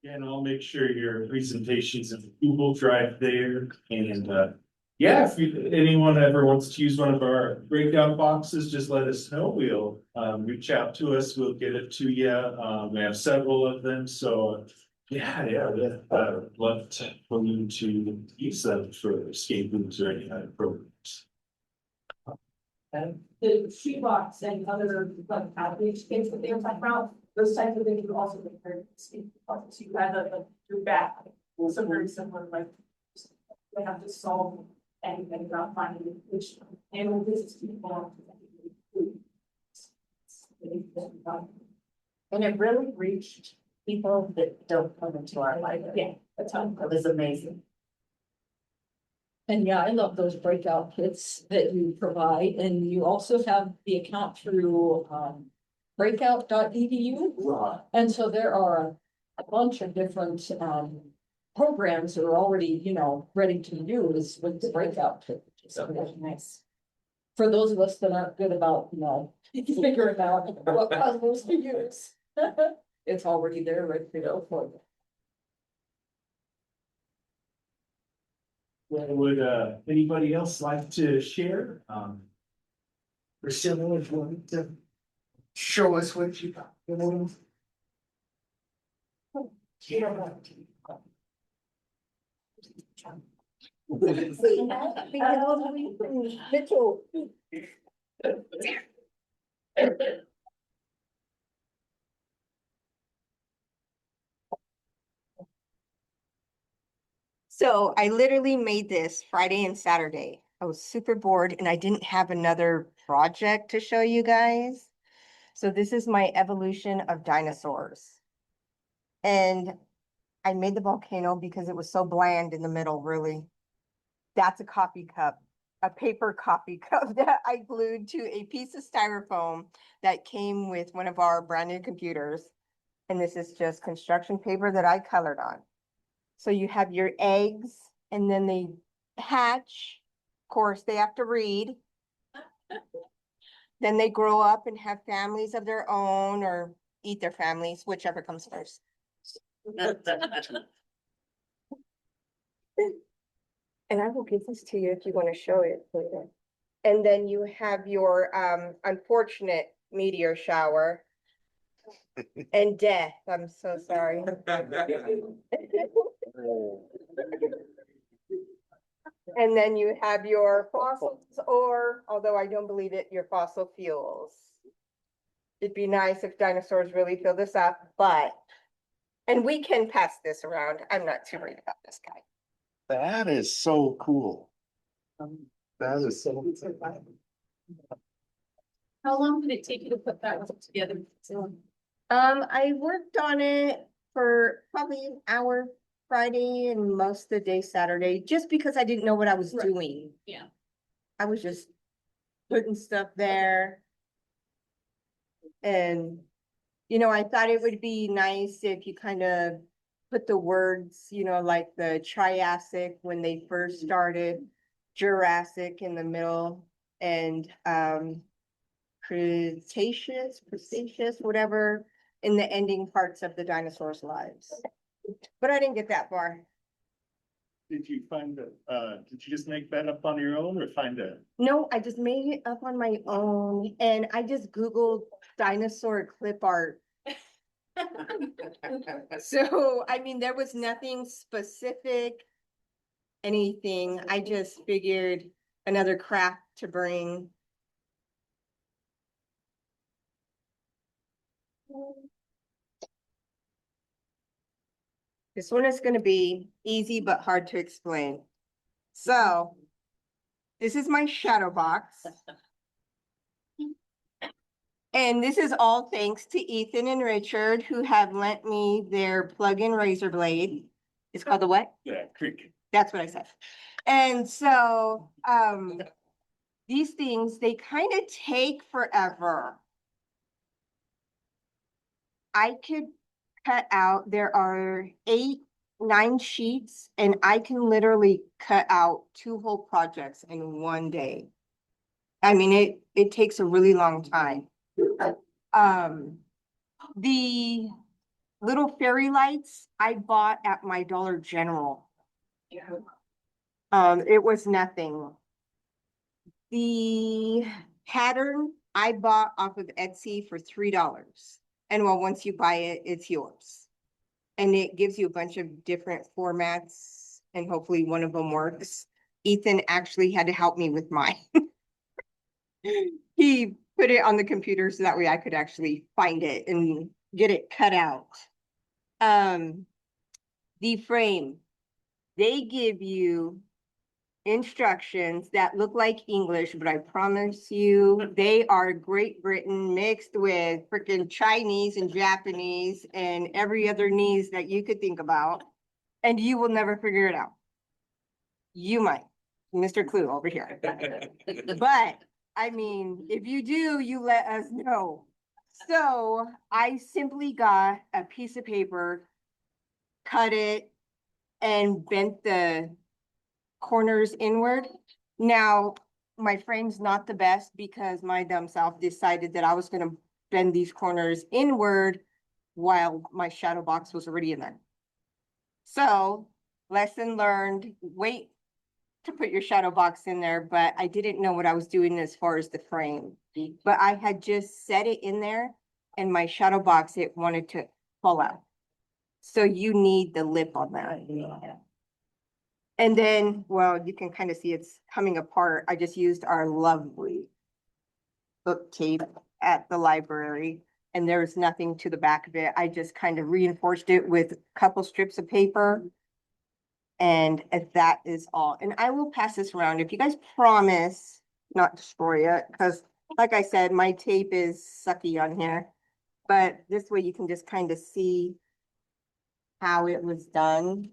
And I'll make sure your presentation's in Google Drive there. And yeah, if anyone ever wants to use one of our breakout boxes, just let us know. We'll reach out to us. We'll get it to you. We have several of them. So yeah. Love for you to use them for escape rooms or any kind of programs. The shoebox and other like outreach things that they were talking about, those types of things would also be very distinct. So you have your back, so very similar, like they have to solve anything about finding which animal business people. And it really reached people that don't come into our library. Yeah, a ton. It was amazing. And yeah, I love those breakout kits that you provide, and you also have the account through breakout.edu. And so there are a bunch of different programs that are already, you know, ready to use with the breakout kit. So that's nice. For those of us that aren't good about, you know, figuring out what puzzles to use. It's already there, ready to go for you. Would anybody else like to share? Priscilla, if you want to show us what you got. Mitchell. So I literally made this Friday and Saturday. I was super bored and I didn't have another project to show you guys. So this is my evolution of dinosaurs. And I made the volcano because it was so bland in the middle, really. That's a coffee cup, a paper coffee cup that I glued to a piece of styrofoam that came with one of our brand new computers. And this is just construction paper that I colored on. So you have your eggs and then they hatch. Of course, they have to read. Then they grow up and have families of their own or eat their families, whichever comes first. And I will give this to you if you want to show it later. And then you have your unfortunate meteor shower. And death, I'm so sorry. And then you have your fossils, or, although I don't believe it, your fossil fuels. It'd be nice if dinosaurs really fill this up, but, and we can pass this around. I'm not too worried about this guy. That is so cool. That is so. How long did it take you to put that one together? I worked on it for probably an hour Friday and most of the day Saturday, just because I didn't know what I was Right. doing. Yeah. I was just putting stuff there. And, you know, I thought it would be nice if you kind of put the words, you know, like the Triassic when they first started, Jurassic in the middle, and Cretaceous, whatever, in the ending parts of the dinosaurs' lives. But I didn't get that far. Did you find did you just make that up on your own or find a? No, I just made it up on my own, and I just Googled dinosaur clip art. So, I mean, there was nothing specific, anything. I just figured another craft to bring. This one is gonna be easy but hard to explain. So, this is my shadow box. And this is all thanks to Ethan and Richard, who have lent me their plug-in razor blade. It's called the what? Yeah, creek. That's what I said. And so, these things, they kind of take forever. I could cut out, there are 8, 9 sheets, and I can literally cut out 2 whole projects in one day. I mean, it takes a really long time. The little fairy lights I bought at my Dollar General. It was nothing. The pattern I bought off of Etsy for $3. And well, once you buy it, it's yours. And it gives you a bunch of different formats, and hopefully one of them works. Ethan actually had to help me with mine. He put it on the computer so that way I could actually find it and get it cut out. The frame, they give you instructions that look like English, but I promise you, they are Great Britain mixed with freaking Chinese and Japanese and every other knees that you could think about, and you will never figure it out. You might, Mr. Clue over here. But I mean, if you do, you let us know. So I simply got a piece of paper, cut it, and bent the corners inward. Now, my frame's not the best because my dumb self decided that I was gonna bend these corners inward while my shadow box was already in there. So, lesson learned, wait to put your shadow box in there, but I didn't know what I was doing as far as the frame. But I had just set it in there, and my shadow box, it wanted to fall out. So you need the lip on that. And then, well, you can kind of see it's coming apart. I just used our lovely book tape at the library, and there's nothing to the back of it. I just kind of reinforced it with a couple strips of paper. And that is all. And I will pass this around if you guys promise not destroy it, because like I said, my tape is sucky on here. But this way you can just kind of see how it was done.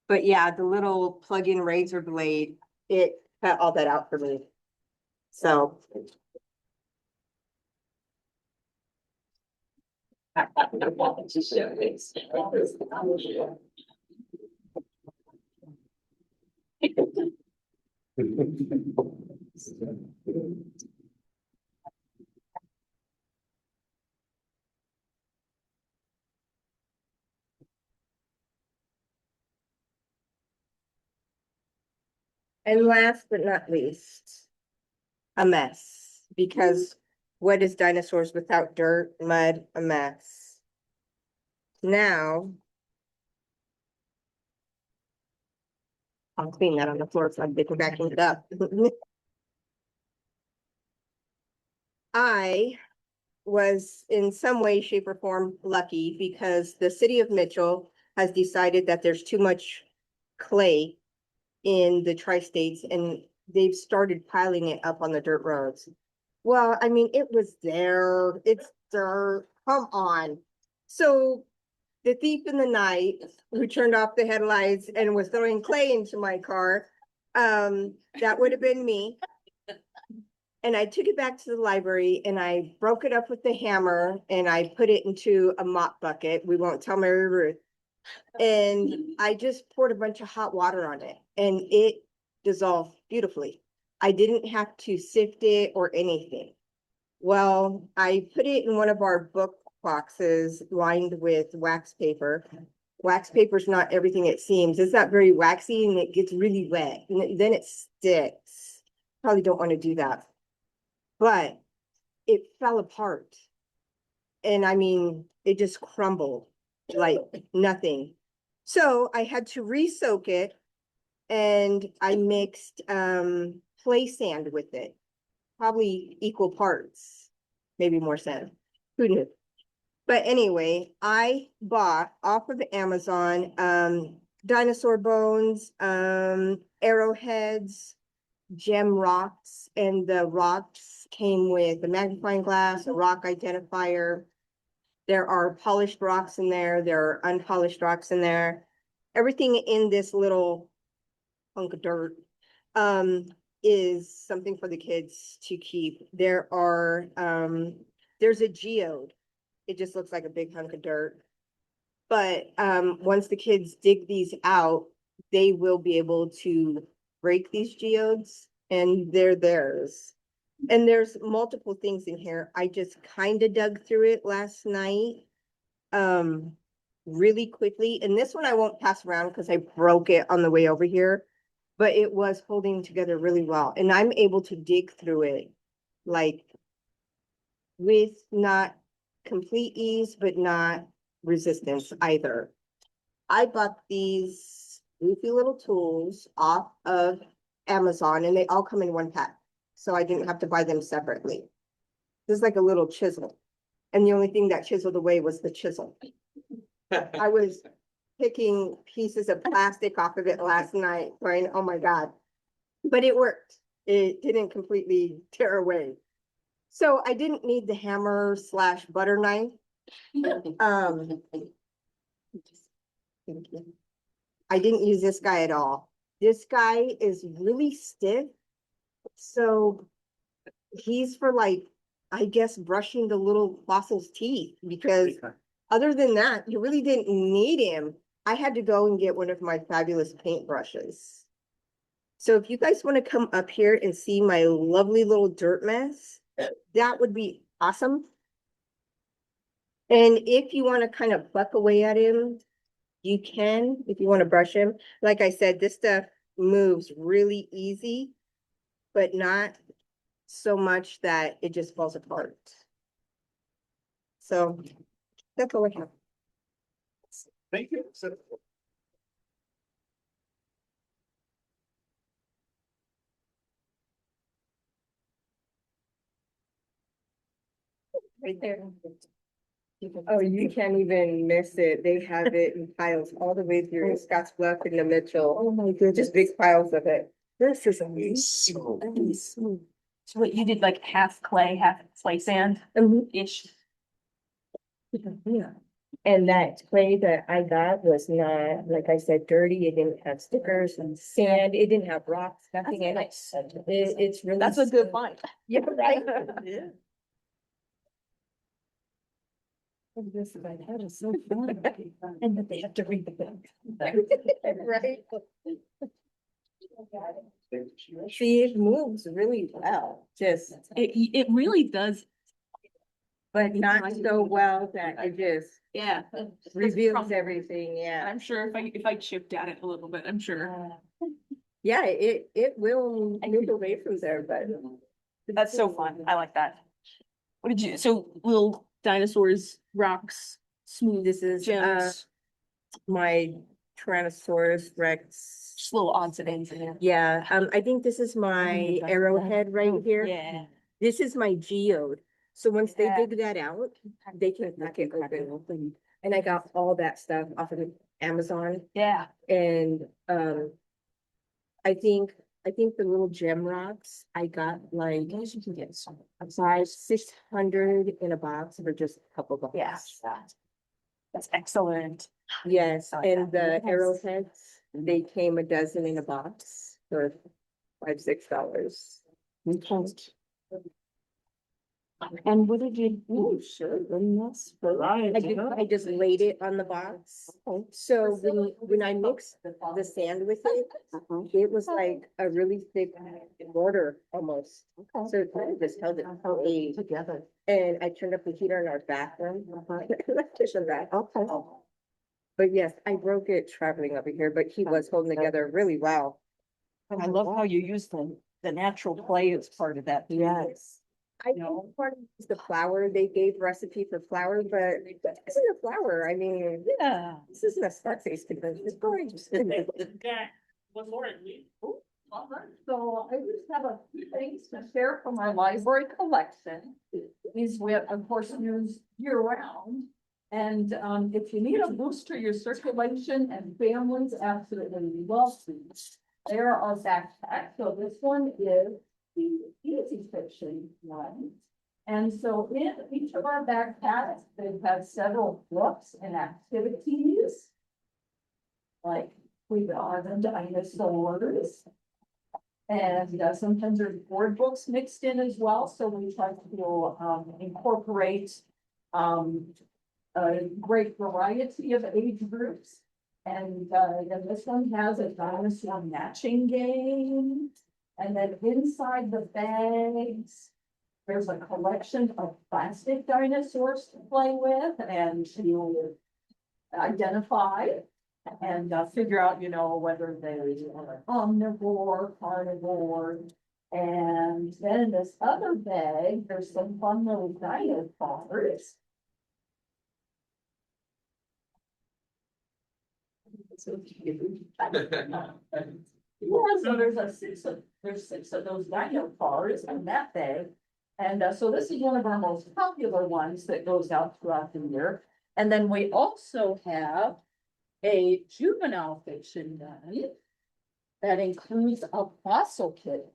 But yeah, the little plug-in razor blade, it cut all that out for me. So. And last but not least, a mess, because what is dinosaurs without dirt, mud, a mess? Now. I'll clean that on the floor, so I've been backing it up. I was in some way, shape, or form lucky because the city of Mitchell has decided that there's too much clay in the tri-states and they've started piling it up on the dirt roads. Well, I mean, it was there, it's dirt, come on. So the thief in the night who turned off the headlights and was throwing clay into my car, that would have been me. And I took it back to the library and I broke it up with the hammer and I put it into a mop bucket. We won't tell Mary Ruth. And I just poured a bunch of hot water on it and it dissolved beautifully. I didn't have to sift it or anything. Well, I put it in one of our book boxes lined with wax paper. Wax paper is not everything it seems. It's not very waxy and it gets really wet and then it sticks. Probably don't want to do that. But it fell apart. And I mean, it just crumbled like nothing. So I had to re-soak it and I mixed play sand with it. Probably equal parts, maybe more sand. Who knew? But anyway, I bought off of Amazon dinosaur bones, arrowheads, gem rocks, and the rocks came with a magnifying glass, a rock identifier. There are polished rocks in there. There are unpolished rocks in there. Everything in this little hunk of dirt is something for the kids to keep. There are, there's a geode. It just looks like a big hunk of dirt. But once the kids dig these out, they will be able to break these geodes and they're theirs. And there's multiple things in here. I just kind of dug through it last night really quickly. And this one I won't pass around because I broke it on the way over here, but it was holding together really well. And I'm able to dig through it like with not complete ease, but not resistance either. I bought these goofy little tools off of Amazon and they all come in one pack. So I didn't have to buy them separately. This is like a little chisel. And the only thing that chiseled away was the chisel. I was picking pieces of plastic off of it last night, going, oh my God. But it worked. It didn't completely tear away. So I didn't need the hammer / butter knife. I didn't use this guy at all. This guy is really stiff. So he's for like, I guess, brushing the little fossil's teeth, because other than that, you really didn't need him. I had to go and get one of my fabulous paint brushes. So if you guys want to come up here and see my lovely little dirt mess, that would be awesome. And if you want to kind of pluck away at him, you can, if you want to brush him. Like I said, this stuff moves really easy, but not so much that it just falls apart. So that's all I have. Thank you. So, Right there. Oh, you can't even miss it. They have it in piles all the way through Scotts Bluff and the Mitchell. Oh my goodness. Just big piles of it. This is amazing. So what you did, like half clay, half play sand ish. Yeah. And that clay that I got was not, like I said, dirty. It didn't have stickers and sand. It didn't have rocks, nothing in it. It's really. That's a good find. Yeah, right. Yeah. This is like, that is so fun. And that they have to read the book. Right. See, it moves really well, just, It really does. but not so well that it just Yeah. reveals everything, yeah. I'm sure if I chipped at it a little bit, I'm sure. Yeah, it will move away from there, but That's so fun. I like that. What did you, so little dinosaurs, rocks, smooth This is, gems, my Tyrannosaurus Rex. just little odds and ends in there. Yeah, I think this is my arrowhead right here. Yeah. This is my geode. So once they Yeah. dig that out, they can crack it open. And I got all that stuff off of Amazon. Yeah. And I think the little gem rocks, I got like You can get some. 600 in a box for just a couple bucks. Yes. That's excellent. Yes, I like and that. the arrowheads, they came a dozen in a box for $5-6. And what did you, oh, sure, Right. I just laid it on the box. So when I mixed the sand with it, it was like a really thick mortar almost. So it kind of just held it together? and I turned up the heater in our bathroom. But yes, I broke it traveling over here, but he was holding together really well. I love how you use the natural clay as part of that. Yes. I think No. part of it is the flour, they gave recipe for flour, but this isn't a flour, I mean, Yeah. this isn't a start face because it's gorgeous. So I just have a few things to share from my library collection. These we of course use year round. And if you need a boost to your circulation, and families absolutely love these, there are backpacks. So this one is the easy fiction one. And so in each of our backpacks, they have several books and activities. Like we got the dinosaurs. And sometimes there's board books mixed in as well, so we try to incorporate a great variety of age groups. And then this one has a dinosaur matching game. And then inside the bags, there's a collection of plastic dinosaurs to play with and to identify and figure out, whether they are omnivore, carnivore. And then in this other bag, there's some fun little dinosaurs. Yeah, so there's six of those dino cars in that bag. And so this is one of our most popular ones that goes out throughout the year. And then we also have a juvenile fiction gun that includes a fossil kit.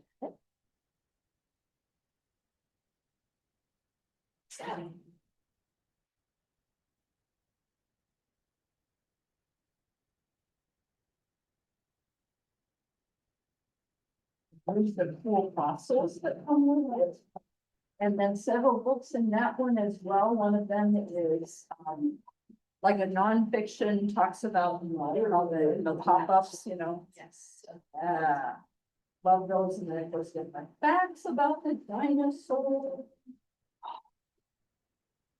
There's the cool fossils that come with it. And then several books in that one as well. One of them is like a nonfiction, talks about all the pop-ups, Yes. Love those, and then of course get my facts about the dinosaur.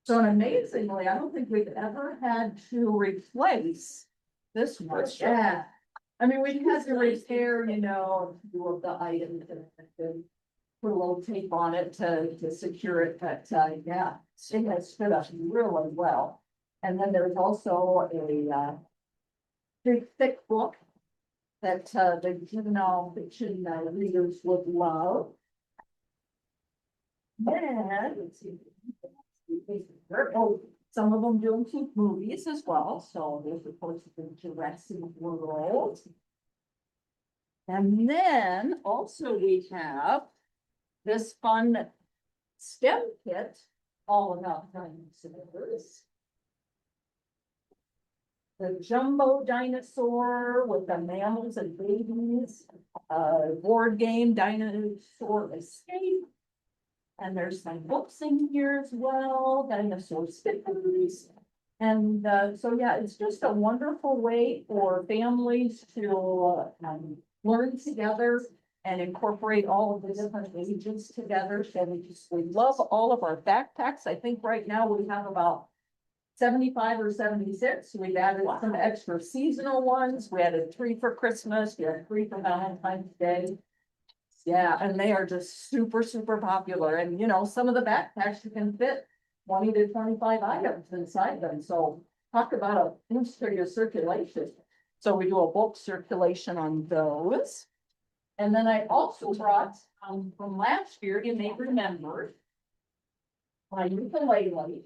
So amazingly, I don't think we've ever had to replace this one. Yeah. I mean, we had to repair, a few of the items and put a little tape on it to secure it, but yeah, it has stood up really well. And then there's also a big thick book that the juvenile fiction readers would love. Then, let's see. Oh, some of them do include movies as well, so there's of course the Jurassic World. And then also we have this fun STEM kit all about dinosaurs. The jumbo dinosaur with the mammals and babies, board game Dinosaur Escape. And there's some books in here as well, dinosaur stickers. And so, yeah, it's just a wonderful way for families to learn together and incorporate all of the different ages together. So we love all of our backpacks. I think right now we have about 75 or 76. We've added some extra seasonal ones. We added 3 for Christmas. We had 3 for Valentine's Day. Yeah, and they are just super, super popular. And you know, some of the backpacks you can fit 20 to 25 items inside them. So talk about a boost for your circulation. So we do a bulk circulation on those. And then I also brought, from last year, you may remember, my ukulele.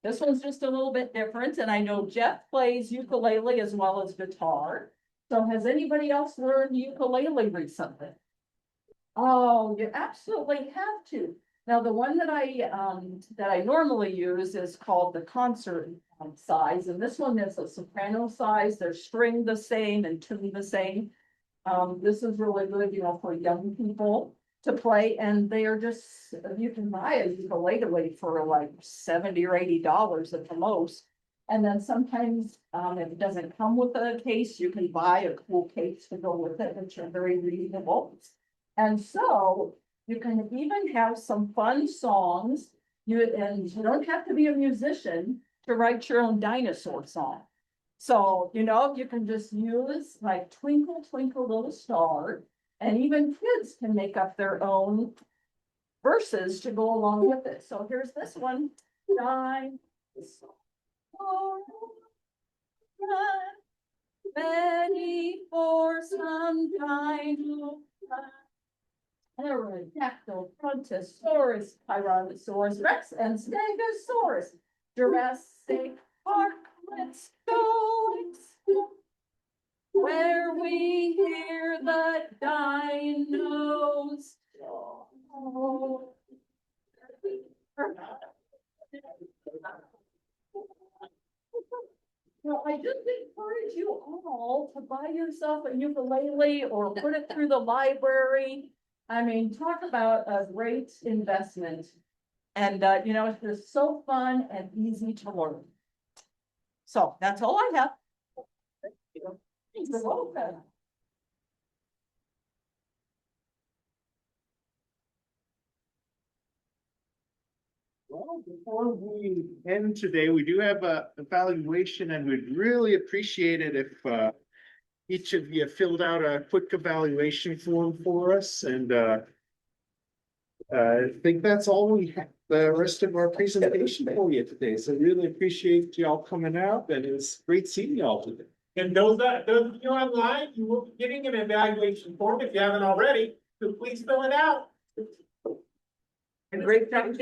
This one's just a little bit different, and I know Jeff plays ukulele as well as guitar. So has anybody else learned ukulele recently? Oh, you absolutely have to. Now, the one that I normally use is called the concert size, and this one is a soprano size. They're stringed the same and tuned the same. This is really good, you know, for young people to play, and they are just, you can buy a ukulele for like $70 or $80 at the most. And then sometimes, if it doesn't come with a case, you can buy a cool case to go with it, which are very reasonable. And so you can even have some fun songs. And you don't have to be a musician to write your own dinosaur song. So, you know, you can just use like Twinkle, Twinkle, Little Star, and even kids can make up their own verses to go along with it. So here's this one. Ready for some dino. Pterodactyl, Brontosaurus, Tyrannosaurus Rex, and Stegosaurus. Jurassic Park, let's go explore where we hear the dinos. Well, I just encourage you all to buy yourself a ukulele or put it through the library. I mean, talk about a great investment. And, you know, it's just so fun and easy to learn. So that's all I have. You're welcome. Well, before we end today, we do have a evaluation, and we'd really appreciate it if each of you filled out a quick evaluation form for us. And I think that's all we have, the rest of our presentation for you today. So really appreciate y'all coming out, and it's great seeing y'all today. And those of you online, you will be getting an evaluation form if you haven't already, so please fill it out. And great job.